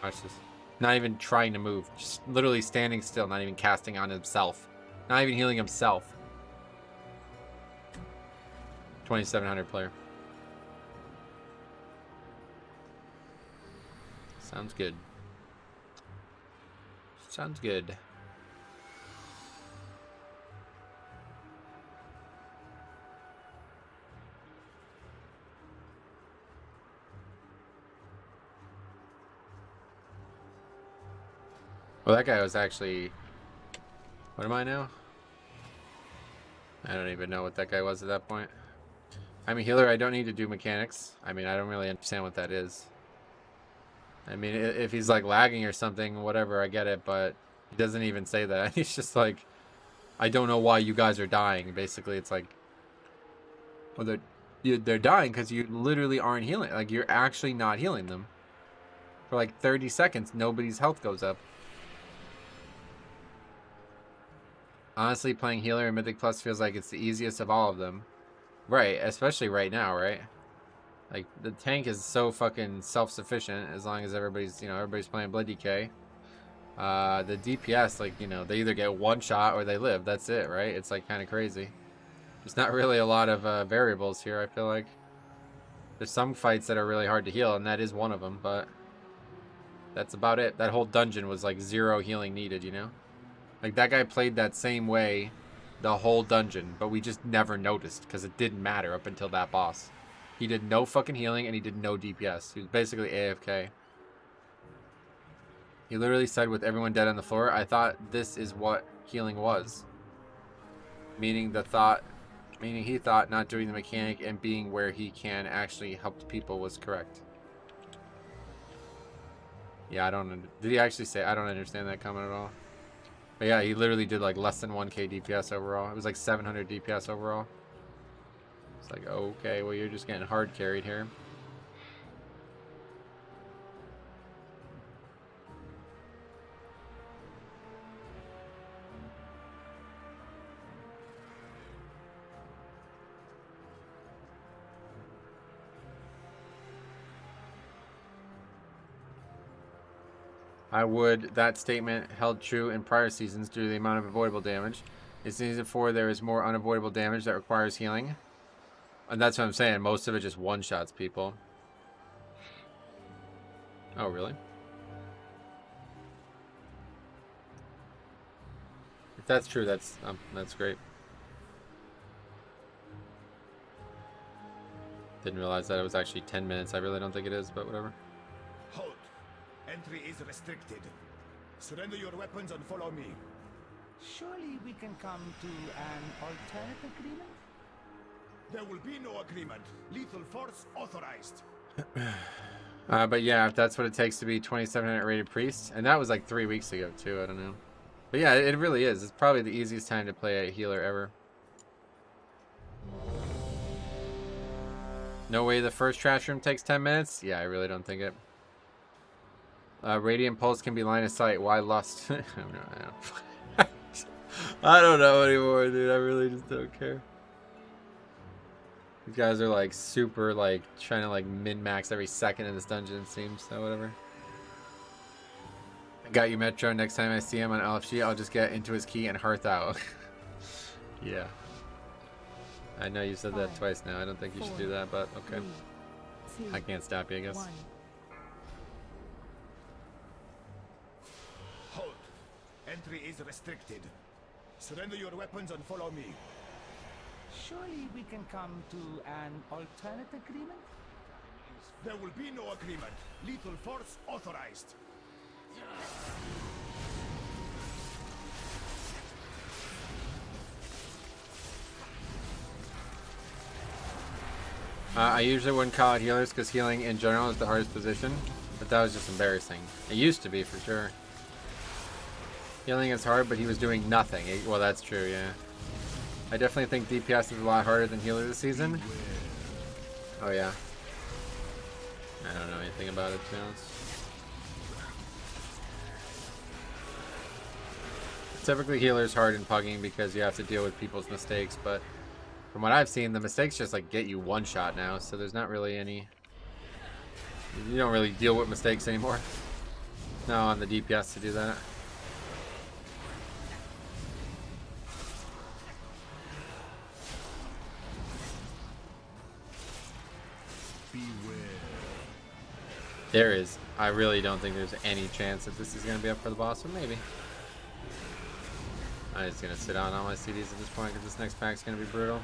Watch this. Not even trying to move. Just literally standing still, not even casting on himself. Not even healing himself. 2700 player. Sounds good. Sounds good. Well, that guy was actually... What am I now? I don't even know what that guy was at that point. I'm a healer. I don't need to do mechanics. I mean, I don't really understand what that is. I mean, if he's like lagging or something, whatever, I get it, but he doesn't even say that. He's just like, I don't know why you guys are dying. Basically, it's like, well, they're dying because you literally aren't healing. Like, you're actually not healing them. For like 30 seconds, nobody's health goes up. Honestly, playing healer in Mythic Plus feels like it's the easiest of all of them. Right, especially right now, right? Like, the tank is so fucking self-sufficient as long as everybody's, everybody's playing Blood DK. The DPS, like, they either get one shot or they live. That's it, right? It's, like, kind of crazy. There's not really a lot of variables here, I feel like. There's some fights that are really hard to heal, and that is one of them, but that's about it. That whole dungeon was, like, 0 healing needed, Like, that guy played that same way the whole dungeon, but we just never noticed because it didn't matter up until that boss. He did no fucking healing and he did no DPS. He was basically AFK. He literally said with everyone dead on the floor, I thought this is what healing was. Meaning he thought not doing the mechanic and being where he can actually help people was correct. Yeah, did he actually say, I don't understand that comment at all. But yeah, he literally did like less than 1k DPS overall. It was like 700 DPS overall. It's like, okay, well, you're just getting hard carried here. That statement held true in prior seasons due to the amount of avoidable damage. In season 4, there is more unavoidable damage that requires healing. And that's what I'm saying. Most of it just one-shots people. Oh, really? If that's true, that's great. Didn't realize that it was actually 10 minutes. I really don't think it is, but whatever. Halt. Entry is restricted. Surrender your weapons and follow me. Surely we can come to an alternate agreement? There will be no agreement. Lethal force authorized. But yeah, if that's what it takes to be 2700 rated priest, and that was like 3 weeks ago too, I don't know. But yeah, it really is. It's probably the easiest time to play a healer ever. No way the first trash room takes 10 minutes? Yeah, I really don't think it. Radiant Pulse can be line of sight. Why lust? I don't know anymore, dude. I really just don't care. These guys are like super like trying to like min-max every second in this dungeon, it seems. So whatever. I got you, Metro. Next time I see him on LFG, I'll just get into his key and hearth out. Yeah. I know you said that twice now. I don't think you should do that, but okay. I can't stop you, I guess. Halt. Entry is restricted. Surrender your weapons and follow me. Surely we can come to an alternate agreement? There will be no agreement. Lethal force authorized. I usually wouldn't call it healers because healing in general is the hardest position, but that was just embarrassing. It used to be for sure. Healing is hard, but he was doing nothing. Well, that's true, yeah. I definitely think DPS is a lot harder than healer this season. Oh yeah. I don't know anything about it, to be honest. Typically healer's hard in pugging because you have to deal with people's mistakes, but from what I've seen, the mistakes just like get you one shot now, so there's not really any... You don't really deal with mistakes anymore. No, on the DPS to do that. There is. I really don't think there's any chance that this is going to be up for the boss, but maybe. I'm just going to sit on all my CDs at this point because this next pack's going to be brutal.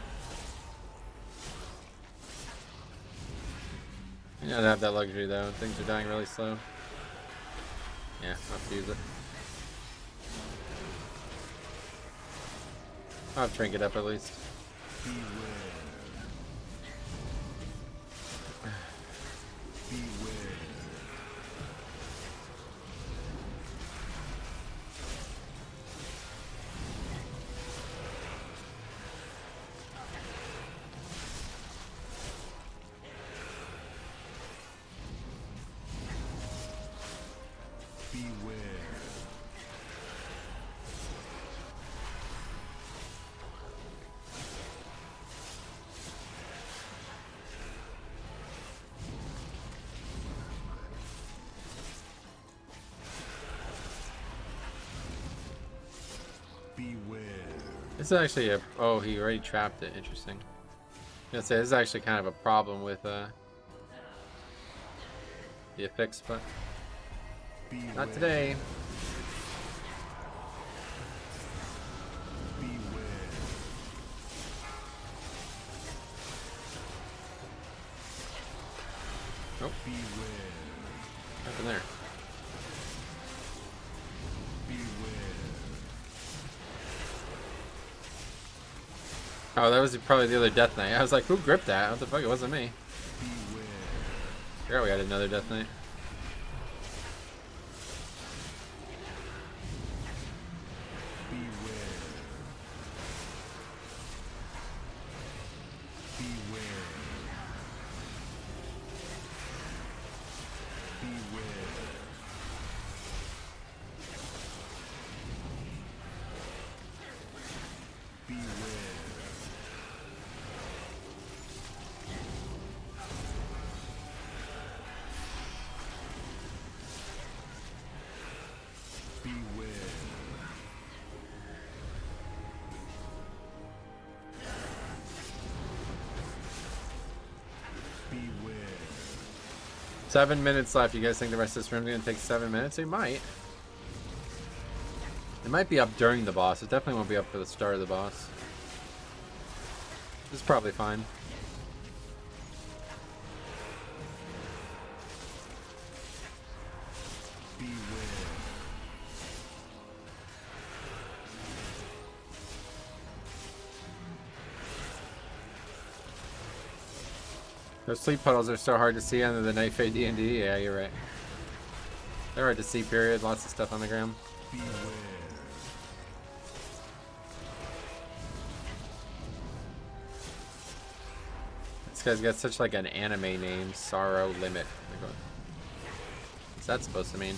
You gotta have that luxury though. Things are dying really slow. Yeah, I'll have to use it. I'll have trinket up at least. This is actually a... Oh, he already trapped it. Interesting. I was gonna say, this is actually kind of a problem with the affix, but not today. Nope. What happened there? Oh, that was probably the other Death Knight. I was like, who gripped that? What the fuck? It wasn't me. There we had another Death Knight. Beware. 7 minutes left. You guys think the rest of this room's gonna take 7 minutes? It might. It might be up during the boss. It definitely won't be up for the start of the boss. This is probably fine. Those sleep puddles are so hard to see under the Night Fade D&D. Yeah, you're right. They're hard to see, period. Lots of stuff on the ground. This guy's got such like an anime name, Sorrow Limit. What's that supposed to mean?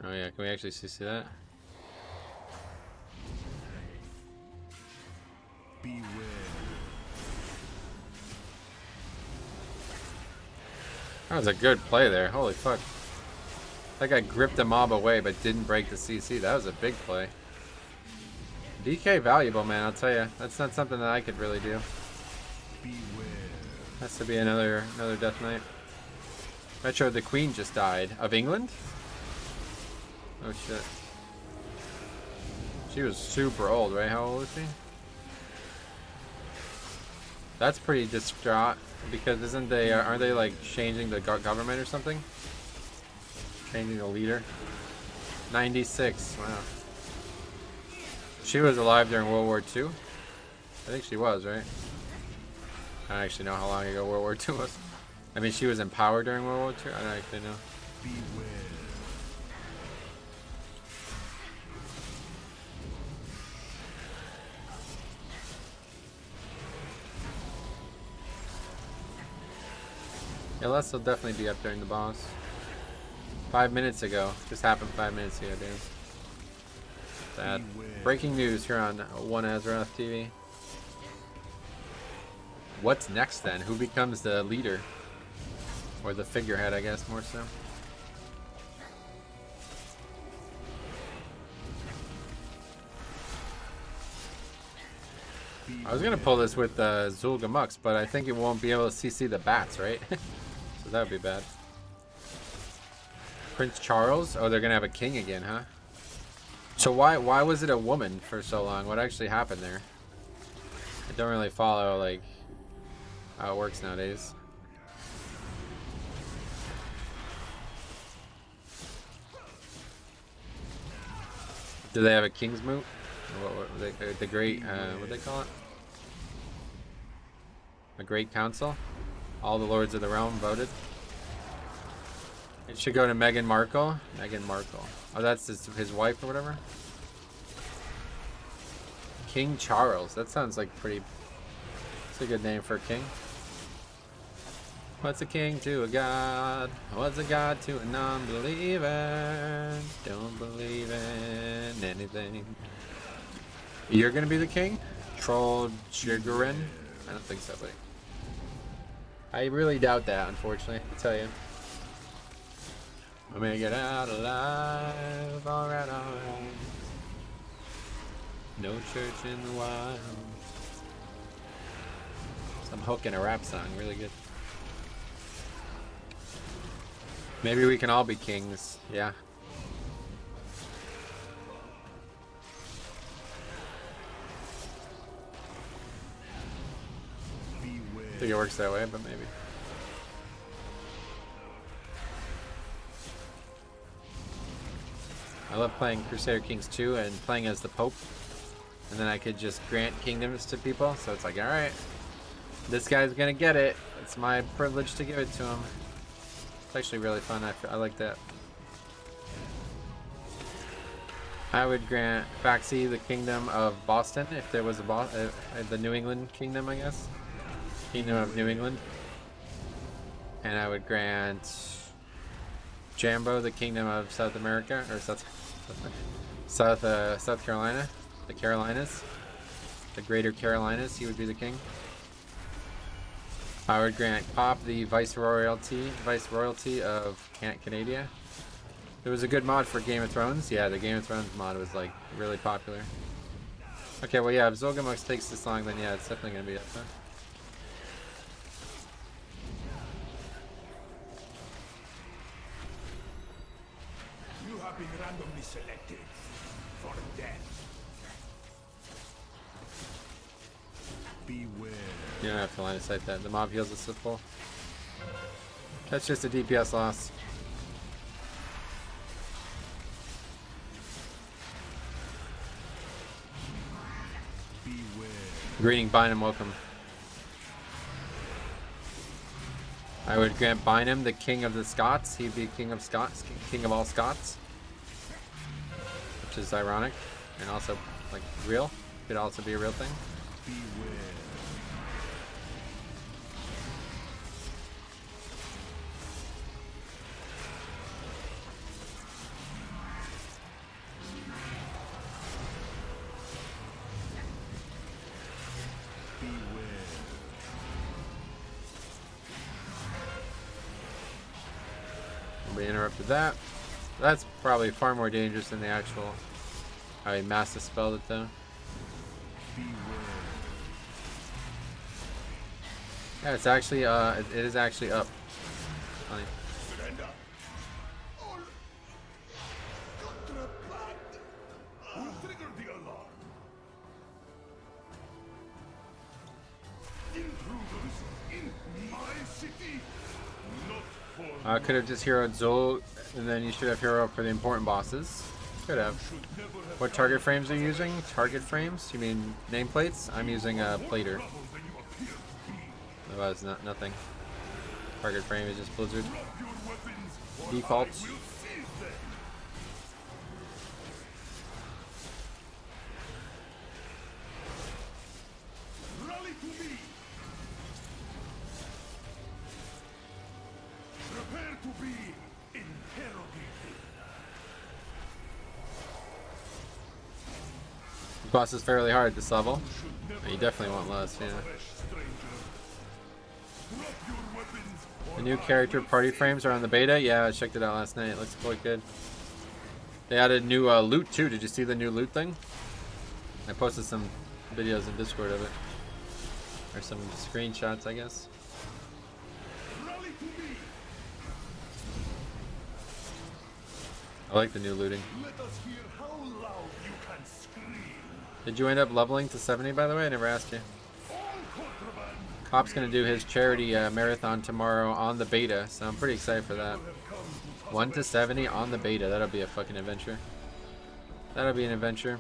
Oh yeah, can we actually see that? That was a good play there. Holy fuck. That guy gripped the mob away but didn't break the CC. That was a big play. DK valuable, man, I'll tell you. That's not something that I could really do. Has to be another Death Knight. Metro, the Queen just died. Of England? Oh shit. She was super old, right? How old is she? That's pretty distraught because aren't they like changing the government or something? Changing the leader? 96, wow. She was alive during World War II? I think she was, right? I don't actually know how long ago World War II was. I mean, she was in power during World War II? I don't actually know. Yeah, Les will definitely be up during the boss. 5 minutes ago. Just happened 5 minutes ago, dude. Sad. Breaking news here on One Azeroth TV. What's next then? Who becomes the leader? Or the figurehead, I guess, more so. I was gonna pull this with Zul'Gamux, but I think it won't be able to CC the bats, right? So that would be bad. Prince Charles? Oh, they're gonna have a king again, huh? So why was it a woman for so long? What actually happened there? I don't really follow like how it works nowadays. Do they have a king's moot? The great, what do they call it? A great council? All the lords of the realm voted. It should go to Meghan Markle. Meghan Markle. Oh, that's his wife or whatever? King Charles. That sounds like pretty... It's a good name for a king. What's a king to a god? What's a god to a non-believer? Don't believe in anything. You're gonna be the king? Troll Jigarin? I don't think so, buddy. I really doubt that, unfortunately, I tell you. I'm gonna get out alive, alright, alright. No church in the wild. Some hook in a rap song, really good. Maybe we can all be kings, yeah. I think it works that way, but maybe. I love playing Crusader Kings 2 and playing as the Pope. And then I could just grant kingdoms to people. So it's like, alright, this guy's gonna get it. It's my privilege to give it to him. It's actually really fun. I like that. I would grant Faxi the kingdom of Boston if there was a the New England kingdom, I guess. Kingdom of New England. And I would grant Jambo the kingdom of South America, or South Carolina, the Carolinas, the Greater Carolinas. He would be the king. I would grant Pop the viceroyalty of Canada. There was a good mod for Game of Thrones. Yeah, the Game of Thrones mod was like really popular. Okay, well yeah, if Zul'Gamux takes this long, then yeah, it's definitely gonna be up there. selected for death. Beware. You don't have to line of sight that. The mob heals us to full. That's just a DPS loss. Beware. Greeting Bynum, welcome. I would grant Bynum the king of the Scots. He'd be king of Scots, king of all Scots. Which is ironic and also like real. Could also be a real thing. Beware. We interrupted that. That's probably far more dangerous than the actual. I mass dispelled it though. Yeah, it's actually it is actually up. Funny. Surrender. All contraband will trigger the alarm. Intruders in my city. Not for I could have just heroed Zul, and then you should have hero for the important bosses. Could have. What target frames are you using? Target frames? You mean nameplates? I'm using a plater. Otherwise, nothing. Target frame is just Blizzard. Default. rally to me. Prepare to be interrogated. The boss is fairly hard this level. You definitely want less, yeah. The new character party frames are on the beta. Yeah, I checked it out last night. It looks quite good. They added new loot too. Did you see the new loot thing? I posted some videos in Discord of it. Or some screenshots, I guess. I like the new looting. Let us hear how loud you can scream. Did you end up leveling to 70, by the way? I never asked you. Cop's gonna do his charity marathon tomorrow on the beta, so I'm pretty excited for that. 1 to 70 on the beta. That'll be a fucking adventure. That'll be an adventure.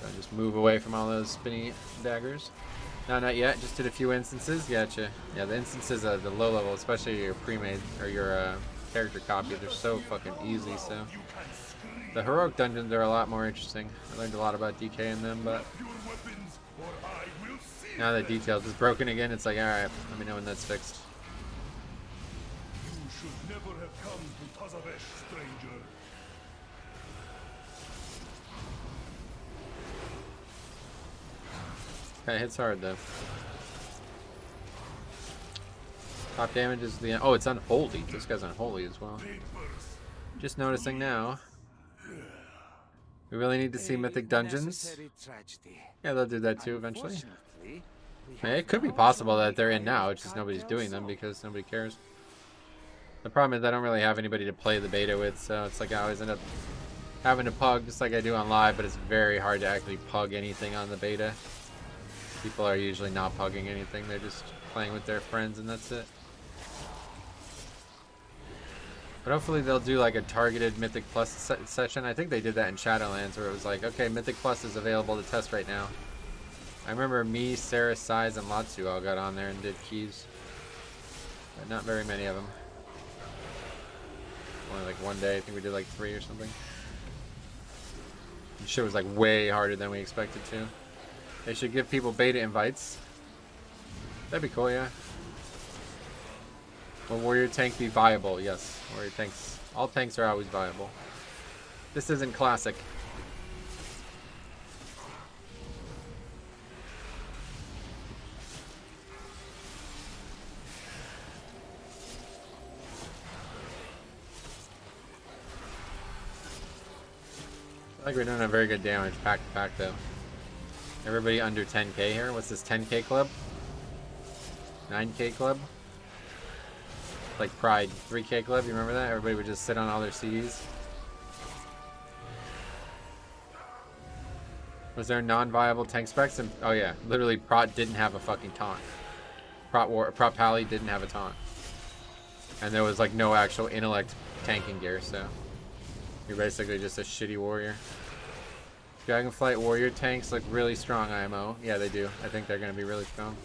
So just move away from all those spinny daggers. No, not yet. Just did a few instances. Gotcha. Yeah, the instances at the low level, especially your pre-made or your character copy, they're so fucking easy. So the heroic dungeons are a lot more interesting. I learned a lot about DK in them, but now the details is broken again. It's like, all right, let me know when that's fixed. You should never have come to Tazavesh, stranger. Okay, hits hard though. Top damage is the oh, it's unholy. This guy's unholy as well. Just noticing now. We really need to see Mythic Dungeons. Yeah, they'll do that too eventually. Yeah, it could be possible that they're in now. It's just nobody's doing them because nobody cares. The problem is I don't really have anybody to play the beta with, so it's like I always end up having to pug just like I do on live, but it's very hard to actually pug anything on the beta. People are usually not pugging anything, they're just playing with their friends and that's it. But hopefully they'll do like a targeted Mythic Plus session. I think they did that in Shadowlands where it was like, okay, Mythic Plus is available to test right now. I remember me, Sarah, Size, and Matsu all got on there and did keys. But not very many of them. Only like one day, I think we did like 3 or something. The shit was like way harder than we expected to. They should give people beta invites. That'd be cool, yeah. Will warrior tank be viable? Yes. Warrior tanks. All tanks are always viable. This isn't classic. I think we're doing a very good damage pack to pack though. Everybody under 10k here. What's this 10k club? 9k club? like Pride 3K Club. You remember that? Everybody would just sit on all their CDs. Was there non-viable tank specs? And oh yeah, literally Prot didn't have a fucking taunt. Prot Pally didn't have a taunt. And there was like no actual intellect tanking gear, so you're basically just a shitty warrior. Dragonflight warrior tanks look really strong, IMO. Yeah, they do. I think they're going to be really strong.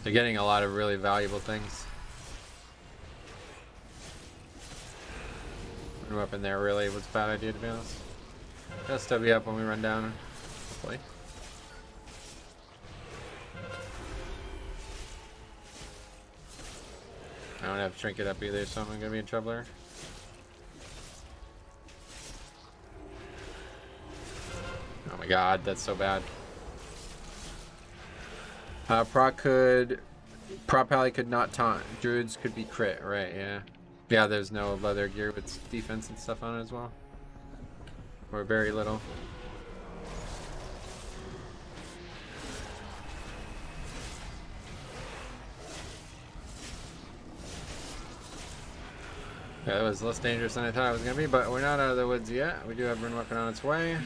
They're getting a lot of really valuable things. Run up in there really was a bad idea, to be honest. I'll still be up when we run down, hopefully. I don't have trinket up either, so I'm gonna be in trouble there. Oh my god, that's so bad. Prot Pally could not taunt. Druids could be crit, right? Yeah. Yeah, there's no leather gear with defense and stuff on it as well. Or very little. Yeah, that was less dangerous than I thought it was going to be, but we're not out of the woods yet. We do have Rune Weapon on its way.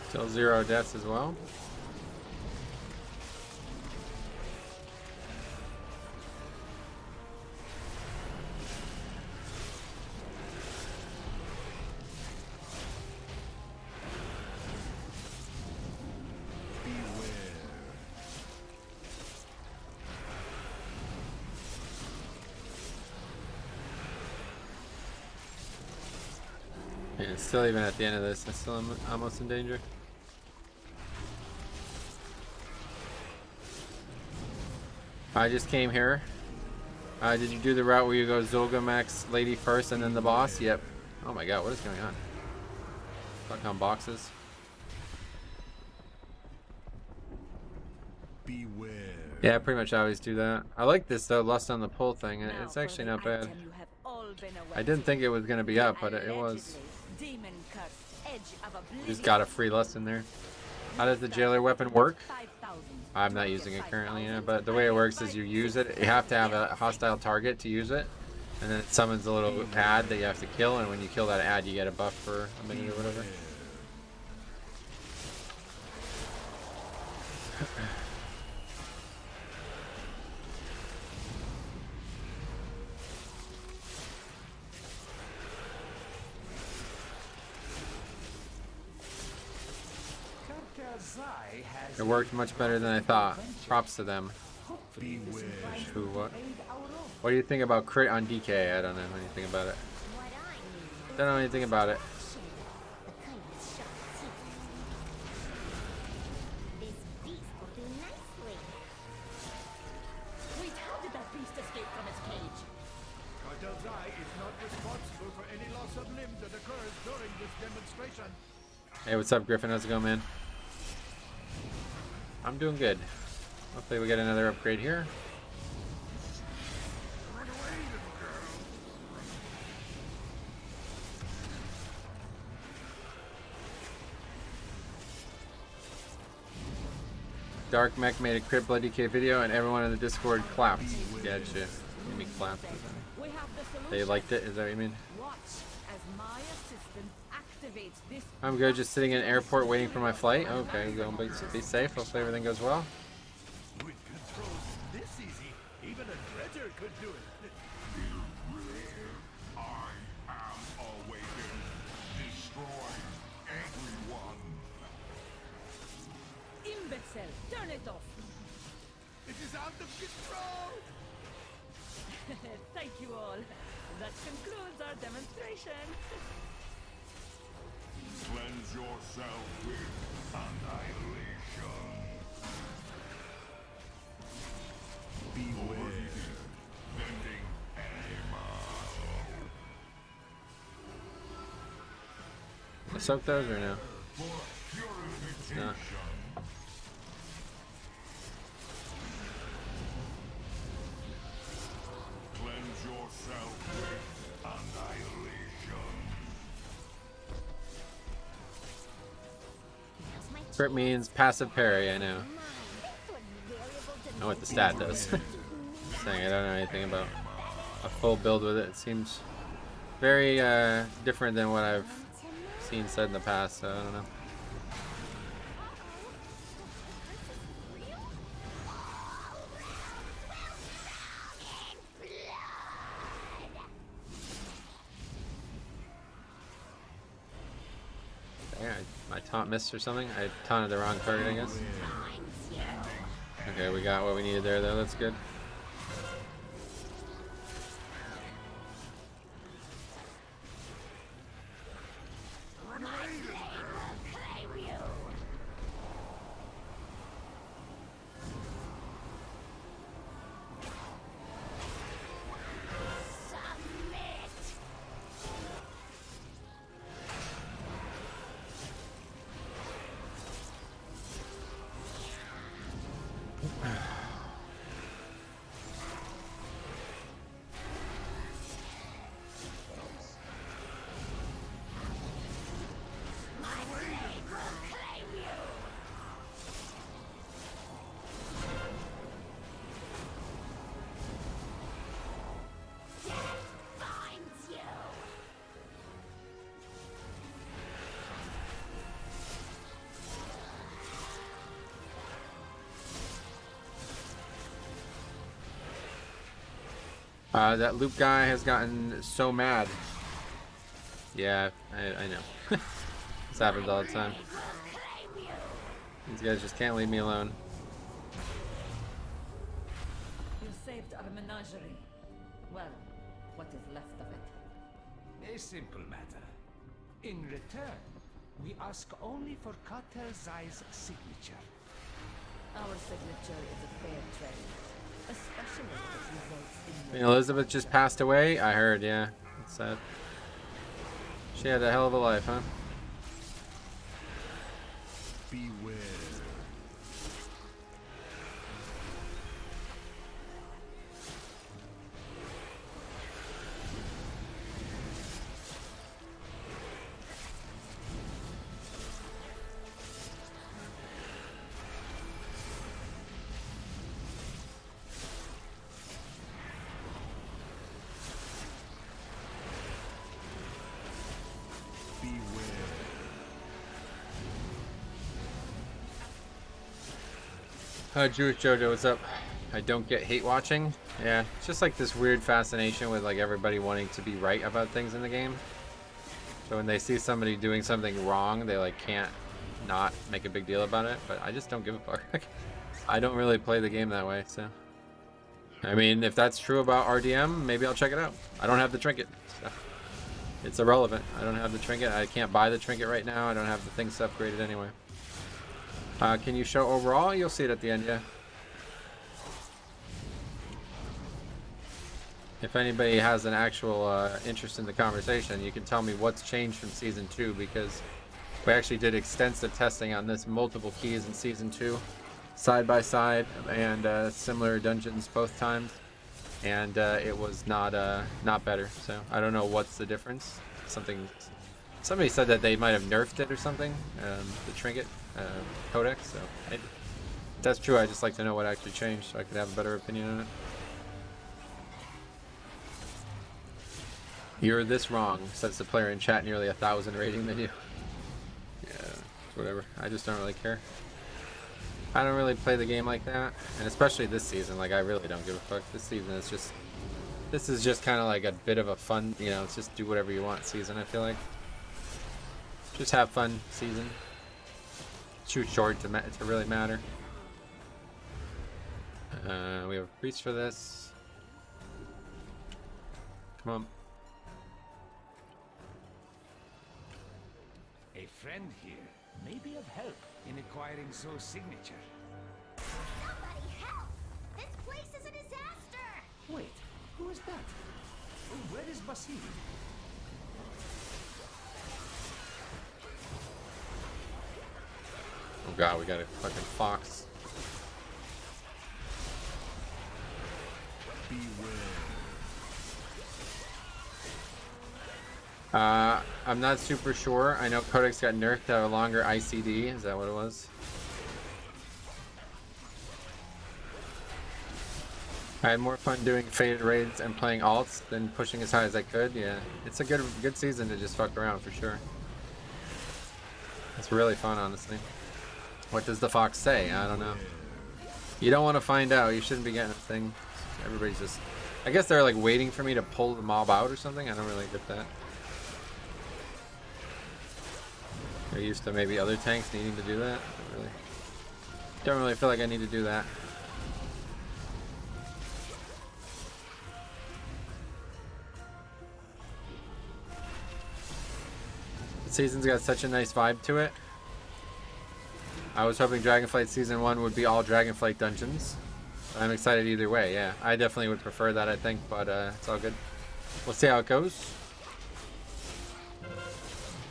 Still 0 deaths as well. Yeah, still even at the end of this, I still am almost in danger. I just came here. Did you do the route where you go Zolga Max Lady first and then the boss? Yep. Oh my god, what is going on? Fuck on boxes. Beware. Yeah, I pretty much always do that. I like this though, Lust on the Pull thing. It's actually not bad. I didn't think it was going to be up, but it was. Just got a free Lust in there. How does the jailer weapon work? I'm not using it currently, but the way it works is you use it. You have to have a hostile target to use it, and then it summons a little ad that you have to kill, and when you kill that ad, you get a buff for a minute or whatever. It worked much better than I thought. Props to them. Who, what? What do you think about crit on DK? I don't know anything about it. Don't know anything about it. Wait, how did that beast escape from its cage? Cartel's Eye is not responsible for any loss of limb that occurs during this demonstration. Hey, what's up, Griffin? How's it going, man? I'm doing good. Hopefully we get another upgrade here. Dark Mech made a crit blood DK video and everyone in the Discord clapped. Gotcha. You mean clapped? They liked it? Is that what you mean? I'm good, just sitting in an airport waiting for my flight. Okay, go be safe. Hopefully everything goes well. With controls this easy, even a dredger could do it. I am awakened. Destroy everyone. Imbecile, turn it off. It is out of control. Thank you all. That concludes our demonstration. Cleanse yourself with annihilation. Beware. I soak those or no? It's not. Cleanse yourself with annihilation. Crit means passive parry, I know. I know what the stat does. Saying I don't know anything about a full build with it. It seems very different than what I've seen said in the past, so I don't know. Yeah, my taunt missed or something. I taunted the wrong target, I guess. Okay, we got what we needed there, though. That's good. That loop guy has gotten so mad. Yeah, I know. This happens all the time. These guys just can't leave me alone. You saved our menagerie. Well, what is left of it? A simple matter. In return, we ask only for Cartel Zai's signature. Our signature is a fair trade, especially if it results in Elizabeth just passed away. I heard, yeah. It's sad. She had a hell of a life, huh? Beware. Jewish Jojo, what's up? I don't get hate watching. Yeah, it's just like this weird fascination with like everybody wanting to be right about things in the game. So when they see somebody doing something wrong, they like can't not make a big deal about it. But I just don't give a fuck. I don't really play the game that way, so. I mean, if that's true about RDM, maybe I'll check it out. I don't have the trinket, so it's irrelevant. I don't have the trinket. I can't buy the trinket right now. I don't have the things upgraded anyway. Can you show overall? You'll see it at the end, yeah. If anybody has an actual interest in the conversation, you can tell me what's changed from Season 2, because we actually did extensive testing on this, multiple keys in Season 2, side by side, and similar dungeons both times, and it was not better. So I don't know what's the difference. Somebody said that they might have nerfed it or something, the trinket codex. So if that's true, I just like to know what actually changed so I could have a better opinion on it. You're this wrong, says the player in chat, nearly 1,000 rating than you. Yeah, whatever. I just don't really care. I don't really play the game like that, and especially this season, like I really don't give a fuck. This season is just, this is just kind of like a bit of a fun, you know, it's just do whatever you want season, I feel like. Just have fun season. Too short to really matter. We have a priest for this. Come on. A friend here may be of help in acquiring Zoe's signature. Somebody help! This place is a disaster! Wait, who is that? Where is Basil? god, we got a fucking fox. I'm not super sure. I know Codex got nerfed to have a longer ICD. Is that what it was? I had more fun doing faded raids and playing alts than pushing as high as I could. Yeah, it's a good season to just fuck around for sure. It's really fun, honestly. What does the fox say? I don't know. You don't want to find out. You shouldn't be getting a thing. Everybody's just... I guess they're like waiting for me to pull the mob out or something. I don't really get that. They're used to maybe other tanks needing to do that. Don't really feel like I need to do that. The season's got such a nice vibe to it. I was hoping Dragonflight Season 1 would be all Dragonflight dungeons. I'm excited either way, yeah. I definitely would prefer that, I think, but it's all good. We'll see how it goes.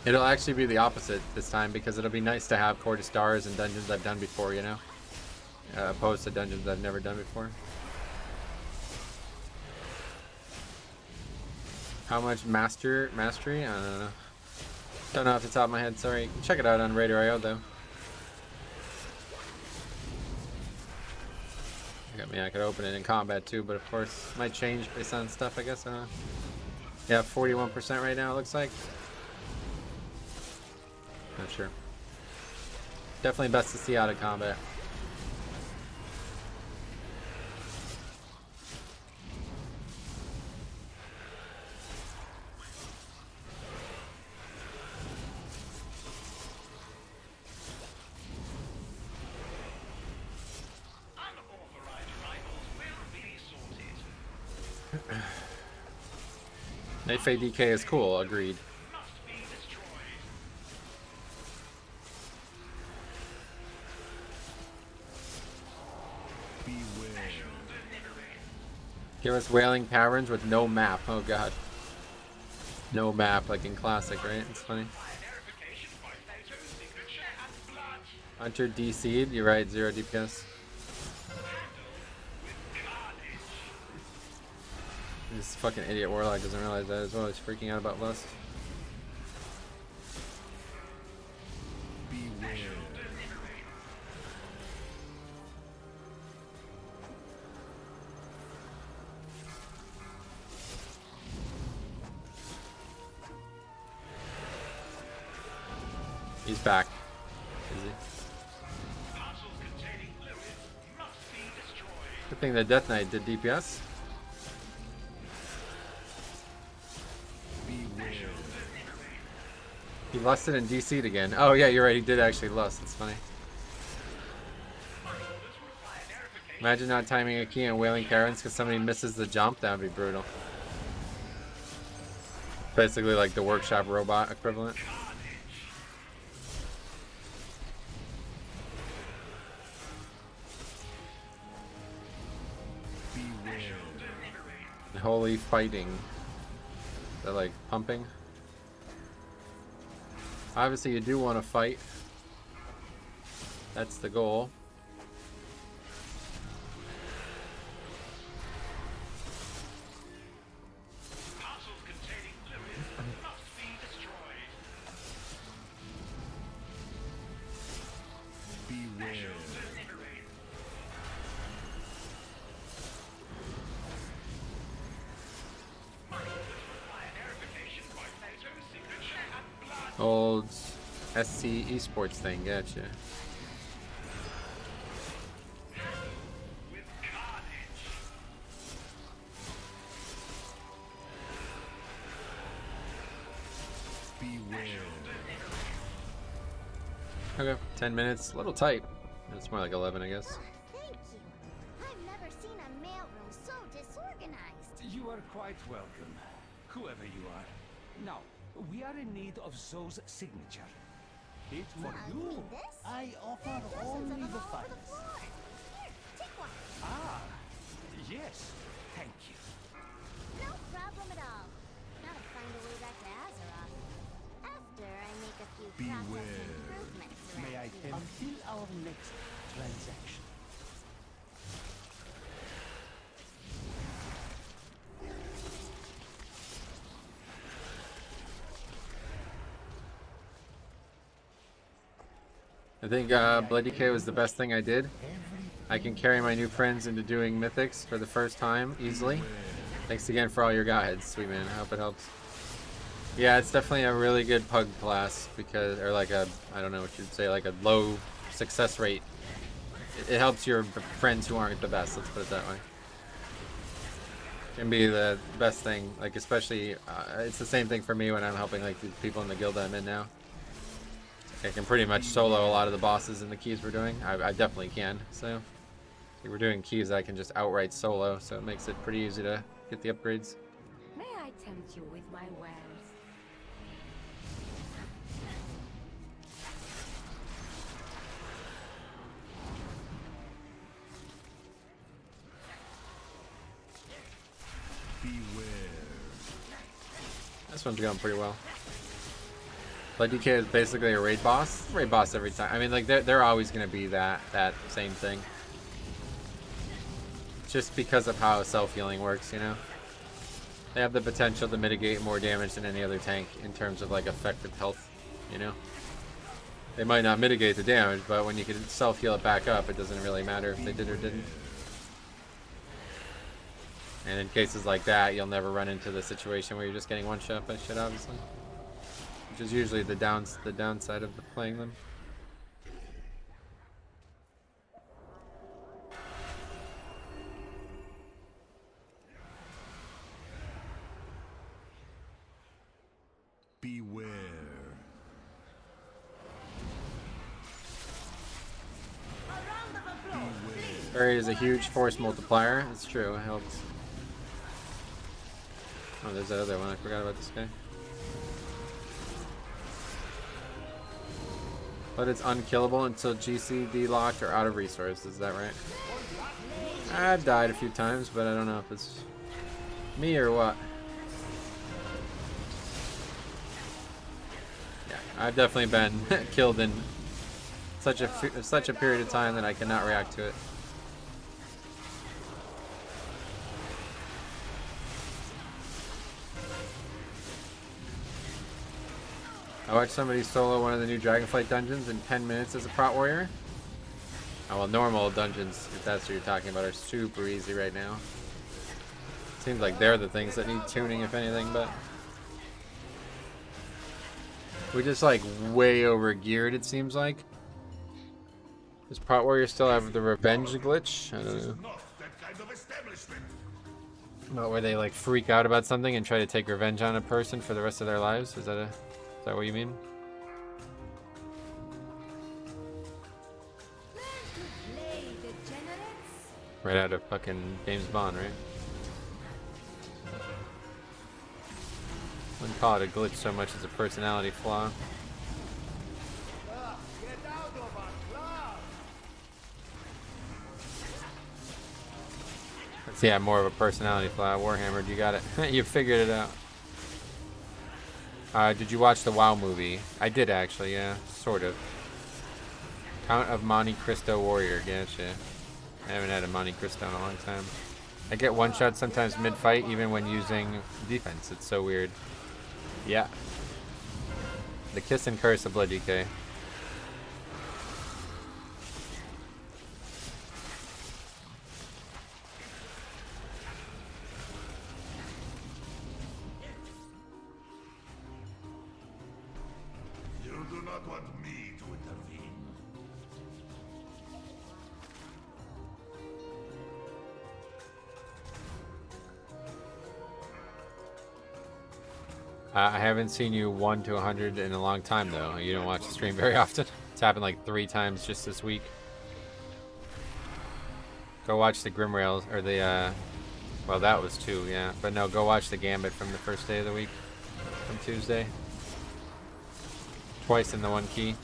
It'll actually be the opposite this time because it'll be nice to have Court of Stars and dungeons I've done before, you know? Opposed to dungeons I've never done before. How much mastery? I don't know. Don't know off the top of my head, sorry. You can check it out on Raider.io though. I mean, I could open it in combat too, but of course, it might change based on stuff, I guess. I don't know. Yeah, 41% right now, it looks like. Not sure. Definitely best to see out of combat. Nightfade DK is cool, agreed. Give us Wailing Caverns with no map. Oh god. No map, like in Classic, right? It's funny. Hunter DC'd, you're right, 0 DPS. This fucking idiot Warlock doesn't realize that as well. He's freaking out about Lust. He's back. Is he? Good thing the Death Knight did DPS. He lusted and DC'd again. Oh yeah, you're right, he did actually lust. It's funny. Imagine not timing a key on Wailing Caverns because somebody misses the jump. That would be brutal. Basically like the workshop robot equivalent. Holy fighting. They're like pumping. Obviously you do want to fight. That's the goal. Old SC esports thing, gotcha. Okay, 10 minutes, a little tight. It's more like 11, I guess. Thank you. I've never seen a mailroom so disorganized. You are quite welcome, whoever you are. Now, we are in need of Zoe's signature. It for you. I offer only the finest. Here, take one. Ah, yes. Thank you. No problem at all. Now to find a way back to Azeroth. After I make a few process improvements around. May I until our next transaction. I think Blood DK was the best thing I did. I can carry my new friends into doing mythics for the first time easily. Thanks again for all your guides, sweet man. I hope it helps. Yeah, it's definitely a really good pug class because, or like a, I don't know what you'd say, like a low success rate. It helps your friends who aren't the best, let's put it that way. Can be the best thing, like especially, it's the same thing for me when I'm helping like the people in the guild that I'm in now. I can pretty much solo a lot of the bosses and the keys we're doing. I definitely can, so. If we're doing keys, I can just outright solo, so it makes it pretty easy to get the upgrades. May I tempt you with my wares? This one's going pretty well. Blood DK is basically a raid boss. Raid boss every time. I mean, like they're always gonna be that same thing. Just because of how self-healing works, you know. They have the potential to mitigate more damage than any other tank in terms of like effective health, you know. They might not mitigate the damage, but when you can self-heal it back up, it doesn't really matter if they did or didn't. And in cases like that, you'll never run into the situation where you're just getting one shot by shit, obviously. Which is usually the downside of playing them. Beware. Fairy is a huge force multiplier. It's true, it helps. Oh, there's that other one. I forgot about this guy. But it's unkillable until GCD locked or out of resources. Is that right? I've died a few times, but I don't know if it's me or what. Yeah, I've definitely been killed in such a period of time that I cannot react to it. I watched somebody solo one of the new Dragonflight dungeons in 10 minutes as a prot warrior. Oh, well, normal dungeons, if that's what you're talking about, are super easy right now. Seems like they're the things that need tuning, if anything, but... We're just, like, way over-geared, it seems like. Does prot warrior still have the revenge glitch? I don't know. About where they, like, freak out about something and try to take revenge on a person for the rest of their lives? Is that what you mean? Right out of fucking James Bond, right? Wouldn't call it a glitch so much as a personality flaw. Let's see, yeah, more of a personality flaw. Warhammered, you got it. You figured it out. Did you watch the WoW movie? I did actually, yeah, sort of. Count of Monte Cristo Warrior, gotcha. I haven't had a Monte Cristo in a long time. I get one shot sometimes mid-fight, even when using defense. It's so weird. Yeah. The kiss and curse of Blood DK. I haven't seen you 1 to 100 in a long time, though. You don't watch the stream very often. It's happened like 3 times just this week. Go watch the Grim Rails, or the, well, that was 2, yeah. But no, go watch the Gambit from the first day of the week, from Tuesday. Twice in the 1 key.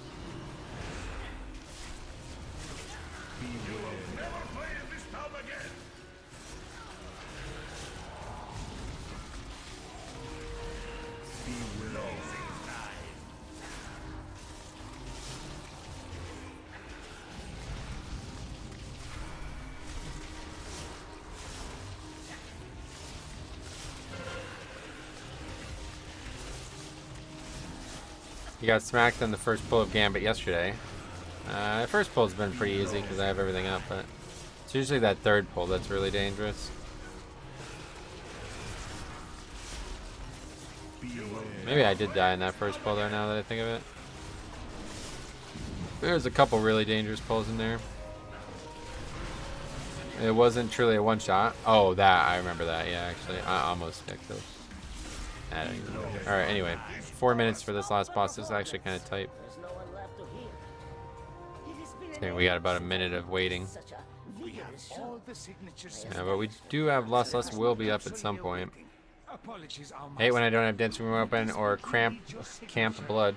You got smacked on the first pull of Gambit yesterday. The first pull's been pretty easy because I have everything up, but it's usually that third pull that's really dangerous. Maybe I did die in that first pull there now that I think of it. There's a couple really dangerous pulls in there. It wasn't truly a one-shot. Oh, that. I remember that. Yeah, actually. I almost got killed. Alright, anyway. 4 minutes for this last boss. This is actually kind of tight. So we got about a minute of waiting. Yeah, but we do have Lust. Lust will be up at some point. Hate when I don't have Dancing Room open or Camp Blood.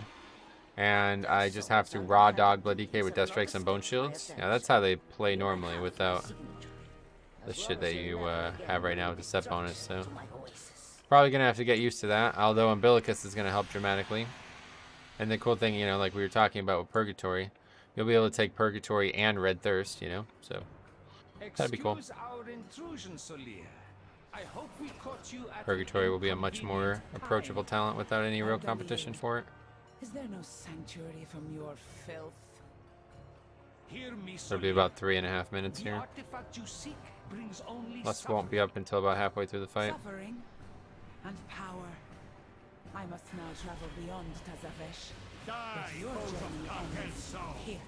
And I just have to raw dog Blood DK with Death Strikes and Bone Shields. Yeah, that's how they play normally without the shit that you have right now with the set bonus. So probably gonna have to get used to that. Although Umbilicus is gonna help dramatically. And the cool thing, you know, like we were talking about with Purgatory, you'll be able to take Purgatory and Red Thirst, you know. So that'd be cool. Purgatory will be a much more approachable talent without any real competition for it. Is there no sanctuary from your filth? It'll be about 3.5 minutes here. Lust won't be up until about halfway through the fight. Suffering and power. I must now travel beyond Tazavesh. But your journey ends here.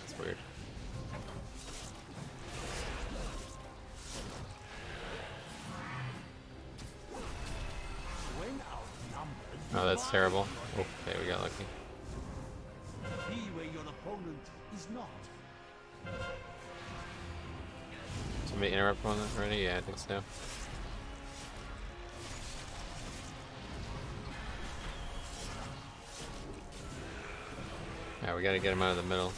It's weird. Oh, that's terrible. Okay, we got lucky. Be where your opponent is not. Somebody interrupt one already? Yeah, I think so. Yeah, we gotta get him out of the middle.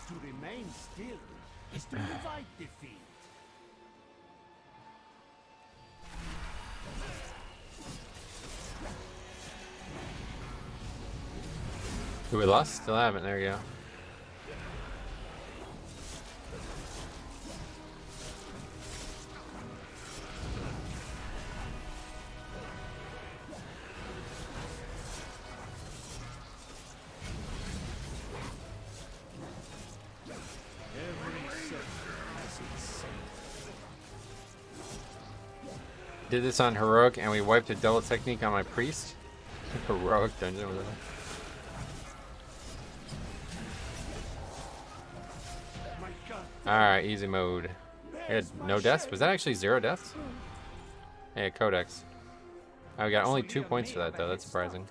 To remain still is to invite defeat. Who we lost? Still haven't. There you go. Did this on Heroic and we wiped a double technique on my priest. Heroic dungeon, whatever. Alright, easy mode. We had no deaths? Was that actually 0 deaths? Hey, Codex. Oh, we got only 2 points for that though, that's surprising.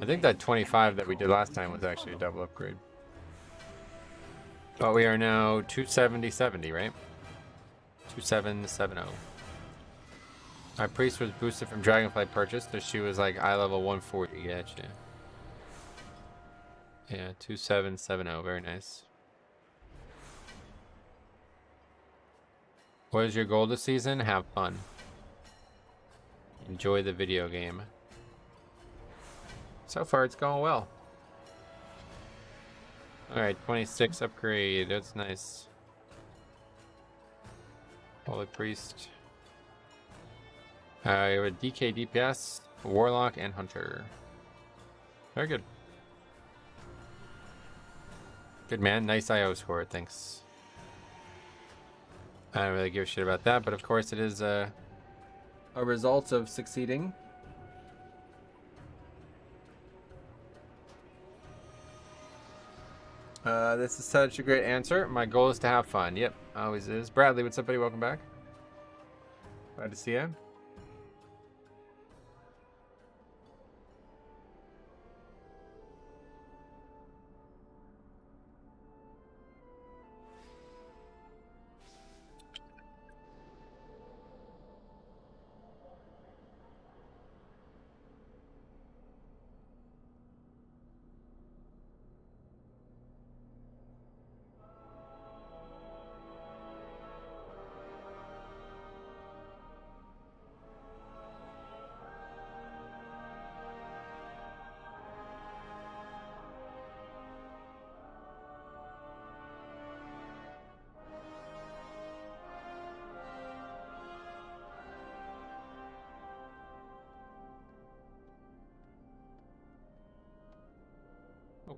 I think that 25 that we did last time was actually a double upgrade. But we are now 270-70, right? 2770. My priest was boosted from Dragonflight purchase, so she was like eye level 140. Gotcha. Yeah, 2770. Very nice. What is your goal this season? Have fun. Enjoy the video game. So far, it's going well. Alright, 26 upgrade. That's nice. Holy Priest. You have a DK, DPS, Warlock, and Hunter. Very good. Good man. Nice IO score. Thanks. I don't really give a shit about that, but of course it is a result of succeeding. This is such a great answer. My goal is to have fun. Yep, always is. Bradley, what's up, buddy? Welcome back. Glad to see you.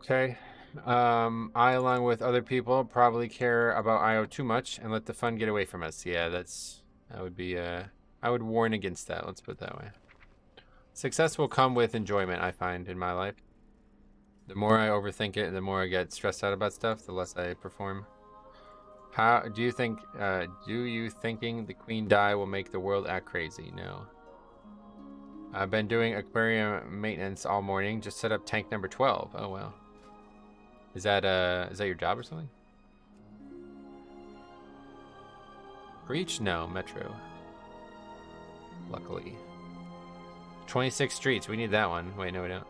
Okay. I, along with other people, probably care about IO too much and let the fun get away from us. Yeah, that would be, I would warn against that. Let's put it that way. Success will come with enjoyment, I find, in my life. The more I overthink it and the more I get stressed out about stuff, the less I perform. How do you think, thinking the queen die will make the world act crazy? No. I've been doing aquarium maintenance all morning. Just set up tank number 12. Oh, wow. Is that your job or something? Reach? No, Metro. Luckily. 26 streets. We need that one. Wait, no, we don't.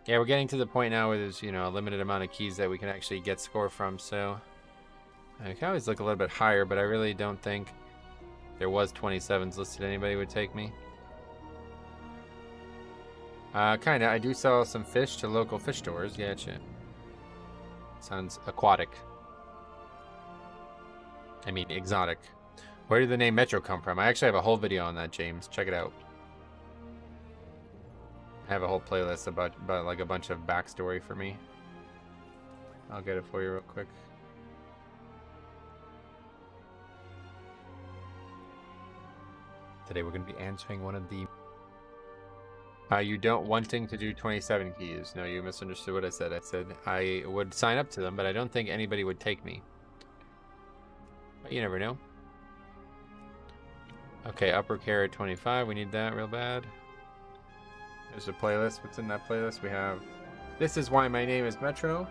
Yeah, we're getting to the point now where there's, you know, a limited amount of keys that we can actually get score from, so... I can always look a little bit higher, but I really don't think there was 27s listed anybody would take me. Kinda. I do sell some fish to local fish stores. Gotcha. Sounds aquatic. I mean, exotic. Where did the name Metro come from? I actually have a whole video on that, James. Check it out. I have a whole playlist about like a bunch of backstory for me. I'll get it for you real quick. Today we're going to be answering one of the... you don't wanting to do 27 keys. No, you misunderstood what I said. I said I would sign up to them, but I don't think anybody would take me. But you never know. Okay, upper carrot 25. We need that real bad. There's a playlist. What's in that playlist? We have... This is why my name is Metro.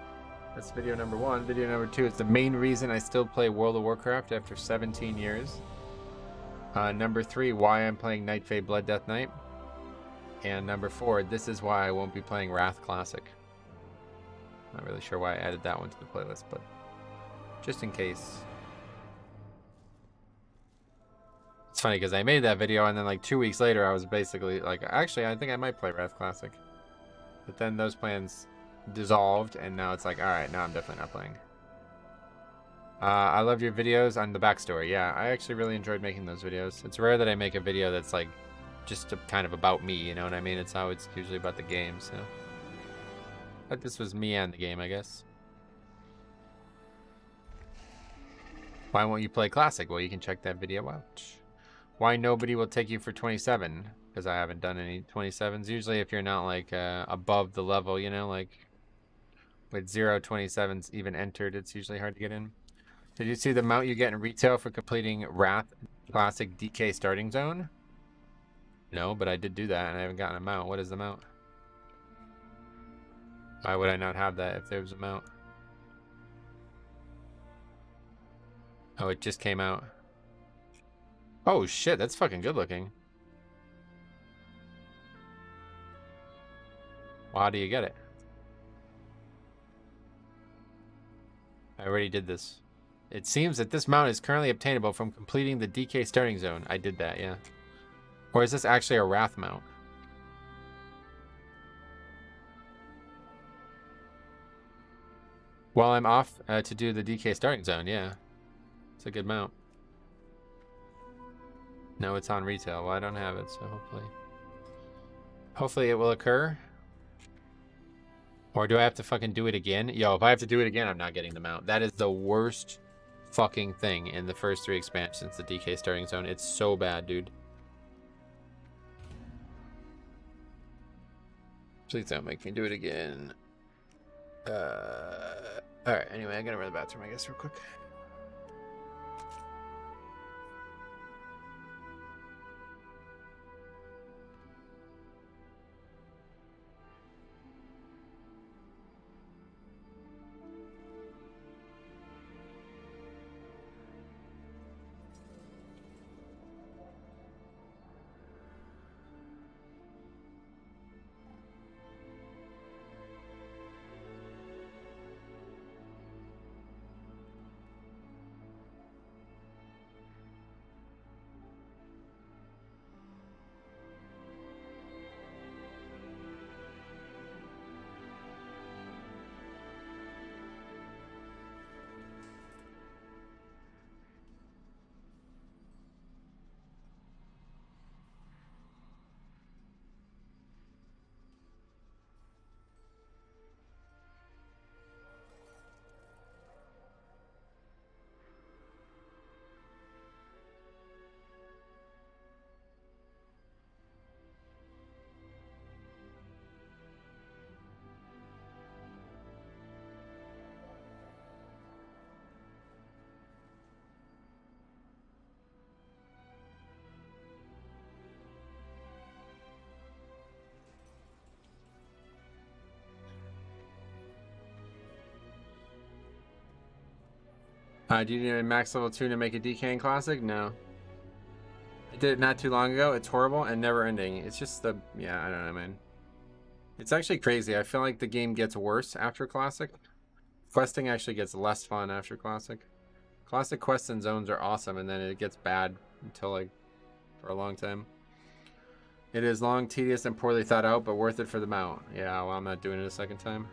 That's video number 1. Video number 2 is the main reason I still play World of Warcraft after 17 years. Number 3, why I'm playing Night Fae Blood Death Knight. And number 4, this is why I won't be playing Wrath Classic. Not really sure why I added that one to the playlist, but just in case. It's funny because I made that video and then like 2 weeks later I was basically like, actually I think I might play Wrath Classic. But then those plans dissolved and now it's like, alright, now I'm definitely not playing. I love your videos on the backstory. Yeah, I actually really enjoyed making those videos. It's rare that I make a video that's like just kind of about me, you know what I mean? It's usually about the game, so. But this was me and the game, I guess. Why won't you play Classic? Well, you can check that video out. Why nobody will take you for 27? Because I haven't done any 27s. Usually if you're not like above the level, you know, like with 0 27s even entered, it's usually hard to get in. Did you see the mount you get in retail for completing Wrath Classic DK starting zone? No, but I did do that and I haven't gotten a mount. What is the mount? Why would I not have that if there was a mount? Oh, it just came out. Oh shit, that's fucking good looking. Well, how do you get it? I already did this. It seems that this mount is currently obtainable from completing the DK starting zone. I did that, yeah. Or is this actually a Wrath mount? While I'm off to do the DK starting zone, yeah. It's a good mount. No, it's on retail. Well, I don't have it, so hopefully it will occur. Or do I have to fucking do it again? Yo, if I have to do it again, I'm not getting the mount. That is the worst fucking thing in the first 3 expansions, the DK starting zone. It's so bad, dude. Please don't make me do it again. Alright, anyway, I gotta run to the bathroom, I guess, real quick. Do you need a max level 2 to make a DK Classic? No. I did it not too long ago. It's horrible and never ending. It's just the... Yeah, I don't know, man. It's actually crazy. I feel like the game gets worse after Classic. Questing actually gets less fun after Classic. Classic quests and zones are awesome, and then it gets bad until, like, for a long time. It is long, tedious, and poorly thought out, but worth it for the mount. Yeah, well, I'm not doing it a second time.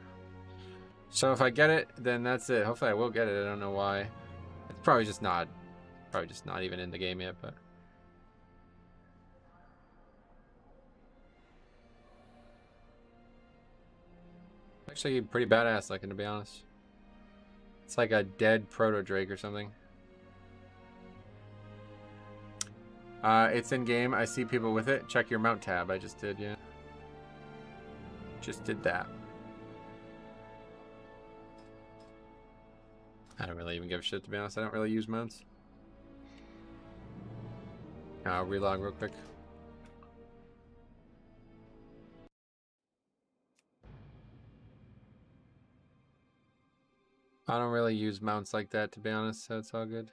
So if I get it, then that's it. Hopefully I will get it. I don't know why. It's probably just not even in the game yet, but... Actually pretty badass looking, to be honest. It's like a dead proto Drake or something. It's in game. I see people with it. Check your mount tab. I just did, yeah. Just did that. I don't really even give a shit, to be honest. I don't really use mounts. I'll relog real quick. I don't really use mounts like that, to be honest, so it's all good.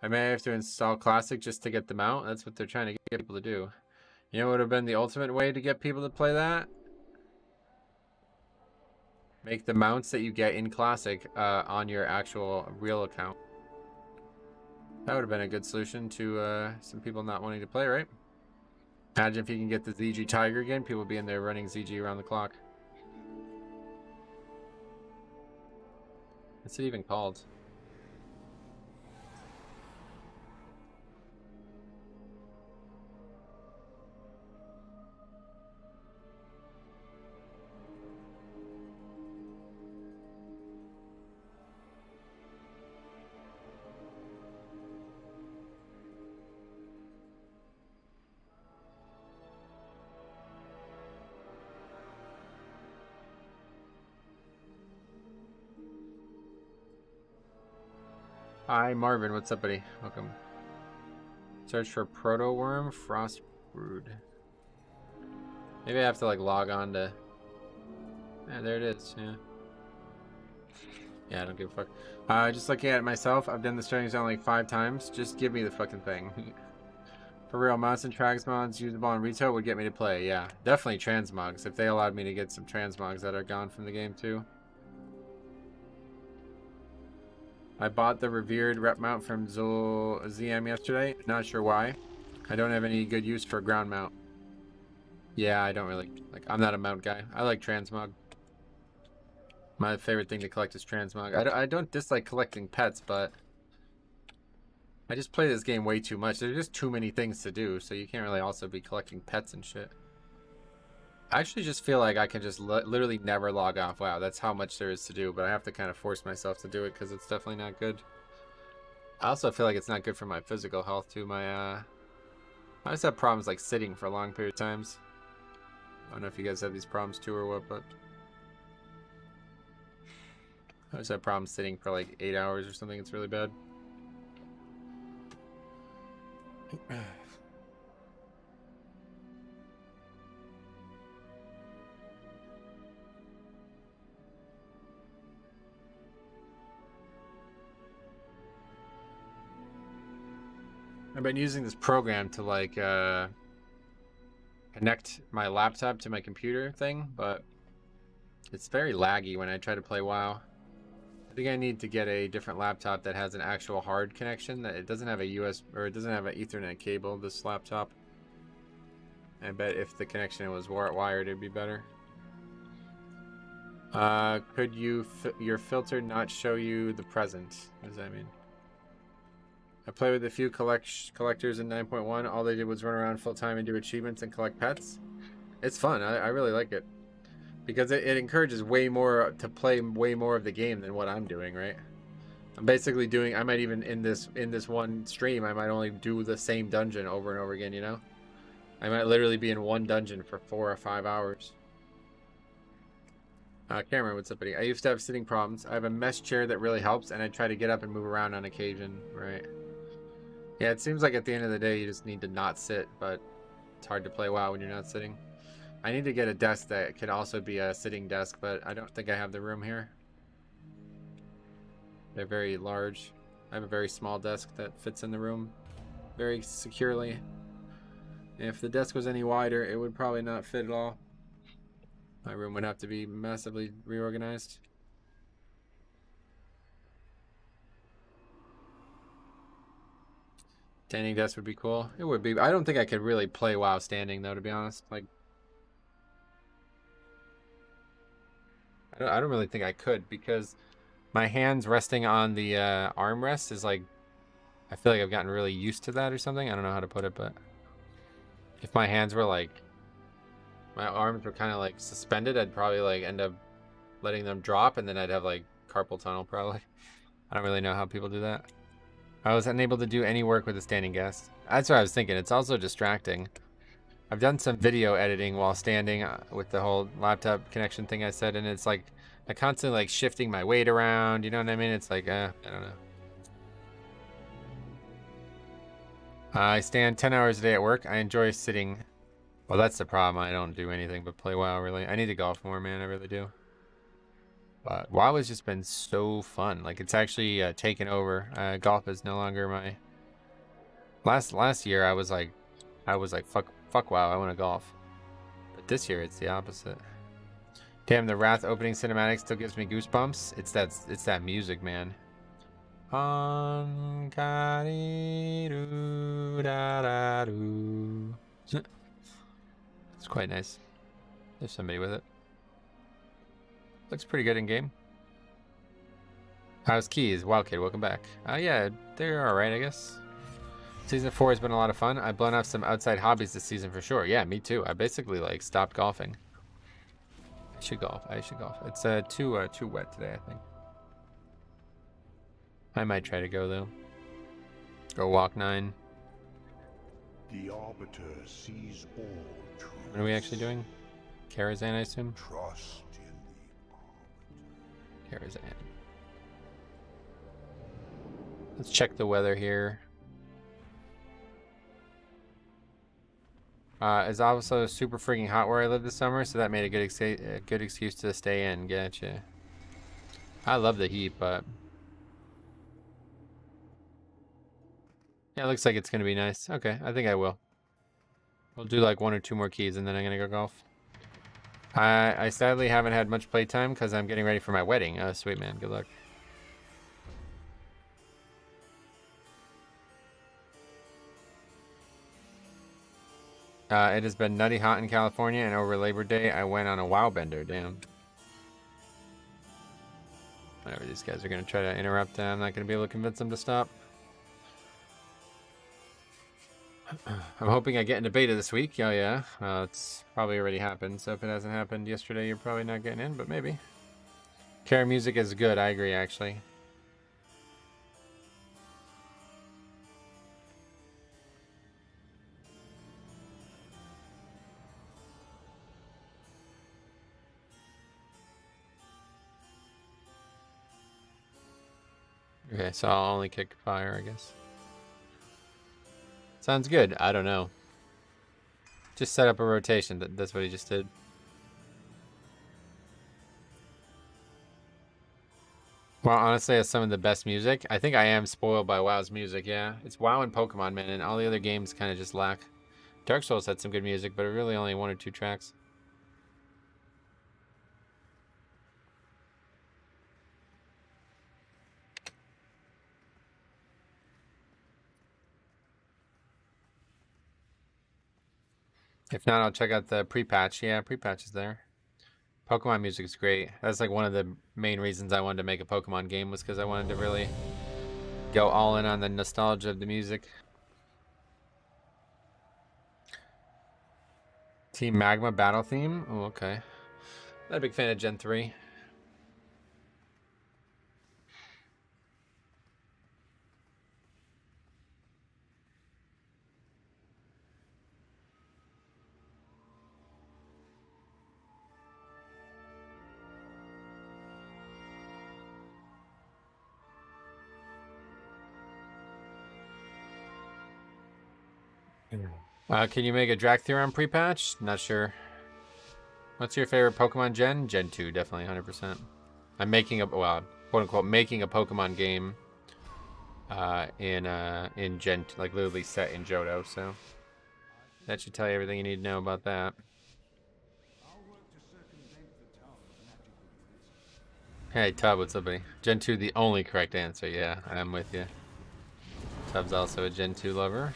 I may have to install Classic just to get the mount. That's what they're trying to get people to do. You know what would have been the ultimate way to get people to play that? Make the mounts that you get in Classic on your actual real account. That would have been a good solution to some people not wanting to play, right? Imagine if you can get the ZG Tiger again. People would be in there running ZG around the clock. What's it even called? Hi, Marvin. What's up, buddy? Welcome. Search for Proto Worm Frost Brood. Maybe I have to like log on to... Yeah, there it is. Yeah. Yeah, I don't give a fuck. Just looking at it myself, I've done the starting zone like 5 times. Just give me the fucking thing. For real, mods and transmogs usable on retail would get me to play. Yeah, definitely transmogs. If they allowed me to get some transmogs that are gone from the game too. I bought the revered rep mount from ZM yesterday. Not sure why. I don't have any good use for a ground mount. Yeah, I don't really like. I'm not a mount guy. I like transmog. My favorite thing to collect is transmog. I don't dislike collecting pets, but I just play this game way too much. There's just too many things to do, so you can't really also be collecting pets and shit. I actually just feel like I can just literally never log off. Wow, that's how much there is to do, but I have to kind of force myself to do it because it's definitely not good. I also feel like it's not good for my physical health too. I just have problems like sitting for long period of times. I don't know if you guys have these problems too or what, but I just have problems sitting for like 8 hours or something. It's really bad. I've been using this program to like connect my laptop to my computer thing, but it's very laggy when I try to play WoW. I think I need to get a different laptop that has an actual hard connection, that it doesn't have a US or it doesn't have an Ethernet cable, this laptop. I bet if the connection was wired it'd be better. Could your filter not show you the present? What does that mean? I play with a few collectors in 9.1. All they did was run around full time and do achievements and collect pets. It's fun. I really like it because it encourages way more to play way more of the game than what I'm doing. Right? I'm basically doing. I might even in this one stream, I might only do the same dungeon over and over again. You know, I might literally be in one dungeon for 4 or 5 hours. Cameron, what's up, buddy? I used to have sitting problems. I have a mesh chair that really helps, and I try to get up and move around on occasion. Right. Yeah, it seems like at the end of the day you just need to not sit, but it's hard to play WoW when you're not sitting. I need to get a desk that can also be a sitting desk, but I don't think I have the room here. They're very large. I have a very small desk that fits in the room very securely. If the desk was any wider, it would probably not fit at all. My room would have to be massively reorganized. Standing desk would be cool. It would be. I don't think I could really play WoW standing though, to be honest. Like, I don't really think I could, because my hands resting on the armrest is like, I feel like I've gotten really used to that or something. I don't know how to put it, but if my hands were like, my arms were kind of like suspended, I'd probably like end up letting them drop, and then I'd have like carpal tunnel probably. I don't really know how people do that. I was unable to do any work with a standing guest. That's what I was thinking. It's also distracting. I've done some video editing while standing with the whole laptop connection thing I said, and it's like I constantly like shifting my weight around. You know what I mean? It's like, I don't know. I stand 10 hours a day at work. I enjoy sitting. Well, that's the problem. I don't do anything but play WoW, really. I need to golf more, man. I really do. But WoW has just been so fun. Like, it's actually taken over. Golf is no longer my... Last year, I was like, fuck WoW, I want to golf. But this year, it's the opposite. Damn, the Wrath opening cinematic still gives me goosebumps. It's that music, man. It's quite nice. There's somebody with it. Looks pretty good in game. How's Keys? Wild Kid, welcome back. Yeah, they're alright, I guess. Season 4 has been a lot of fun. I've blown off some outside hobbies this season for sure. Yeah, me too. I basically like stopped golfing. I should golf. It's too wet today, I think. I might try to go though. Go walk 9. The Arbiter sees all truth. What are we actually doing? Karazhan, I assume? Trust in the Arbiter. Karazhan. Let's check the weather here. It's also super freaking hot where I live this summer, so that made a good excuse to stay in. Gotcha. I love the heat, but yeah, it looks like it's gonna be nice. Okay, I think I will. We'll do like 1 or 2 more keys, and then I'm gonna go golf. I sadly haven't had much playtime because I'm getting ready for my wedding. Oh, sweet man, good luck. It has been nutty hot in California, and over Labor Day, I went on a WoW bender. Damn. Whatever, these guys are going to try to interrupt. I'm not going to be able to convince them to stop. I'm hoping I get into beta this week. Oh, yeah. It's probably already happened, so if it hasn't happened yesterday, you're probably not getting in, but maybe. Kara music is good. I agree, actually. Okay, so I'll only kick fire, I guess. Sounds good. I don't know. Just set up a rotation. That's what he just did. Well, honestly, it's some of the best music. I think I am spoiled by WoW's music, yeah. It's WoW and Pokemon, man, and all the other games kind of just lack. Dark Souls had some good music, but it really only 1 or 2 tracks. If not, I'll check out the pre-patch. Yeah, pre-patch is there. Pokemon music is great. That's like one of the main reasons I wanted to make a Pokemon game, was because I wanted to really go all in on the nostalgia of the music. Team Magma battle theme? Oh, okay. Not a big fan of Gen 3. Can you make a Dractheron pre-patch? Not sure. What's your favorite Pokemon gen? Gen 2, definitely, 100%. I'm making a... Well, quote unquote making a Pokemon game in Gen, like literally set in Johto. So that should tell you everything you need to know about that. Hey Tub, what's up, buddy? Gen 2, the only correct answer. Yeah, I'm with you. Tub's also a Gen 2 lover.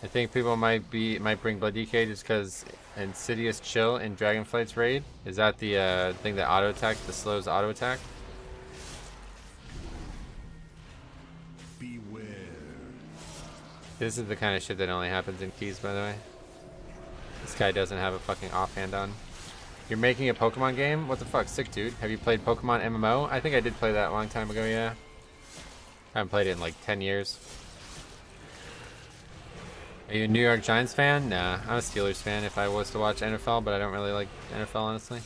I think people might bring Blood DK just because Insidious Chill in Dragonflight's raid. Is that the thing that auto attack, the slows auto attack? Beware. This is the kind of shit that only happens in keys, by the way. This guy doesn't have a fucking offhand on. You're making a Pokemon game? What the fuck? Sick, dude. Have you played Pokemon MMO? I think I did play that a long time ago, yeah. I haven't played it in like 10 years. Are you a New York Giants fan? Nah, I'm a Steelers fan if I was to watch NFL, but I don't really like NFL, honestly.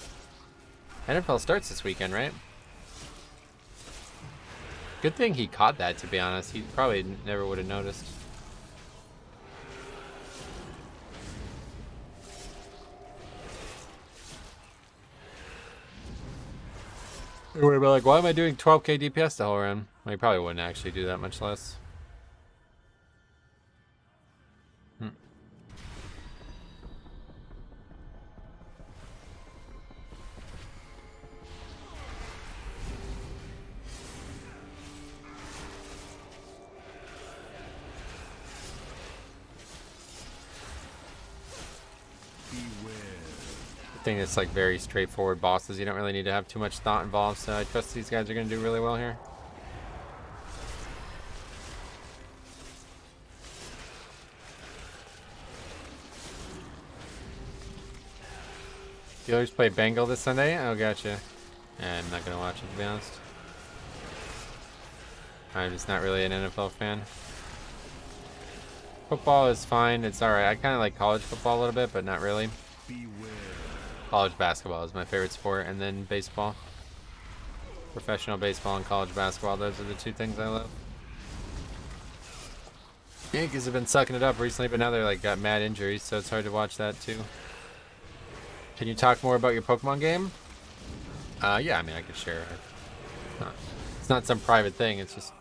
NFL starts this weekend, right? Good thing he caught that, to be honest. He probably never would have noticed. Anyway, but like, why am I doing 12k DPS the whole run? Well, you probably wouldn't actually do that much less. I think it's like very straightforward bosses. You don't really need to have too much thought involved, so I trust these guys are going to do really well here. Steelers play Bengal this Sunday? Oh, gotcha. I'm not going to watch it, to be honest. I'm just not really an NFL fan. Football is fine. It's alright. I kind of like college football a little bit, but not really. College basketball is my favorite sport, and then baseball. Professional baseball and college basketball, those are the two things I love. Yankees have been sucking it up recently, but now they're like got mad injuries, so it's hard to watch that too. Can you talk more about your Pokemon game? Yeah, I mean, I could share. It's not some private thing. It's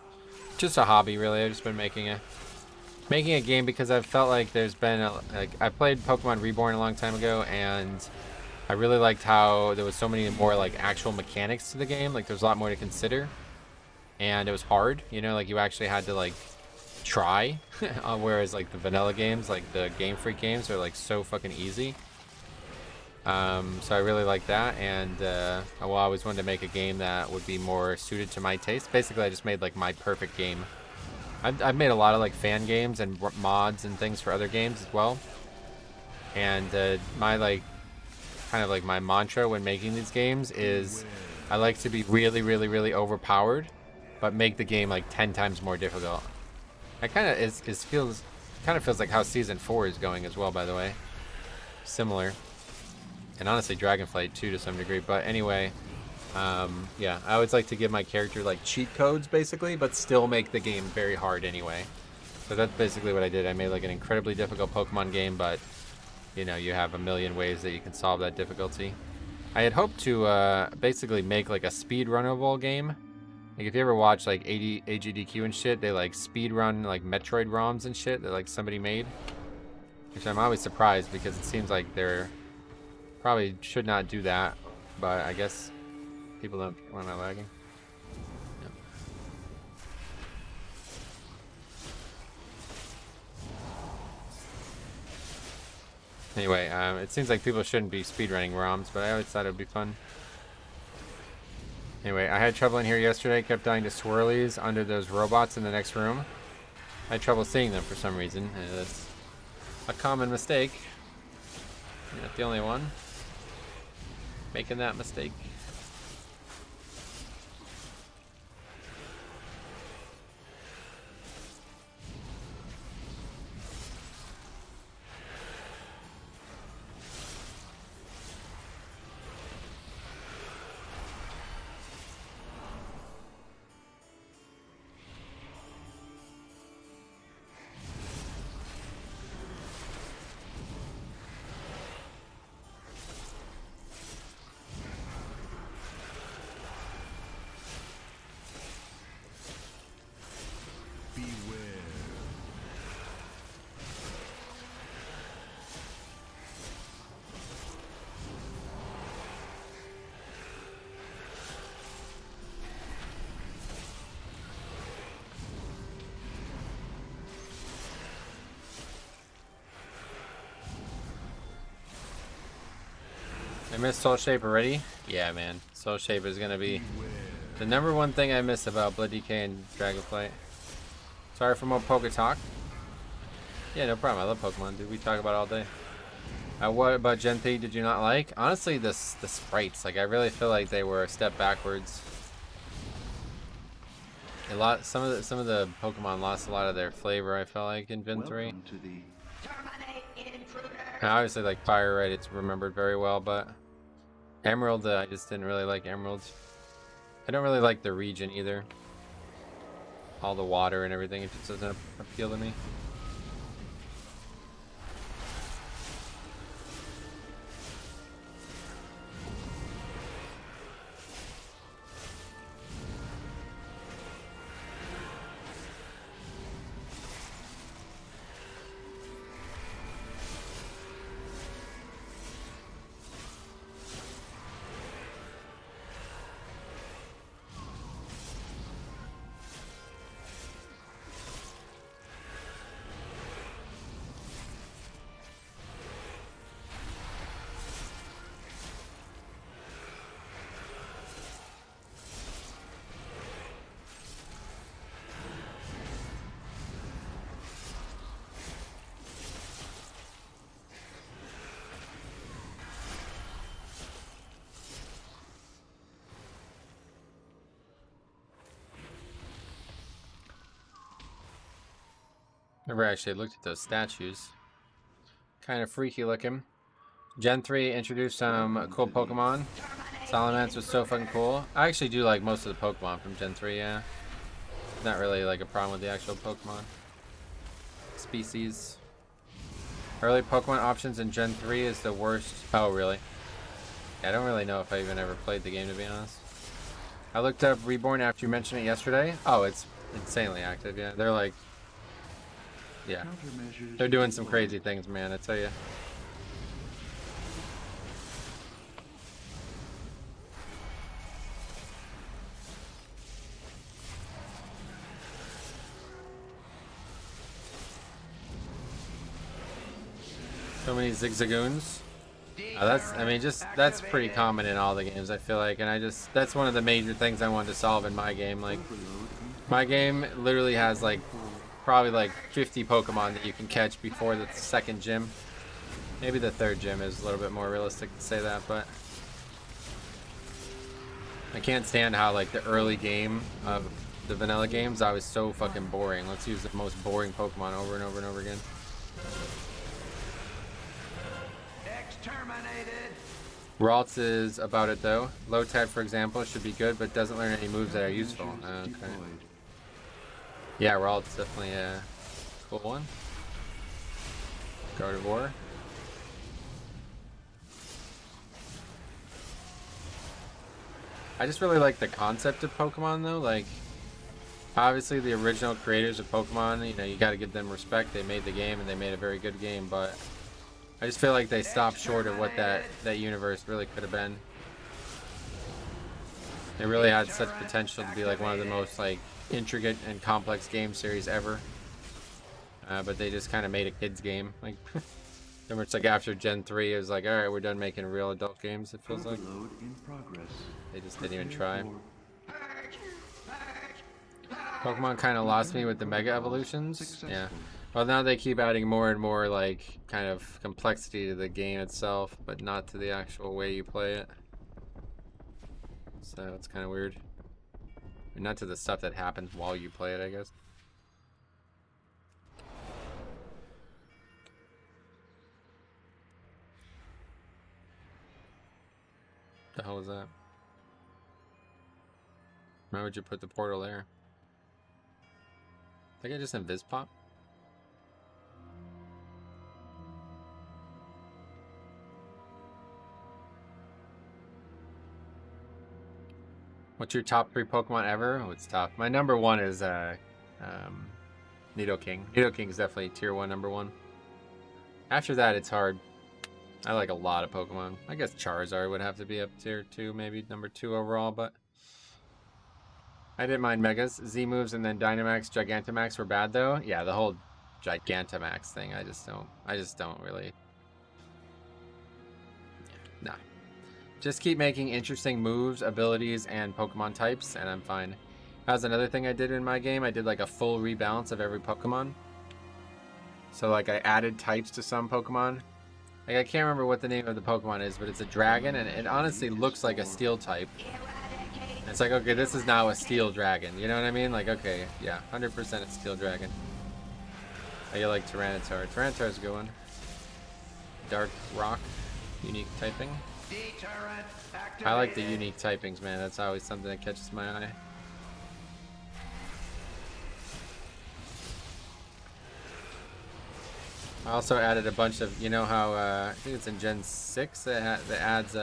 just a hobby, really. I've just been making a game because I've felt like there's been I played Pokemon Reborn a long time ago, and I really liked how there was so many more like actual mechanics to the game. Like there's a lot more to consider, and it was hard. You know, like you actually had to like try, whereas like the vanilla games, like the Game Freak games, are like so fucking easy. So I really like that, and well, I always wanted to make a game that would be more suited to my taste. Basically, I just made like my perfect game. I've made a lot of like fan games and mods and things for other games as well, and my like kind of like my mantra when making these games is I like to be really, really, really overpowered, but make the game like 10 times more difficult. That kind of feels like how season 4 is going as well, by the way. Similar, and honestly, Dragonflight too to some degree. But anyway, yeah, I always like to give my character like cheat codes basically, but still make the game very hard anyway. So that's basically what I did. I made like an incredibly difficult Pokemon game, but you know, you have a million ways that you can solve that difficulty. I had hoped to basically make like a speedrunnable game. Like if you ever watch like AGDQ and shit, they like speedrun like Metroid ROMs and shit that like somebody made. Which I'm always surprised because it seems like they're probably should not do that, but I guess people don't. Why am I lagging? Yep. Anyway, it seems like people shouldn't be speedrunning ROMs, but I always thought it would be fun. Anyway, I had trouble in here yesterday, kept dying to swirlies under those robots in the next room. I had trouble seeing them for some reason. That's a common mistake. You're not the only one making that mistake. miss Soul Shape already? Yeah, man. Soul Shape is gonna be the #1 thing I miss about Blood DK and Dragonflight. Sorry for more Poke Talk. Yeah, no problem. I love Pokemon, dude. We talk about it all day. What about Gen 3 did you not like? Honestly, the sprites. Like, I really feel like they were a step backwards. Some of the Pokemon lost a lot of their flavor, I felt like, in Gen 3. And obviously, like Fire Red, it's remembered very well, but Emerald, I just didn't really like Emerald. I don't really like the region either. All the water and everything, it just doesn't appeal to me. Never actually looked at those statues. Kind of freaky looking. Gen 3 introduced some cool Pokemon. Salamence was so fucking cool. I actually do like most of the Pokemon from Gen 3, yeah. Not really like a problem with the actual Pokemon species. Early Pokemon options in Gen 3 is the worst. Oh, really? Yeah, I don't really know if I even ever played the game, to be honest. I looked up Reborn after you mentioned it yesterday. Oh, it's insanely active, yeah. They're like... Yeah. They're doing some crazy things, man, I tell you. So many Zigzagoons. That's pretty common in all the games, I feel like, and that's one of the major things I wanted to solve in my game. Like, my game literally has like probably like 50 Pokemon that you can catch before the second gym. Maybe the third gym is a little bit more realistic to say that, but I can't stand how like the early game of the vanilla games, I was so fucking boring. Let's use the most boring Pokemon over and over and over again. Ralts is about it though. Lotad, for example, should be good, but doesn't learn any moves that are useful. Okay. Yeah, Ralts definitely a cool one. Gardevoir. I just really like the concept of Pokemon though. Like, obviously the original creators of Pokemon, you know, you gotta give them respect. They made the game and they made a very good game, but I just feel like they stopped short of what that universe really could have been. They really had such potential to be like one of the most like intricate and complex game series ever. But they just kind of made a kid's game. Like, pretty much like after Gen 3, it was like, alright, we're done making real adult games, it feels like. They just didn't even try. Pokemon kind of lost me with the Mega Evolutions. Yeah. Well, now they keep adding more and more, like, kind of complexity to the game itself, but not to the actual way you play it. So it's kind of weird. And not to the stuff that happens while you play it, I guess. The hell is that? Why would you put the portal there? I think I just invis pop. What's your top 3 Pokemon ever? Oh, it's tough. My number 1 is Nidoking. Nidoking is definitely tier 1, number 1. After that, it's hard. I like a lot of Pokemon. I guess Charizard would have to be up tier 2, maybe number 2 overall, but I didn't mind Megas. Z moves and then Dynamax, Gigantamax were bad though. Yeah, the whole Gigantamax thing, I just don't really. Yeah, nah. Just keep making interesting moves, abilities, and Pokemon types, and I'm fine. That was another thing I did in my game. I did like a full rebalance of every Pokemon. So like I added types to some Pokemon. Like I can't remember what the name of the Pokemon is, but it's a dragon, and it honestly looks like a steel type. And it's like, okay, this is now a steel dragon. You know what I mean? Like, okay, yeah, 100% a steel dragon. I like Tyranitar. Tyranitar's a good one. Dark Rock, unique typing. I like the unique typings, man. That's always something that catches my eye. I also added a bunch of, you know how, I think it's in Gen 6 that adds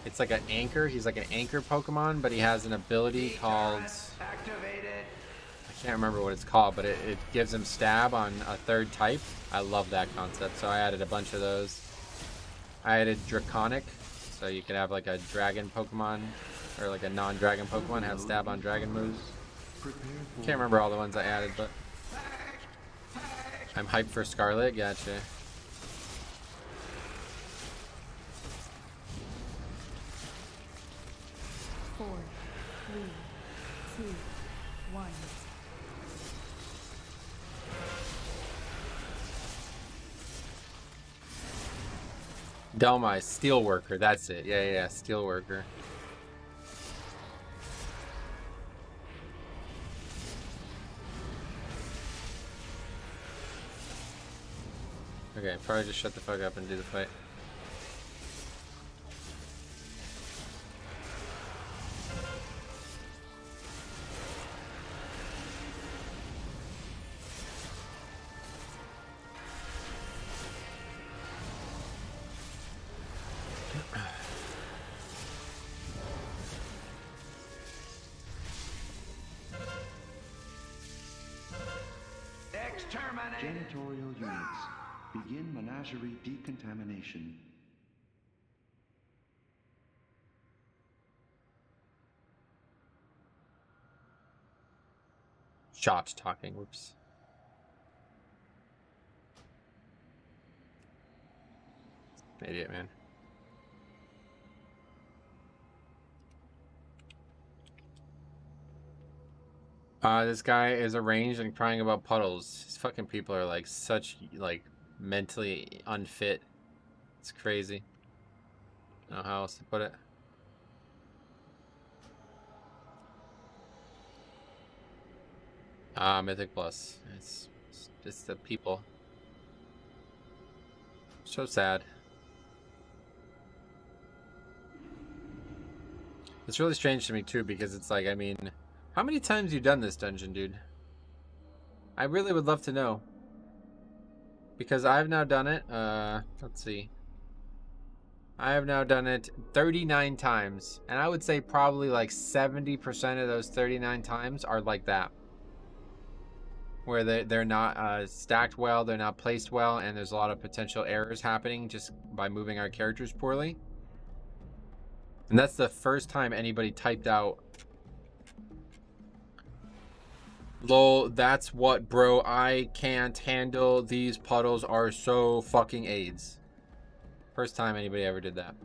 it's like an anchor. He's like an anchor Pokemon, but he has an ability called, I can't remember what it's called, but it gives him stab on a third type. I love that concept, so I added a bunch of those. I added Draconic, so you could have like a dragon Pokemon, or like a non-dragon Pokemon have stab on dragon moves. Can't remember all the ones I added, but I'm hyped for Scarlet. Gotcha. Four, three, two, one. Delmai, Steelworker, that's it. Yeah, Steelworker. Okay, probably just shut the fuck up and do the fight. Janitorial units. Begin menagerie decontamination. Shot talking, whoops. Idiot, man. This guy is arranged and crying about puddles. These fucking people are like such like mentally unfit. It's crazy. I don't know how else to put it. Mythic Plus. It's just the people. So sad. It's really strange to me too, because it's like, I mean, how many times have you done this dungeon, dude? I really would love to know. Because I've now done it, let's see. I have now done it 39 times. And I would say probably like 70% of those 39 times are like that. Where they're not stacked well, they're not placed well, and there's a lot of potential errors happening just by moving our characters poorly. And that's the first time anybody typed out, "Lol, that's what, bro, I can't handle, these puddles are so fucking AIDS." First time anybody ever did that.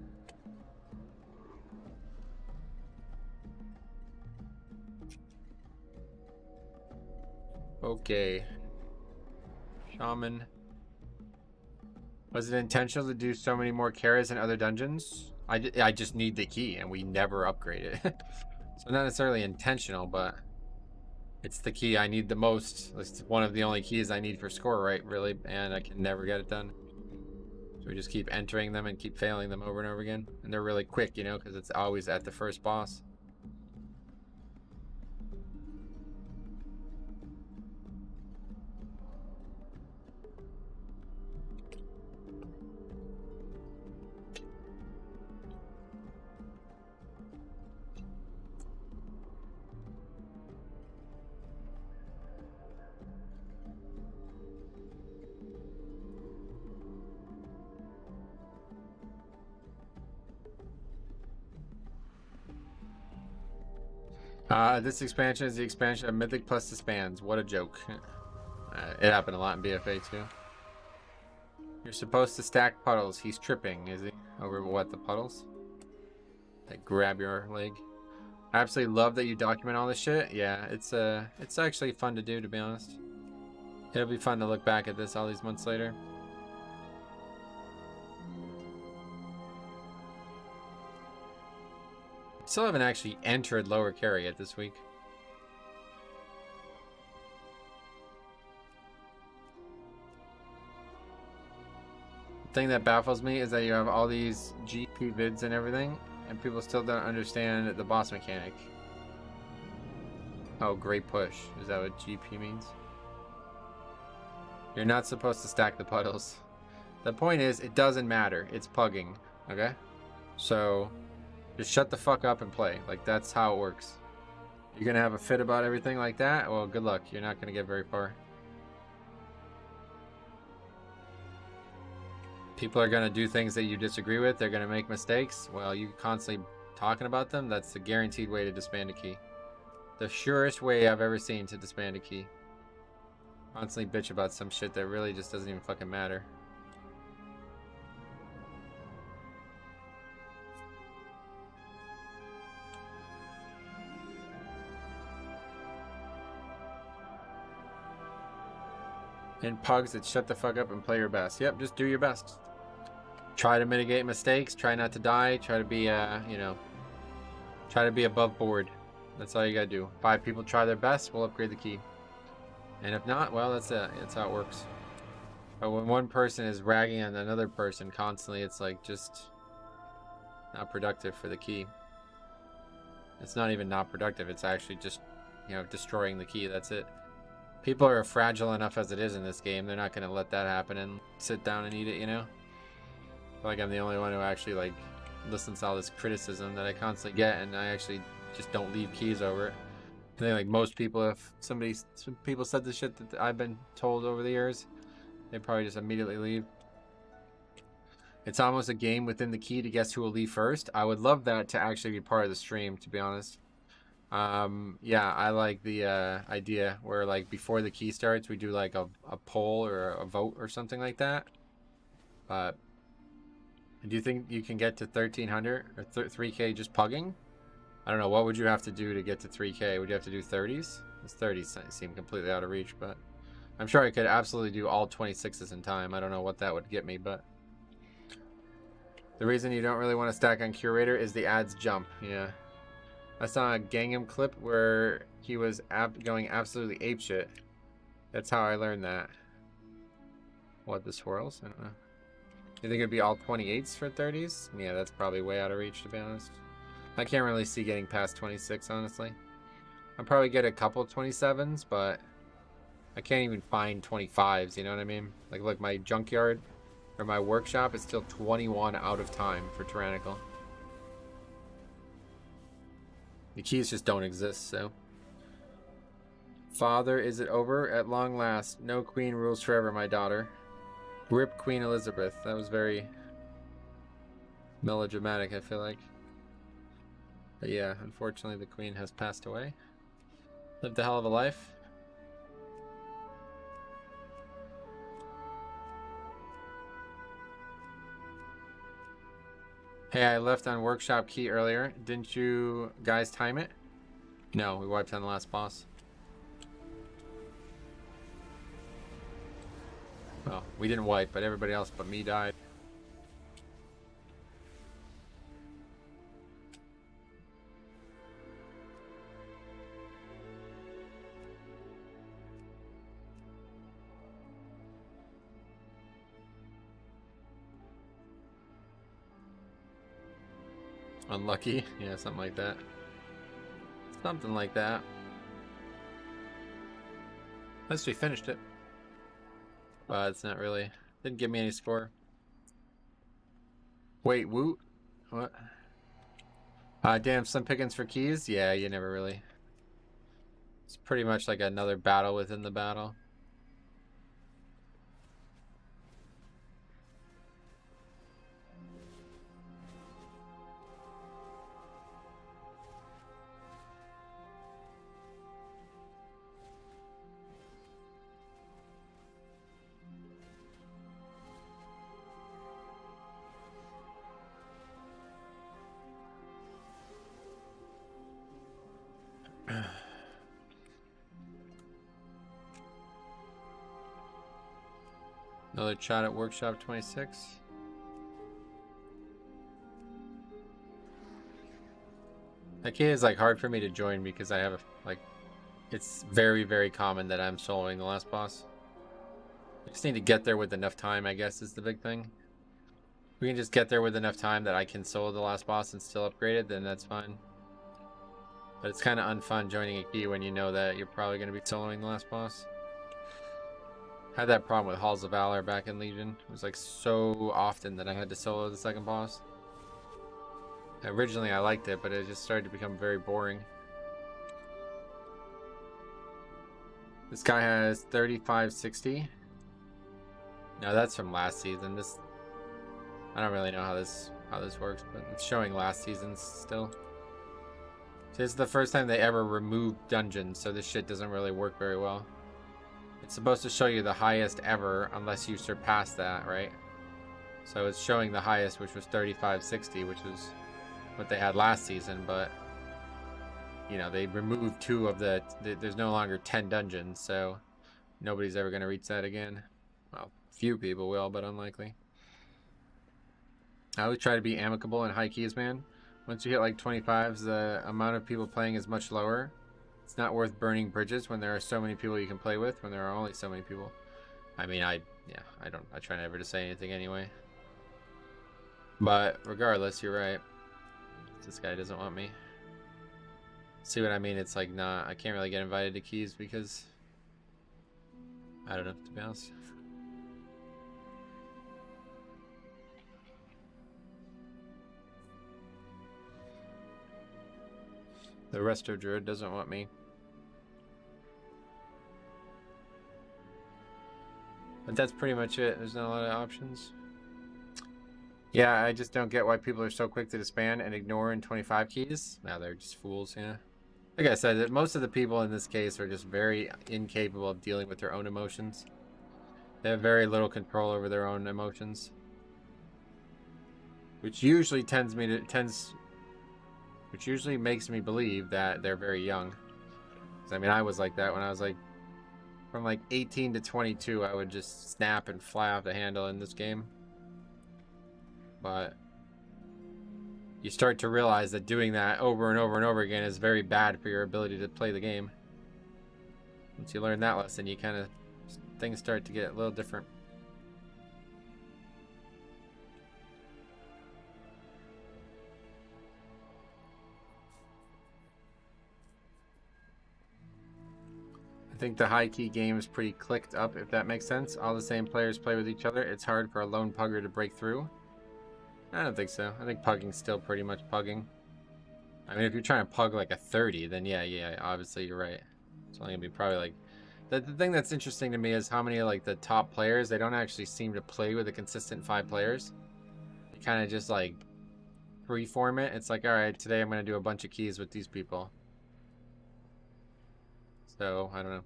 Okay. Shaman. Was it intentional to do so many more carrots in other dungeons? I just need the key, and we never upgrade it. So not necessarily intentional, but it's the key I need the most. It's one of the only keys I need for score, right? Really, and I can never get it done. So we just keep entering them and keep failing them over and over again. And they're really quick, you know, because it's always at the first boss. This expansion is the expansion of Mythic plus Disbands. What a joke. It happened a lot in BFA too. You're supposed to stack puddles. He's tripping, is he? Over what, the puddles? That grab your leg. I absolutely love that you document all this shit. Yeah, it's actually fun to do, to be honest. It'll be fun to look back at this all these months later. Still haven't actually entered lower carry yet this week. The thing that baffles me is that you have all these GP vids and everything, and people still don't understand the boss mechanic. Oh, great push. Is that what GP means? You're not supposed to stack the puddles. The point is, it doesn't matter. It's pugging, okay? So, just shut the fuck up and play. Like, that's how it works. You're gonna have a fit about everything like that? Well, good luck. You're not gonna get very far. People are gonna do things that you disagree with. They're gonna make mistakes. Well, you constantly talking about them. That's the guaranteed way to disband a key. The surest way I've ever seen to disband a key. Constantly bitch about some shit that really just doesn't even fucking matter. In pugs, it's shut the fuck up and play your best. Yep, just do your best. Try to mitigate mistakes. Try not to die. Try to be, you know, try to be above board. That's all you gotta do. 5 people try their best, we'll upgrade the key. And if not, well, that's it. That's how it works. But when one person is ragging on another person constantly, it's like just not productive for the key. It's not even not productive. It's actually just, you know, destroying the key. That's it. People are fragile enough as it is in this game. They're not going to let that happen and sit down and eat it, you know? I feel like I'm the only one who actually, like, listens to all this criticism that I constantly get, and I actually just don't leave keys over it. I think, like, most people, if some people said the shit that I've been told over the years, they probably just immediately leave. It's almost a game within the key to guess who will leave first. I would love that to actually be part of the stream, to be honest. Yeah, I like the idea where, like, before the key starts, we do like a poll or a vote or something like that. But do you think you can get to 1300 or 3k just pugging? I don't know. What would you have to do to get to 3k? Would you have to do 30s? Those 30s seem completely out of reach, but I'm sure I could absolutely do all 26s in time. I don't know what that would get me, but the reason you don't really want to stack on Curator is the ads jump. Yeah. I saw a Gangnam clip where he was going absolutely apeshit. That's how I learned that. What, the swirls? I don't know. You think it'd be all 28s for 30s? Yeah, that's probably way out of reach, to be honest. I can't really see getting past 26, honestly. I'll probably get a couple 27s, but I can't even find 25s, you know what I mean? Like, look, my junkyard or my workshop is still 21 out of time for Tyrannical. The keys just don't exist, so. Father, is it over? At long last. No queen rules forever, my daughter. Rip Queen Elizabeth. That was very melodramatic, I feel like. But yeah, unfortunately the queen has passed away. Lived a hell of a life. Hey, I left on workshop key earlier. Didn't you guys time it? No, we wiped on the last boss. Well, we didn't wipe, but everybody else but me died. Unlucky? Yeah, something like that. Something like that. At least we finished it. But it's not really. Didn't give me any score. Wait, woot? What? Damn, some pickings for keys? Yeah, you never really. It's pretty much like another battle within the battle. Another chat at Workshop 26. That key is like hard for me to join because I have like, it's very, very common that I'm soloing the last boss. I just need to get there with enough time, I guess, is the big thing. If we can just get there with enough time that I can solo the last boss and still upgrade it, then that's fine. But it's kind of unfun joining a key when you know that you're probably going to be soloing the last boss. Had that problem with Halls of Valor back in Legion. It was like so often that I had to solo the second boss. Originally I liked it, but it just started to become very boring. This guy has 3560. No, that's from last season. This, I don't really know how this works, but it's showing last season's still. This is the first time they ever removed dungeons, so this shit doesn't really work very well. It's supposed to show you the highest ever unless you surpass that, right? So it's showing the highest, which was 3560, which was what they had last season, but you know, they removed 2 of there's no longer 10 dungeons, so nobody's ever going to reach that again. Well, few people will, but unlikely. I always try to be amicable in high keys, man. Once you hit like 25s, the amount of people playing is much lower. It's not worth burning bridges when there are so many people you can play with, when there are only so many people. I mean, I try never to say anything anyway. But regardless, you're right. This guy doesn't want me. See what I mean? It's like, nah, I can't really get invited to keys because I don't know, to be honest. The Resto Druid doesn't want me. But that's pretty much it. There's not a lot of options. Yeah, I just don't get why people are so quick to disband and ignore in 25 keys. Now they're just fools, yeah. Like I said, most of the people in this case are just very incapable of dealing with their own emotions. They have very little control over their own emotions. Which usually which usually makes me believe that they're very young. 'Cause, I mean, I was like that when I was like, from like 18 to 22, I would just snap and fly off the handle in this game. But you start to realize that doing that over and over and over again is very bad for your ability to play the game. Once you learn that lesson, you kind of, things start to get a little different. I think the high key game is pretty clicked up, if that makes sense. All the same players play with each other. It's hard for a lone pugger to break through. I don't think so. I think pugging's still pretty much pugging. I mean, if you're trying to pug like a 30, then yeah, obviously you're right. It's only gonna be probably like... The thing that's interesting to me is how many like the top players, they don't actually seem to play with a consistent 5 players. They kind of just like freeform it. It's like, alright, today I'm gonna do a bunch of keys with these people. So, I don't know.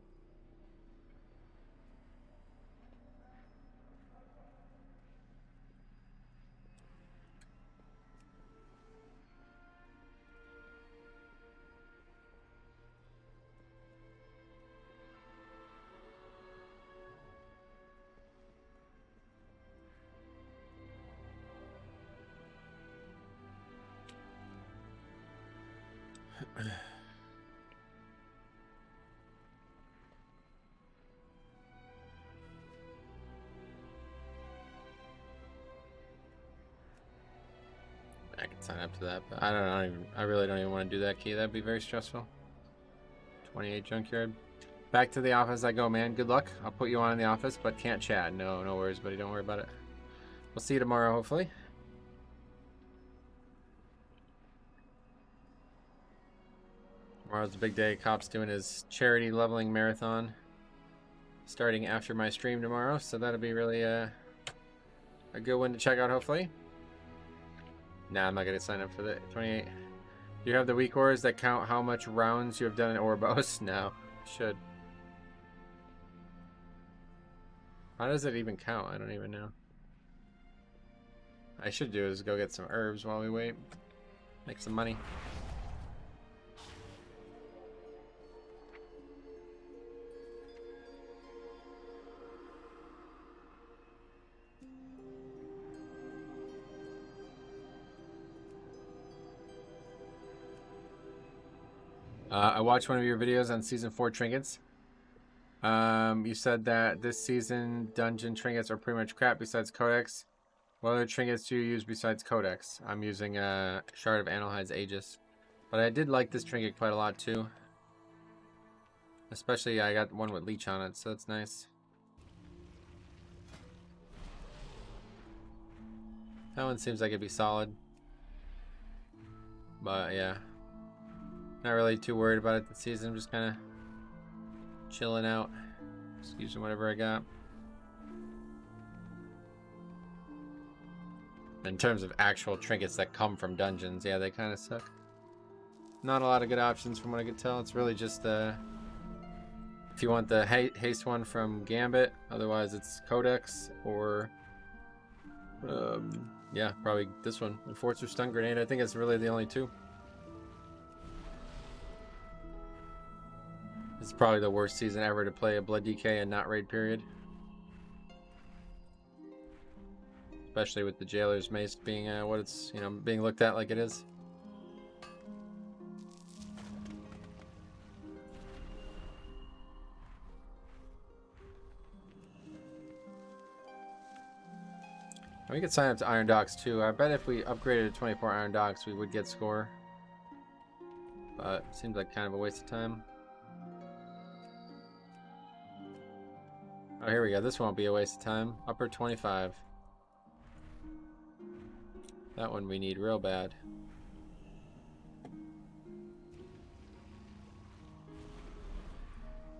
I can sign up to that, but I really don't even want to do that key. That'd be very stressful. 28 junkyard. Back to the office I go, man. Good luck. I'll put you on in the office, but can't chat. No worries, buddy. Don't worry about it. We'll see you tomorrow, hopefully. Tomorrow's a big day. Cop's doing his charity leveling marathon starting after my stream tomorrow, so that'll be really a good one to check out, hopefully. Nah, I'm not going to sign up for the 28. Do you have the weak ores that count how much rounds you have done in Orbos? No. Should. How does it even count? I don't even know. I should do is go get some herbs while we wait. Make some money. I watched one of your videos on season 4 trinkets. You said that this season dungeon trinkets are pretty much crap besides Codex. What other trinkets do you use besides Codex? I'm using Shard of Analhide's Aegis. But I did like this trinket quite a lot too. Especially I got one with Leech on it, so that's nice. That one seems like it'd be solid. But yeah. Not really too worried about it this season. I'm just kind of chilling out. Just using whatever I got. In terms of actual trinkets that come from dungeons, yeah, they kind of suck. Not a lot of good options from what I could tell. It's really just if you want the haste one from Gambit, otherwise it's Codex, or yeah, probably this one, Enforcer Stun Grenade. I think it's really the only two. It's probably the worst season ever to play a Blood DK and not raid period. Especially with the Jailer's Mace being what it's, you know, being looked at like it is. We could sign up to Iron Docks too. I bet if we upgraded to 24 Iron Docks, we would get score. But it seems like kind of a waste of time. Oh, here we go. This won't be a waste of time. Upper 25. That one we need real bad.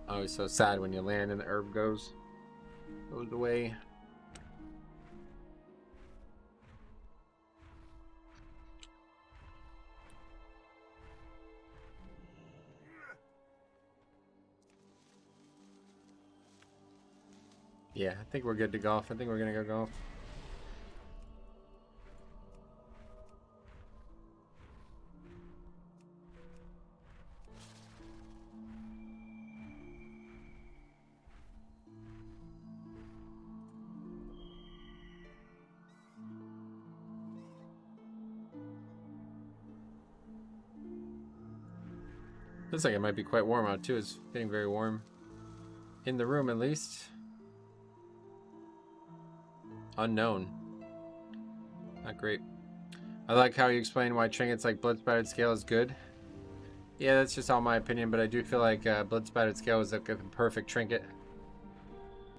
Always so sad when you land and the herb goes away. Yeah, I think we're good to golf. I think we're gonna go golf. Looks like it might be quite warm out too. It's getting very warm. In the room at least. Unknown. Not great. I like how you explain why trinkets like Blood Spattered Scale is good. Yeah, that's just all my opinion, but I do feel like Blood Spattered Scale is like a perfect trinket.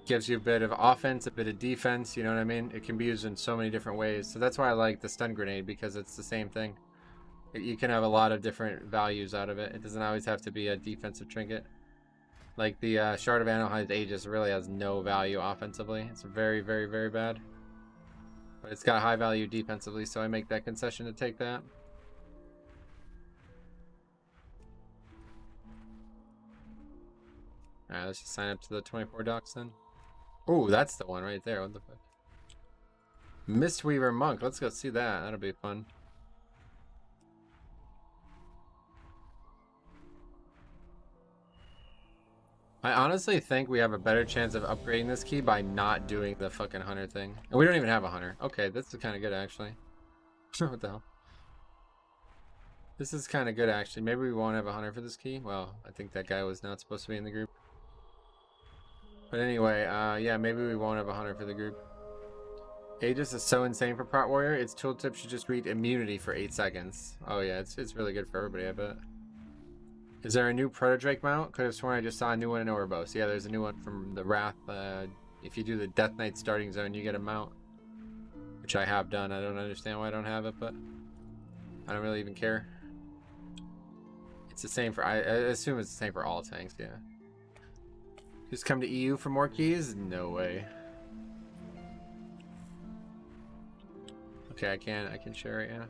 Gives you a bit of offense, a bit of defense, you know what I mean? It can be used in so many different ways. So that's why I like the Stun Grenade, because it's the same thing. You can have a lot of different values out of it. It doesn't always have to be a defensive trinket. Like the Shard of Analhide's Aegis really has no value offensively. It's very, very, very bad. But it's got high value defensively, so I make that concession to take that. Alright, let's just sign up to the 24 docks then. Oh, that's the one right there. What the fuck? Mistweaver Monk. Let's go see that. That'll be fun. I honestly think we have a better chance of upgrading this key by not doing the fucking hunter thing. And we don't even have a hunter. Okay, this is kind of good actually. What the hell? This is kind of good actually. Maybe we won't have a hunter for this key. Well, I think that guy was not supposed to be in the group. But anyway, yeah, maybe we won't have a hunter for the group. Aegis is so insane for Prot Warrior. Its tooltip should just read immunity for 8 seconds. Oh yeah, it's really good for everybody, I bet. Is there a new Proto-Drake mount? Could have sworn I just saw a new one in Ouroboros. Yeah, there's a new one from the Wrath. If you do the Death Knight starting zone, you get a mount. Which I have done. I don't understand why I don't have it, but I don't really even care. It's the same for... I assume it's the same for all tanks, yeah. Just come to EU for more keys? No way. Okay, I can share it, yeah.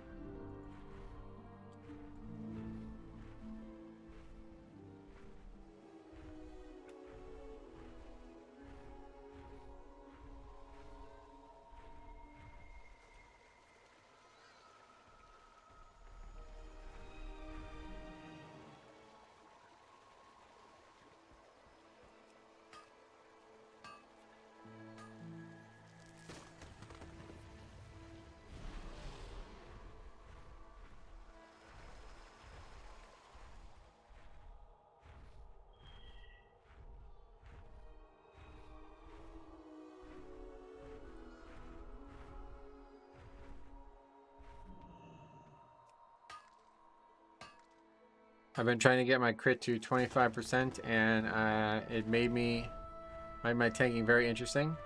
I've been trying to get my crit to 25%, and it made my tanking very interesting.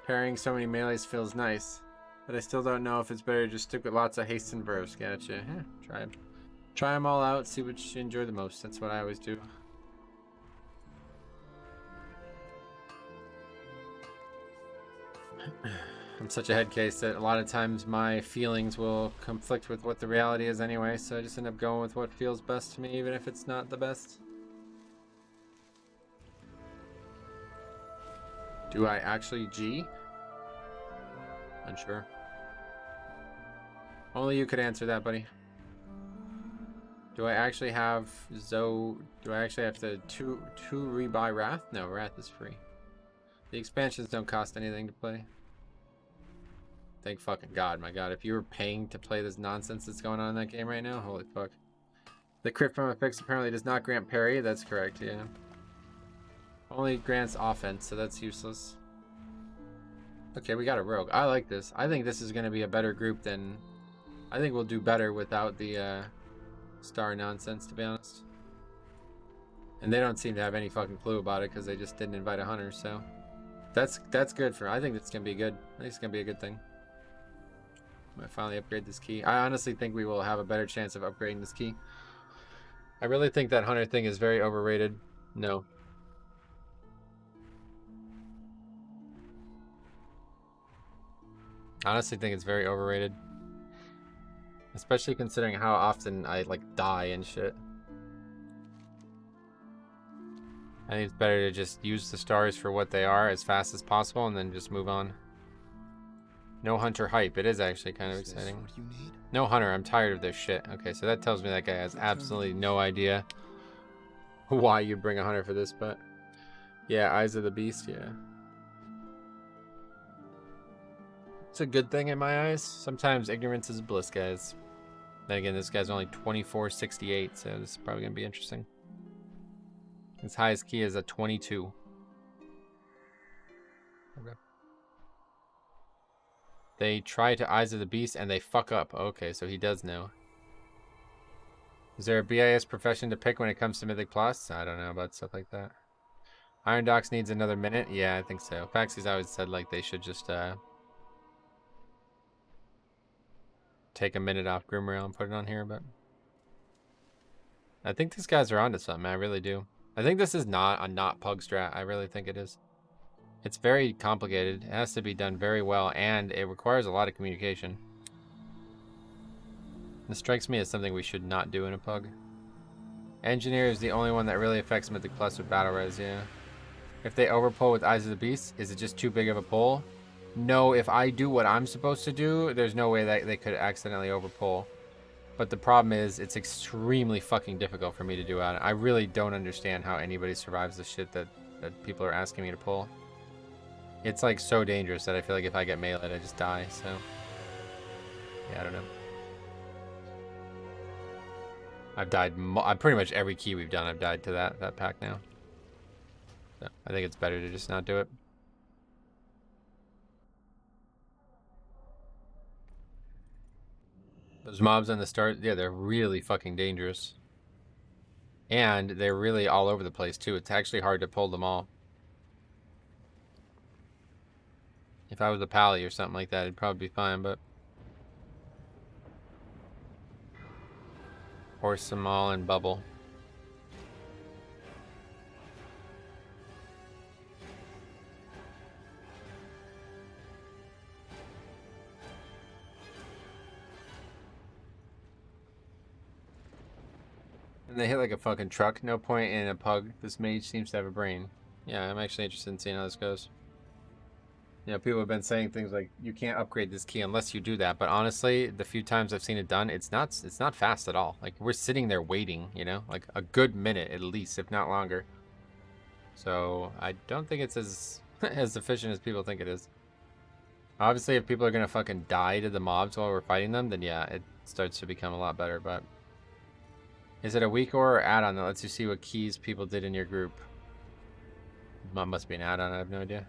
Pairing so many melees feels nice, but I still don't know if it's better to just stick with lots of haste and burst. Gotcha. Yeah, try them all out, see which you enjoy the most. That's what I always do. I'm such a head case that a lot of times my feelings will conflict with what the reality is anyway, so I just end up going with what feels best to me, even if it's not the best. Do I actually G? Unsure. Only you could answer that, buddy. Do I actually have do I actually have to two rebuy Wrath? No, Wrath is free. The expansions don't cost anything to play. Thank fucking God, my God. If you were paying to play this nonsense that's going on in that game right now, holy fuck. The crit from a fix apparently does not grant parry. That's correct, yeah. Only grants offense, so that's useless. Okay, we got a rogue. I like this. I think this is going to be a better group than... I think we'll do better without the star nonsense, to be honest. And they don't seem to have any fucking clue about it because they just didn't invite a hunter, so... That's good for... I think that's going to be good. I think it's going to be a good thing. I might finally upgrade this key. I honestly think we will have a better chance of upgrading this key. I really think that hunter thing is very overrated. No. I honestly think it's very overrated. Especially considering how often I like die and shit. I think it's better to just use the stars for what they are as fast as possible and then just move on. No hunter hype. It is actually kind of exciting. No hunter. I'm tired of this shit. Okay, so that tells me that guy has absolutely no idea why you bring a hunter for this, but yeah, Eyes of the Beast, yeah. It's a good thing in my eyes. Sometimes ignorance is bliss, guys. Then again, this guy's only 2468, so this is probably going to be interesting. His highest key is a 22. Okay. They try to Eyes of the Beast and they fuck up. Okay, so he does know. Is there a BIS profession to pick when it comes to Mythic Plus? I don't know about stuff like that. Iron Docs needs another minute? Yeah, I think so. Faxy's always said like they should just take a minute off Grimrail and put it on here, but I think these guys are onto something. I really do. I think this is not a not pug strat. I really think it is. It's very complicated. It has to be done very well, and it requires a lot of communication. This strikes me as something we should not do in a pug. Engineer is the only one that really affects Mythic Plus with battle res, yeah. If they overpull with Eyes of the Beast, is it just too big of a pull? No, if I do what I'm supposed to do, there's no way that they could accidentally overpull. But the problem is, it's extremely fucking difficult for me to do it. I really don't understand how anybody survives the shit that people are asking me to pull. It's like so dangerous that I feel like if I get meleeed, I just die, so... yeah, I don't know. I've died, pretty much every key we've done, I've died to that pack now. So I think it's better to just not do it. Those mobs on the start, yeah, they're really fucking dangerous. And they're really all over the place too. It's actually hard to pull them all. If I was a pally or something like that, it'd probably be fine, but... Horse them all and bubble. And they hit like a fucking truck. No point in a pug. This mage seems to have a brain. Yeah, I'm actually interested in seeing how this goes. You know, people have been saying things like, you can't upgrade this key unless you do that. But honestly, the few times I've seen it done, it's not fast at all. Like, we're sitting there waiting, you know? Like, a good minute at least, if not longer. So, I don't think it's as efficient as people think it is. Obviously, if people are going to fucking die to the mobs while we're fighting them, then yeah, it starts to become a lot better. But is it a weak or add-on that lets you see what keys people did in your group? Must be an add-on, I have no idea.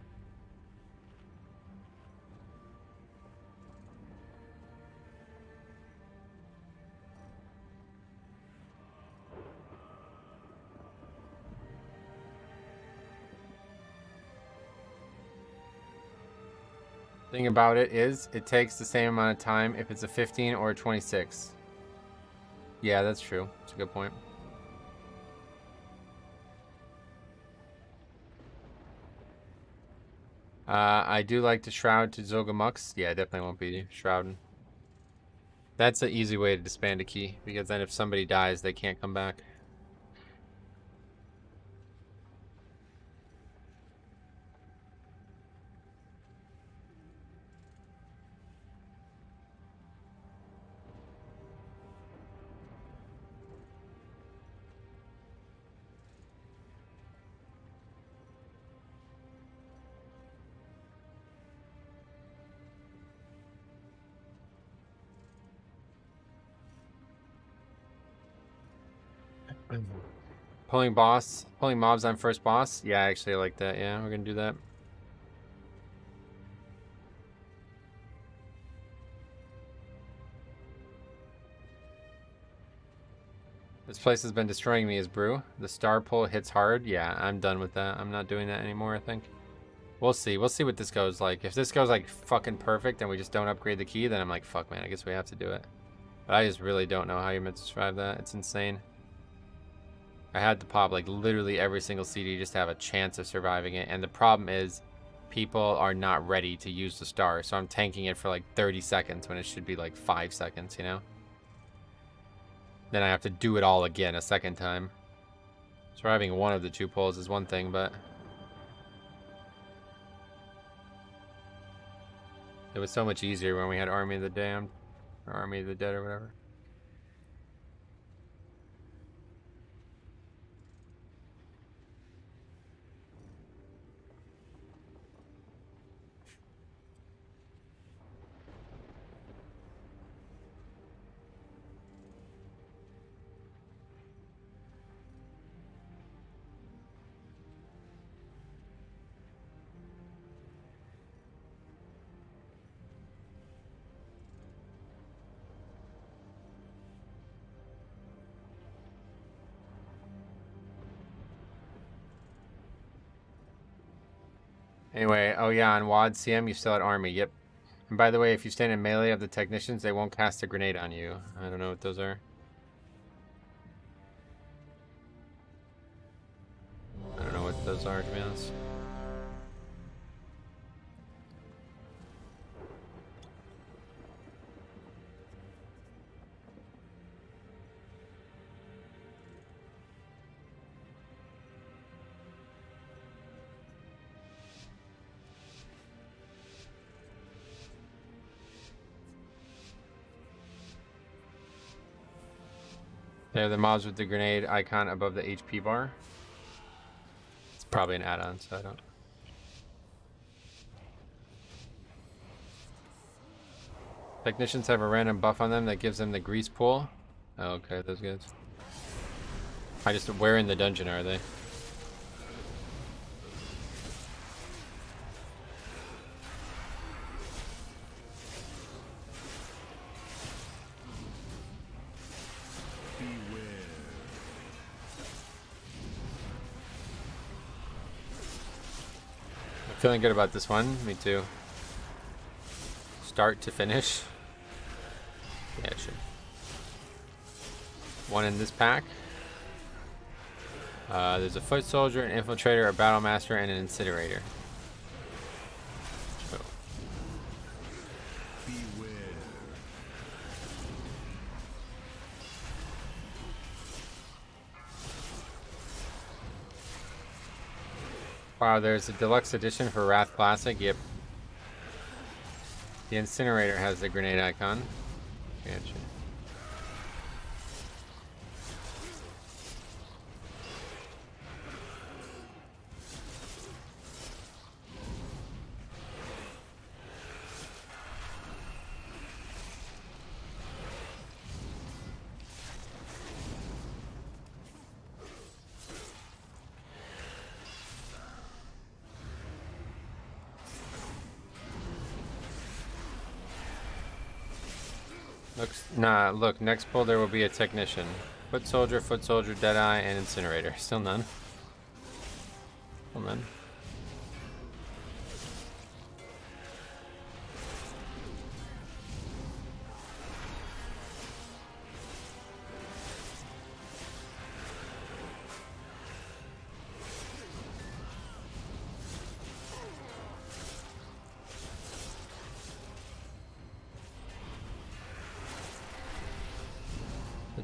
Thing about it is, it takes the same amount of time if it's a 15 or a 26. Yeah, that's true. That's a good point. I do like to shroud to Zogamux. Yeah, I definitely won't be shrouding. That's an easy way to disband a key, because then if somebody dies, they can't come back. Pulling mobs on first boss. Yeah, I actually like that. Yeah, we're gonna do that. This place has been destroying me as brew. The star pull hits hard. Yeah, I'm done with that. I'm not doing that anymore, I think. We'll see. We'll see what this goes like. If this goes like fucking perfect and we just don't upgrade the key, then I'm like, fuck, man, I guess we have to do it. But I just really don't know how you're meant to survive that. It's insane. I had to pop like literally every single CD just to have a chance of surviving it. And the problem is people are not ready to use the star. So I'm tanking it for like 30 seconds when it should be like 5 seconds, you know? Then I have to do it all again a second time. Surviving one of the 2 pulls is one thing, but it was so much easier when we had Army of the Damned or Army of the Dead or whatever. Anyway, oh yeah, on WAD CM, you still had Army, yep. And by the way, if you stand in melee of the technicians, they won't cast a grenade on you. I don't know what those are. I don't know what those are, to be honest. They have the mobs with the grenade icon above the HP bar. It's probably an add-on, so I don't. Technicians have a random buff on them that gives them the grease pool. Oh, okay, those guys. Where in the dungeon are they? Feeling good about this one. Me too. Start to finish. Yeah, it should. One in this pack. There's a foot soldier, an infiltrator, a battle master, and an incinerator. So. Wow, there's a deluxe edition for Wrath Classic. Yep. The incinerator has the grenade icon. Gotcha. Look, next pull there will be a technician. Foot soldier, deadeye, and incinerator. Still none. Still none.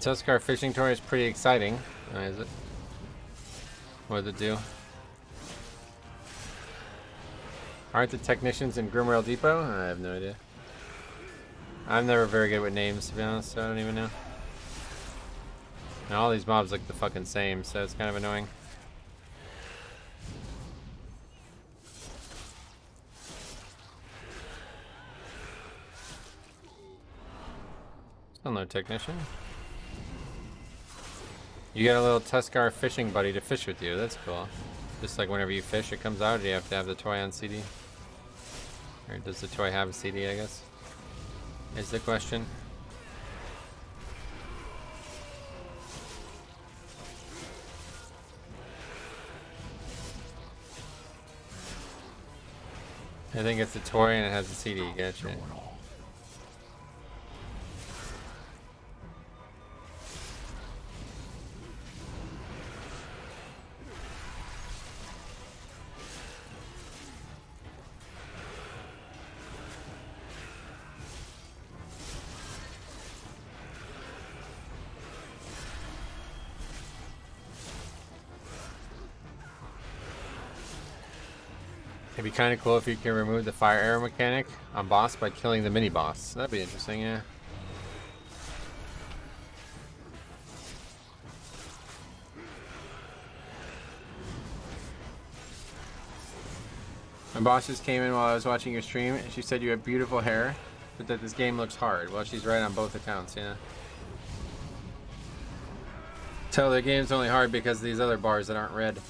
Tuskar fishing toy is pretty exciting. Is it? What does it do? Aren't the technicians in Grimrail Depot? I have no idea. I'm never very good with names, to be honest, so I don't even know. And all these mobs look the fucking same, so it's kind of annoying. Still no technician. You get a little Tuskar fishing buddy to fish with you. That's cool. Just like whenever you fish, it comes out. Or do you have to have the toy on CD? Or does the toy have a CD, I guess? Is the question. I think it's a toy and it has a CD. Gotcha. It'd be kind of cool if you can remove the fire arrow mechanic on boss by killing the mini boss. That'd be interesting, yeah. My boss just came in while I was watching your stream and she said you have beautiful hair, but that this game looks hard. Well, she's right on both accounts, yeah. Tell the game's only hard because of these other bars that aren't red.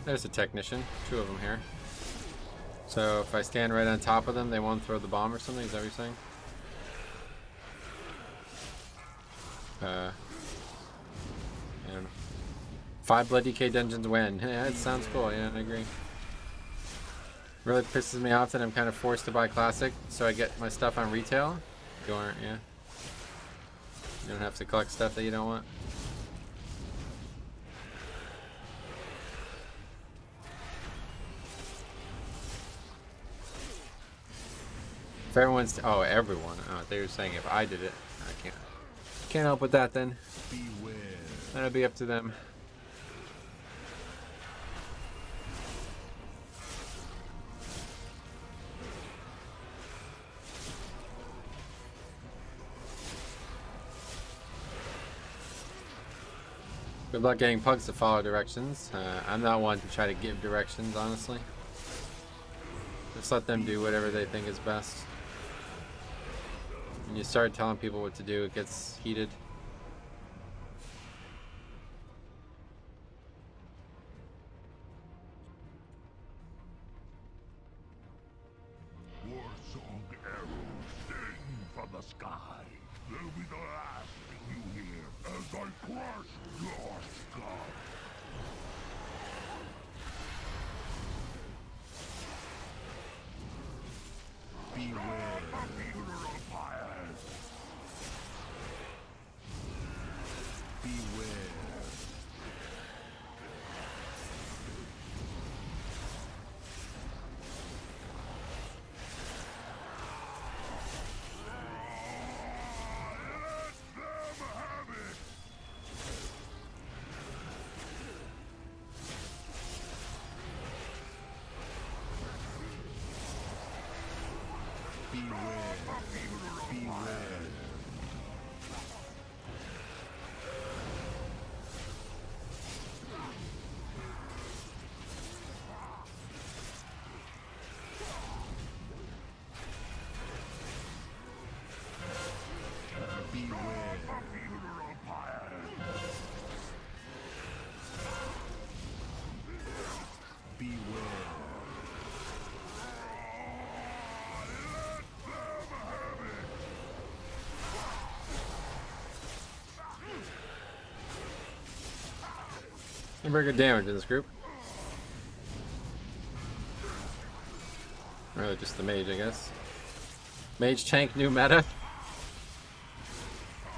There's a technician, 2 of them here. So if I stand right on top of them, they won't throw the bomb or something, is that what you're saying? I don't know. 5 Blood DK dungeons win. Yeah, it sounds cool, yeah, I agree. Really pisses me off that I'm kind of forced to buy Classic, so I get my stuff on retail. You aren't, yeah. You don't have to collect stuff that you don't want. If everyone's, oh, everyone. Oh, they were saying if I did it, I can't help with that then. Beware. That'll be up to them. Good luck getting pugs to follow directions. I'm not one to try to give directions, honestly. Just let them do whatever they think is best. When you start telling people what to do, it gets heated. Warsong arrows sting from the sky. They'll be the last thing you hear as I crush your skull. Beware. Beware. Very good damage in this group. Really just the mage, I guess. Mage tank new meta?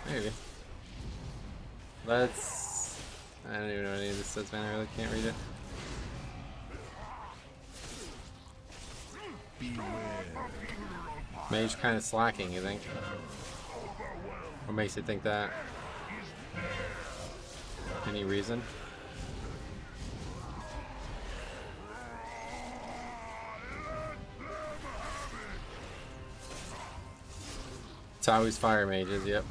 Maybe. Let's... I don't even know what any of this says, man. I really can't read it. Mage kind of slacking, you think? What makes you think that? Any reason? It's always fire mages, yep.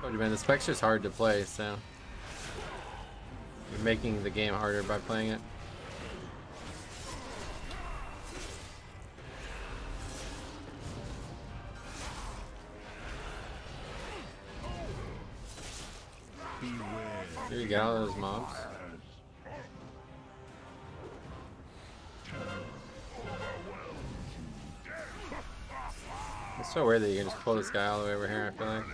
Oh man, the spec's just hard to play, so you're making the game harder by playing it. Here you go, those mobs. It's so weird that you can just pull this guy all the way over here, I feel like.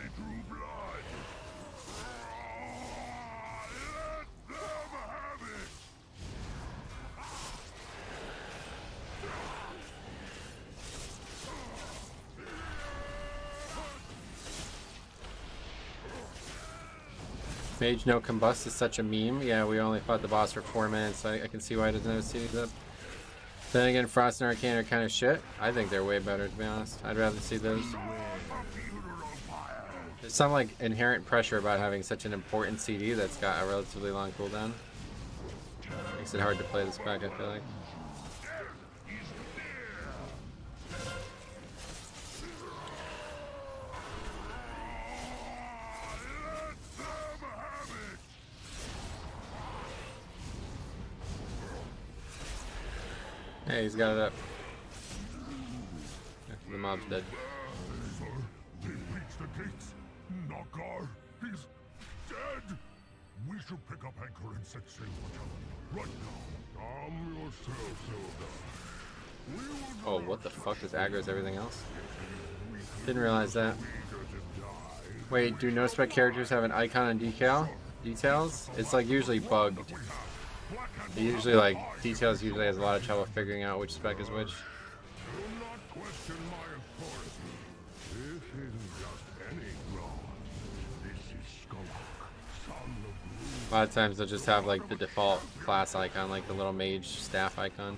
Mage no combust is such a meme. Yeah, we only fought the boss for 4 minutes, so I can see why it doesn't have CDs up. Then again, Frost and Arcane are kind of shit. I think they're way better, to be honest. I'd rather see those. There's some like inherent pressure about having such an important CD that's got a relatively long cooldown. Makes it hard to play this back, I feel like. Hey, he's got it up. After the mob's dead. They reached the gates. Nagar, he's dead. We should pick up anchor and set sail for Talon. Right now. Calm yourself, Zelda. Oh, what the fuck? This aggro's everything else? Didn't realize that. Wait, do no spec characters have an icon and details? It's like usually bugged. Usually, like, details usually has a lot of trouble figuring out which spec is which. A lot of times they'll just have like the default class icon, like the little mage staff icon.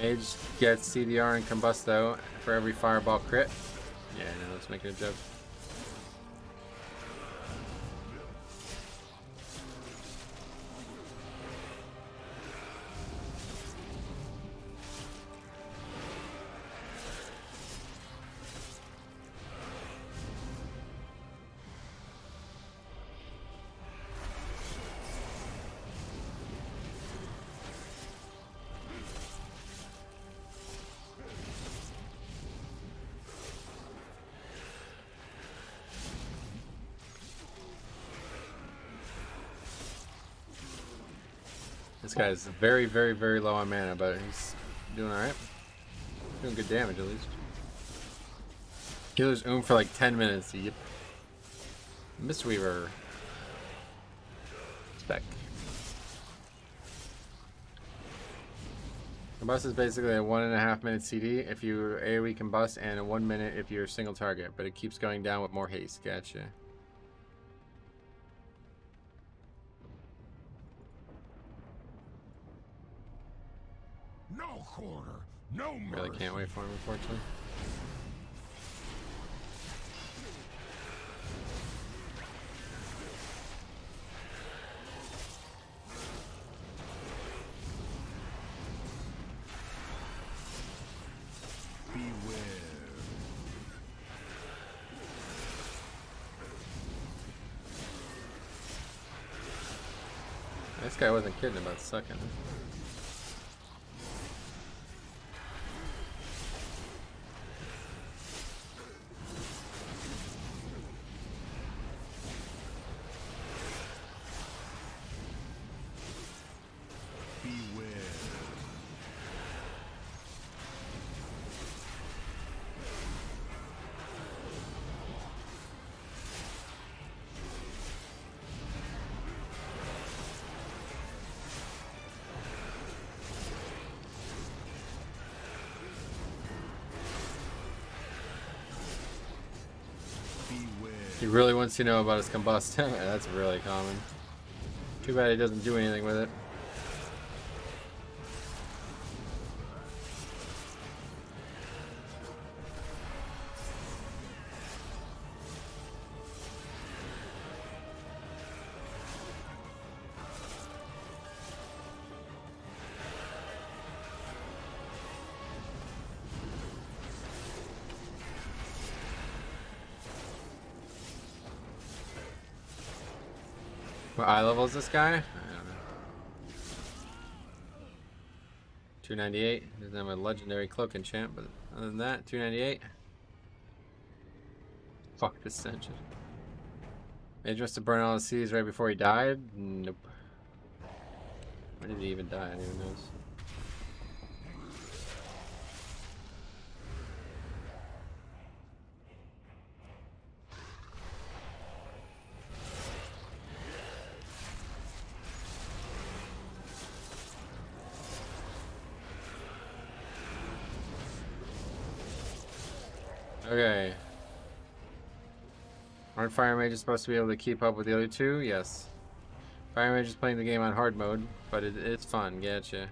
Mage gets CDR and Combust though for every fireball crit. Yeah, no, let's make it a joke. This guy's very, very, very low on mana, but he's doing alright. Doing good damage at least. Healer's for like 10 minutes. Yep. Mistweaver. Spec. Combust is basically a 1.5 minute CD if you AoE combust, and a 1 minute if you're a single target, but it keeps going down with more haste. Gotcha. No quarter, no mercy. Really can't wait for him, unfortunately. Beware. This guy wasn't kidding about sucking. He really wants to know about his combust. That's really common. Too bad he doesn't do anything with it. What eye level is this guy? I don't know. 298. Doesn't have a legendary cloak enchant, but other than that, 298. Fuck this engine. Mage must have burned all the seeds right before he died? Nope. When did he even die? I don't even know. Okay. Aren't Fire Mages supposed to be able to keep up with the other two? Yes. Fire Mage is playing the game on hard mode, but it's fun. Getcha.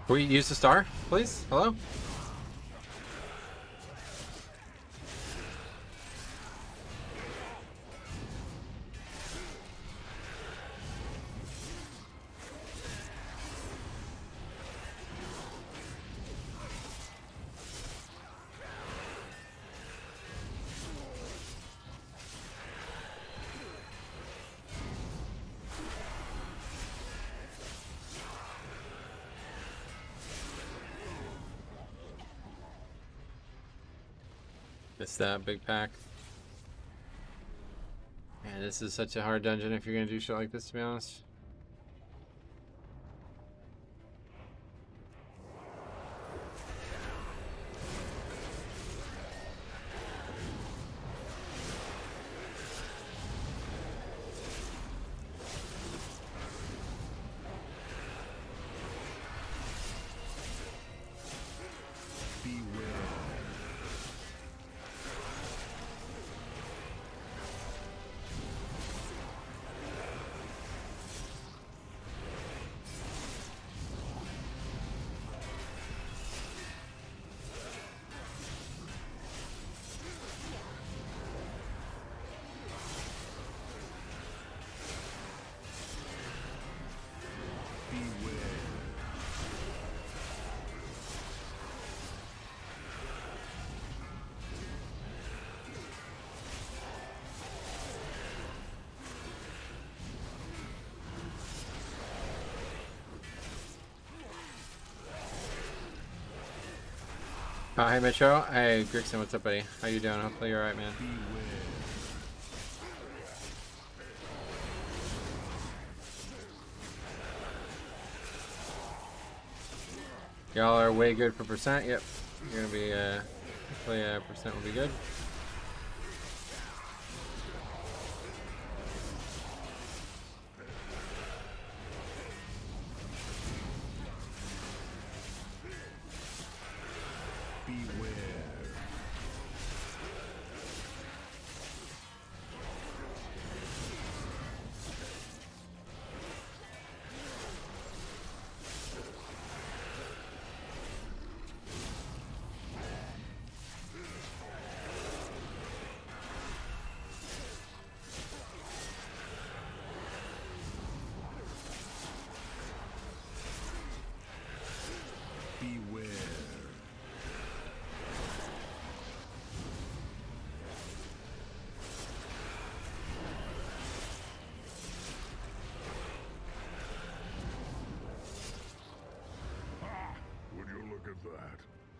Can we use the star, please? Hello? It's that big pack. Man, this is such a hard dungeon if you're gonna do shit like this, to be honest. Hey Mitcho. Hey Grixon, what's up, buddy? How you doing? Hopefully you're alright, man. Y'all are way good for percent. Yep. You're gonna be hopefully percent will be good.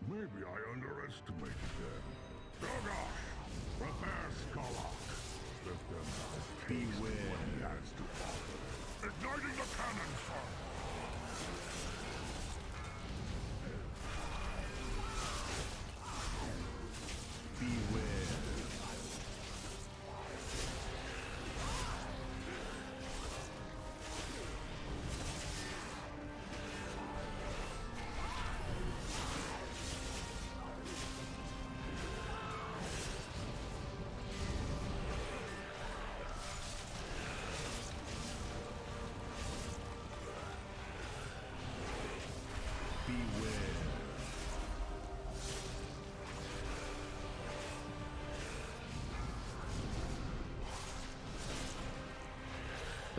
Maybe I underestimated them. Dogosh! Prepare Skalak! Let them beware what he has to offer. Igniting the cannon, sir!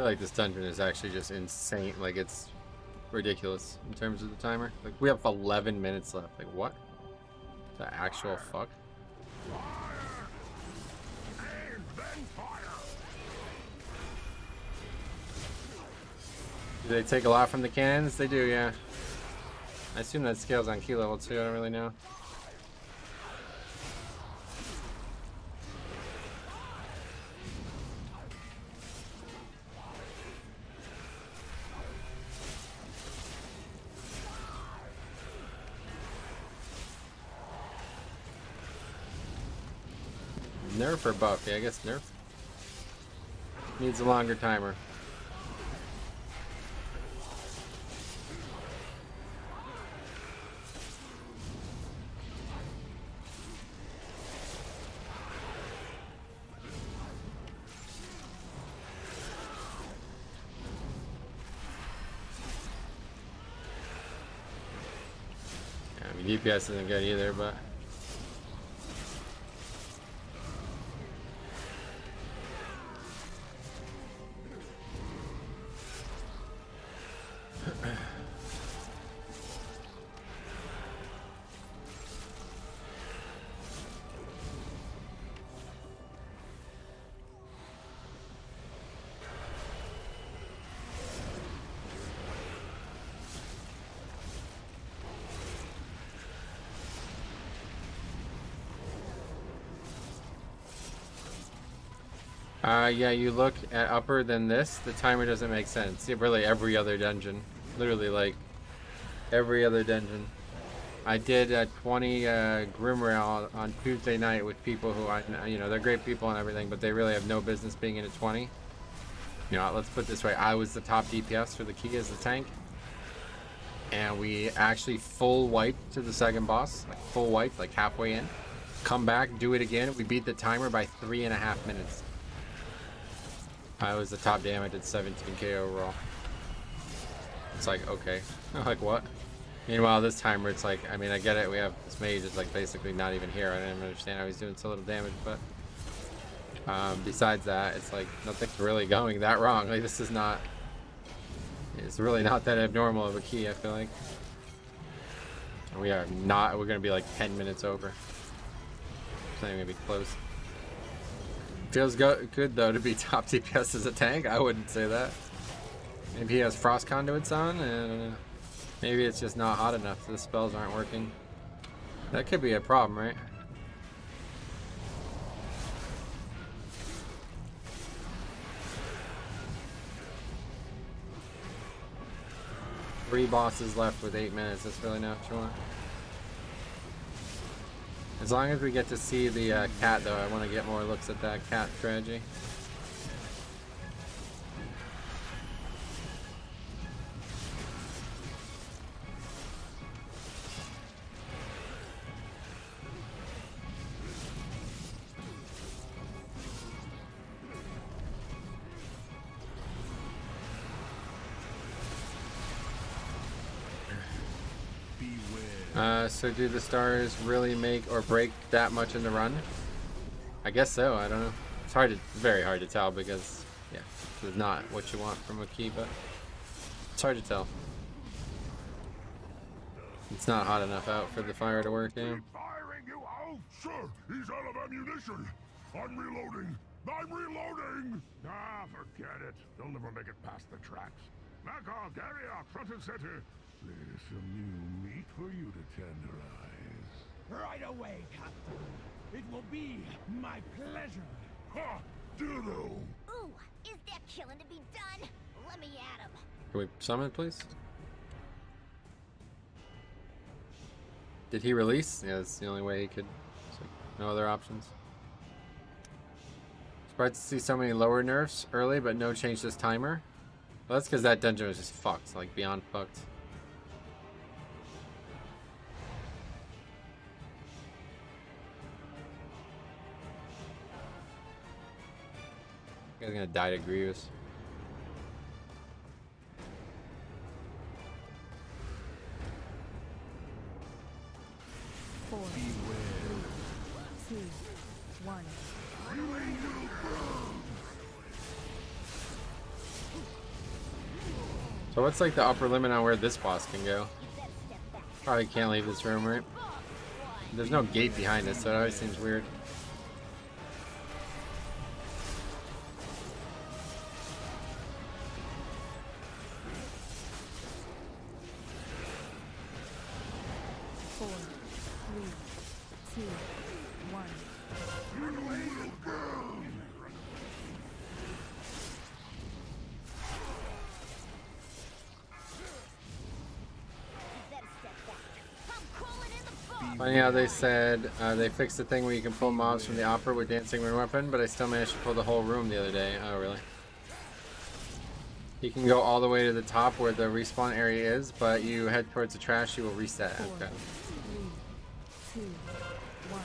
feel like this dungeon is actually just insane. Like, it's ridiculous in terms of the timer. Like, we have 11 minutes left. Like, what? The actual fuck? Do they take a lot from the cannons? They do, yeah. I assume that scales on key level too. I don't really know. Nerf or buff? Yeah, I guess nerf. Needs a longer timer. I mean, DPS isn't good either, but yeah, you look at upper than this, the timer doesn't make sense. Yeah, really every other dungeon. Literally, like, every other dungeon. I did 20 Grimrail on Tuesday night with people who, you know, they're great people and everything, but they really have no business being in at 20. You know, let's put it this way. I was the top DPS for the key as the tank. And we actually full wiped to the second boss. Like, full wipe, like halfway in. Come back, do it again. We beat the timer by 3.5 minutes. I was the top damage at 17k overall. It's like, okay. Like, what? Meanwhile, this timer, it's like, I mean, I get it. We have this mage is like basically not even here. I didn't even understand how he's doing so little damage, but besides that, it's like nothing's really going that wrong. Like, this is not, it's really not that abnormal of a key, I feel like. And we are not, we're going to be like 10 minutes over. It's not even going to be close. Feels good though to be top DPS as a tank. I wouldn't say that. Maybe he has frost conduits on, and maybe it's just not hot enough. The spells aren't working. That could be a problem, right? Three bosses left with 8 minutes. That's really not what you want. As long as we get to see the cat, though, I want to get more looks at that cat strategy. So do the stars really make or break that much in the run? I guess so. I don't know. It's hard to, very hard to tell because, yeah, it's not what you want from a key, but it's hard to tell. It's not hot enough out for the fire to work. Yeah. Firing you out, sir. He's out of ammunition. I'm reloading. I'm reloading. Ah, forget it. They'll never make it past the tracks. Back off, carry off, front and center. There's some new meat for you to tenderize. Right away, Captain. It will be my pleasure. Ha! Ditto! Ooh, is there killing to be done? Let me at him. Can we summon, please? Did he release? Yeah, that's the only way he could. So, no other options. Surprised to see so many lower nerfs early, but no change this timer. Well, that's because that dungeon was just fucked, like beyond fucked. You guys gonna die to Grievous. Four, 2, 1. So what's like the upper limit on where this boss can go? Probably can't leave this room, right? There's no gate behind us, so it always seems weird. Funny how they said they fixed the thing where you can pull mobs from the opera with dancing rune weapon, but I still managed to pull the whole room the other day. Oh, really? You can go all the way to the top where the respawn area is, but you head towards the trash, you will reset. Okay. 3, 2, 1.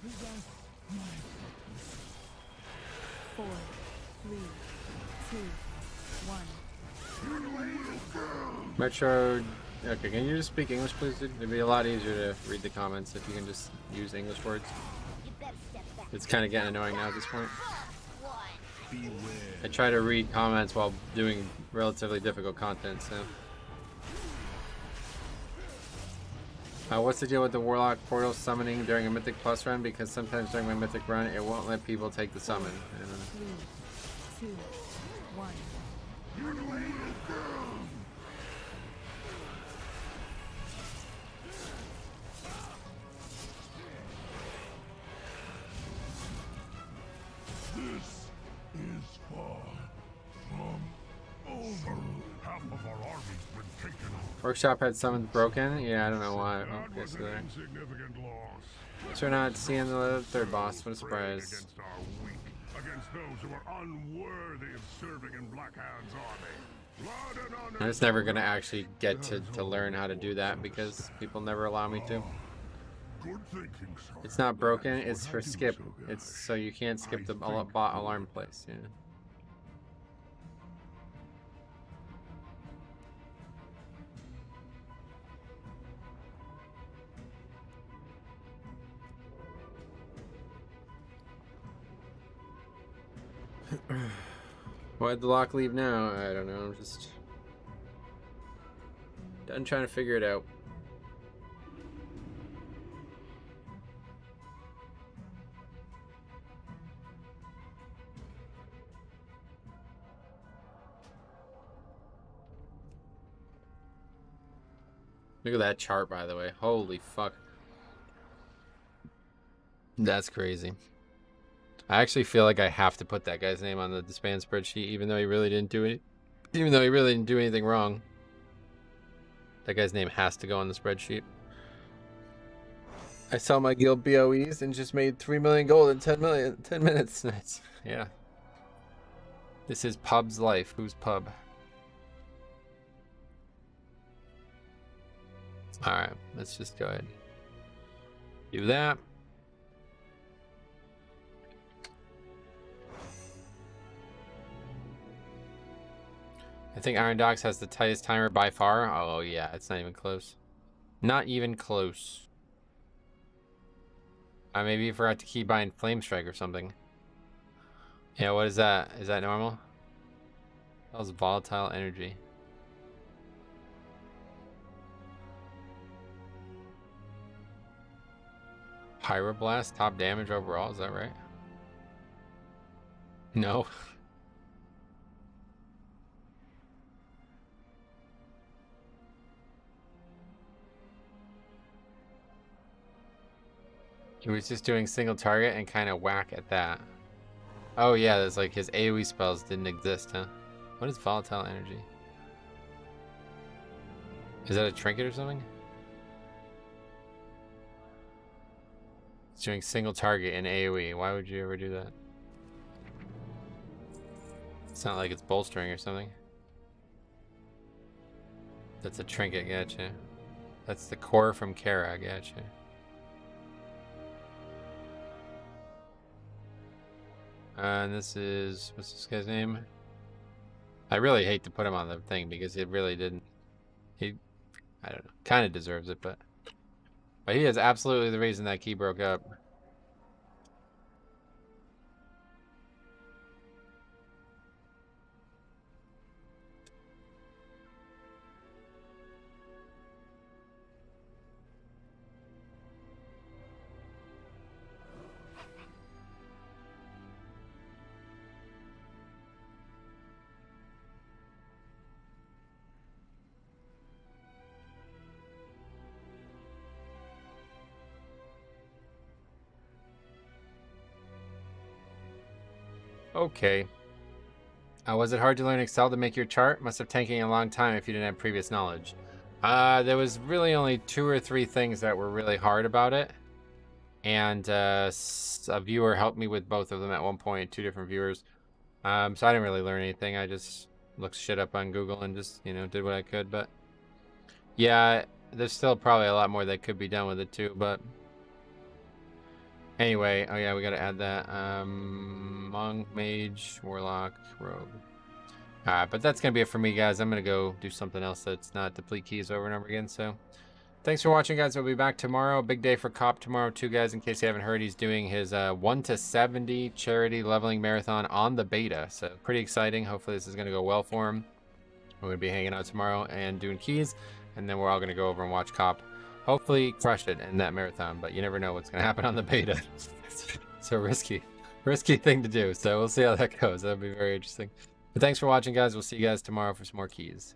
Possess my purpose. 4, 3, 2, 1. Metro. Okay, can you just speak English, please, dude? It'd be a lot easier to read the comments if you can just use English words. It's kind of getting annoying now at this point. I try to read comments while doing relatively difficult content, so. What's the deal with the Warlock portal summoning during a Mythic Plus run? Because sometimes during my Mythic run, it won't let people take the summon. I don't know. 3, 2, 1. This is far from over. Half of our army's been taken over. Workshop had summons broken? Yeah, I don't know why. Okay, so there. So we're not seeing the third boss. What a surprise. Against our weak, against those who are unworthy of serving in Blackhand's army. Blood and honor. I'm just never gonna actually get to learn how to do that because people never allow me to. Good thinking, sir. It's not broken, it's for skip. It's so you can't skip the bot alarm place, yeah. Why'd the lock leave now? I don't know, I'm just done trying to figure it out. Look at that chart, by the way. Holy fuck. That's crazy. I actually feel like I have to put that guy's name on the disband spreadsheet, even though he really didn't do it. Even though he really didn't do anything wrong. That guy's name has to go on the spreadsheet. I sell my guild BOEs and just made 3 million gold in 10 minutes. Nice. Yeah. This is Pub's life. Who's Pub? Alright, let's just go ahead. Do that. I think Iron Docks has the tightest timer by far. Oh yeah, it's not even close. Not even close. I maybe forgot to key bind Flame Strike or something. Yeah, what is that? Is that normal? That was volatile energy. Pyroblast, top damage overall, is that right? No. He was just doing single target and kind of whack at that. Oh yeah, that's like his AoE spells didn't exist, huh? What is volatile energy? Is that a trinket or something? It's doing single target in AoE. Why would you ever do that? It's not like it's bolstering or something. That's a trinket, gotcha. That's the core from Kara, gotcha. And this is, what's this guy's name? I really hate to put him on the thing because it really didn't. He, I don't know, kind of deserves it, but he is absolutely the reason that key broke up. Okay. Was it hard to learn Excel to make your chart? Must have taken a long time if you didn't have previous knowledge. There was really only 2 or 3 things that were really hard about it. And a viewer helped me with both of them at one point, 2 different viewers. So I didn't really learn anything. I just looked shit up on Google and just, you know, did what I could. But yeah, there's still probably a lot more that could be done with it too, but anyway, oh yeah, we gotta add that. Monk, Mage, Warlock, Rogue. But that's gonna be it for me, guys. I'm gonna go do something else that's not deplete keys over and over again. So thanks for watching, guys. We'll be back tomorrow. Big day for Cop tomorrow too, guys. In case you haven't heard, he's doing his 1 to 70 charity leveling marathon on the beta. So pretty exciting. Hopefully this is gonna go well for him. We're gonna be hanging out tomorrow and doing keys, and then we're all gonna go over and watch Cop. Hopefully crush it in that marathon, but you never know what's gonna happen on the beta. So risky thing to do. So we'll see how that goes. That'll be very interesting. But thanks for watching, guys. We'll see you guys tomorrow for some more keys.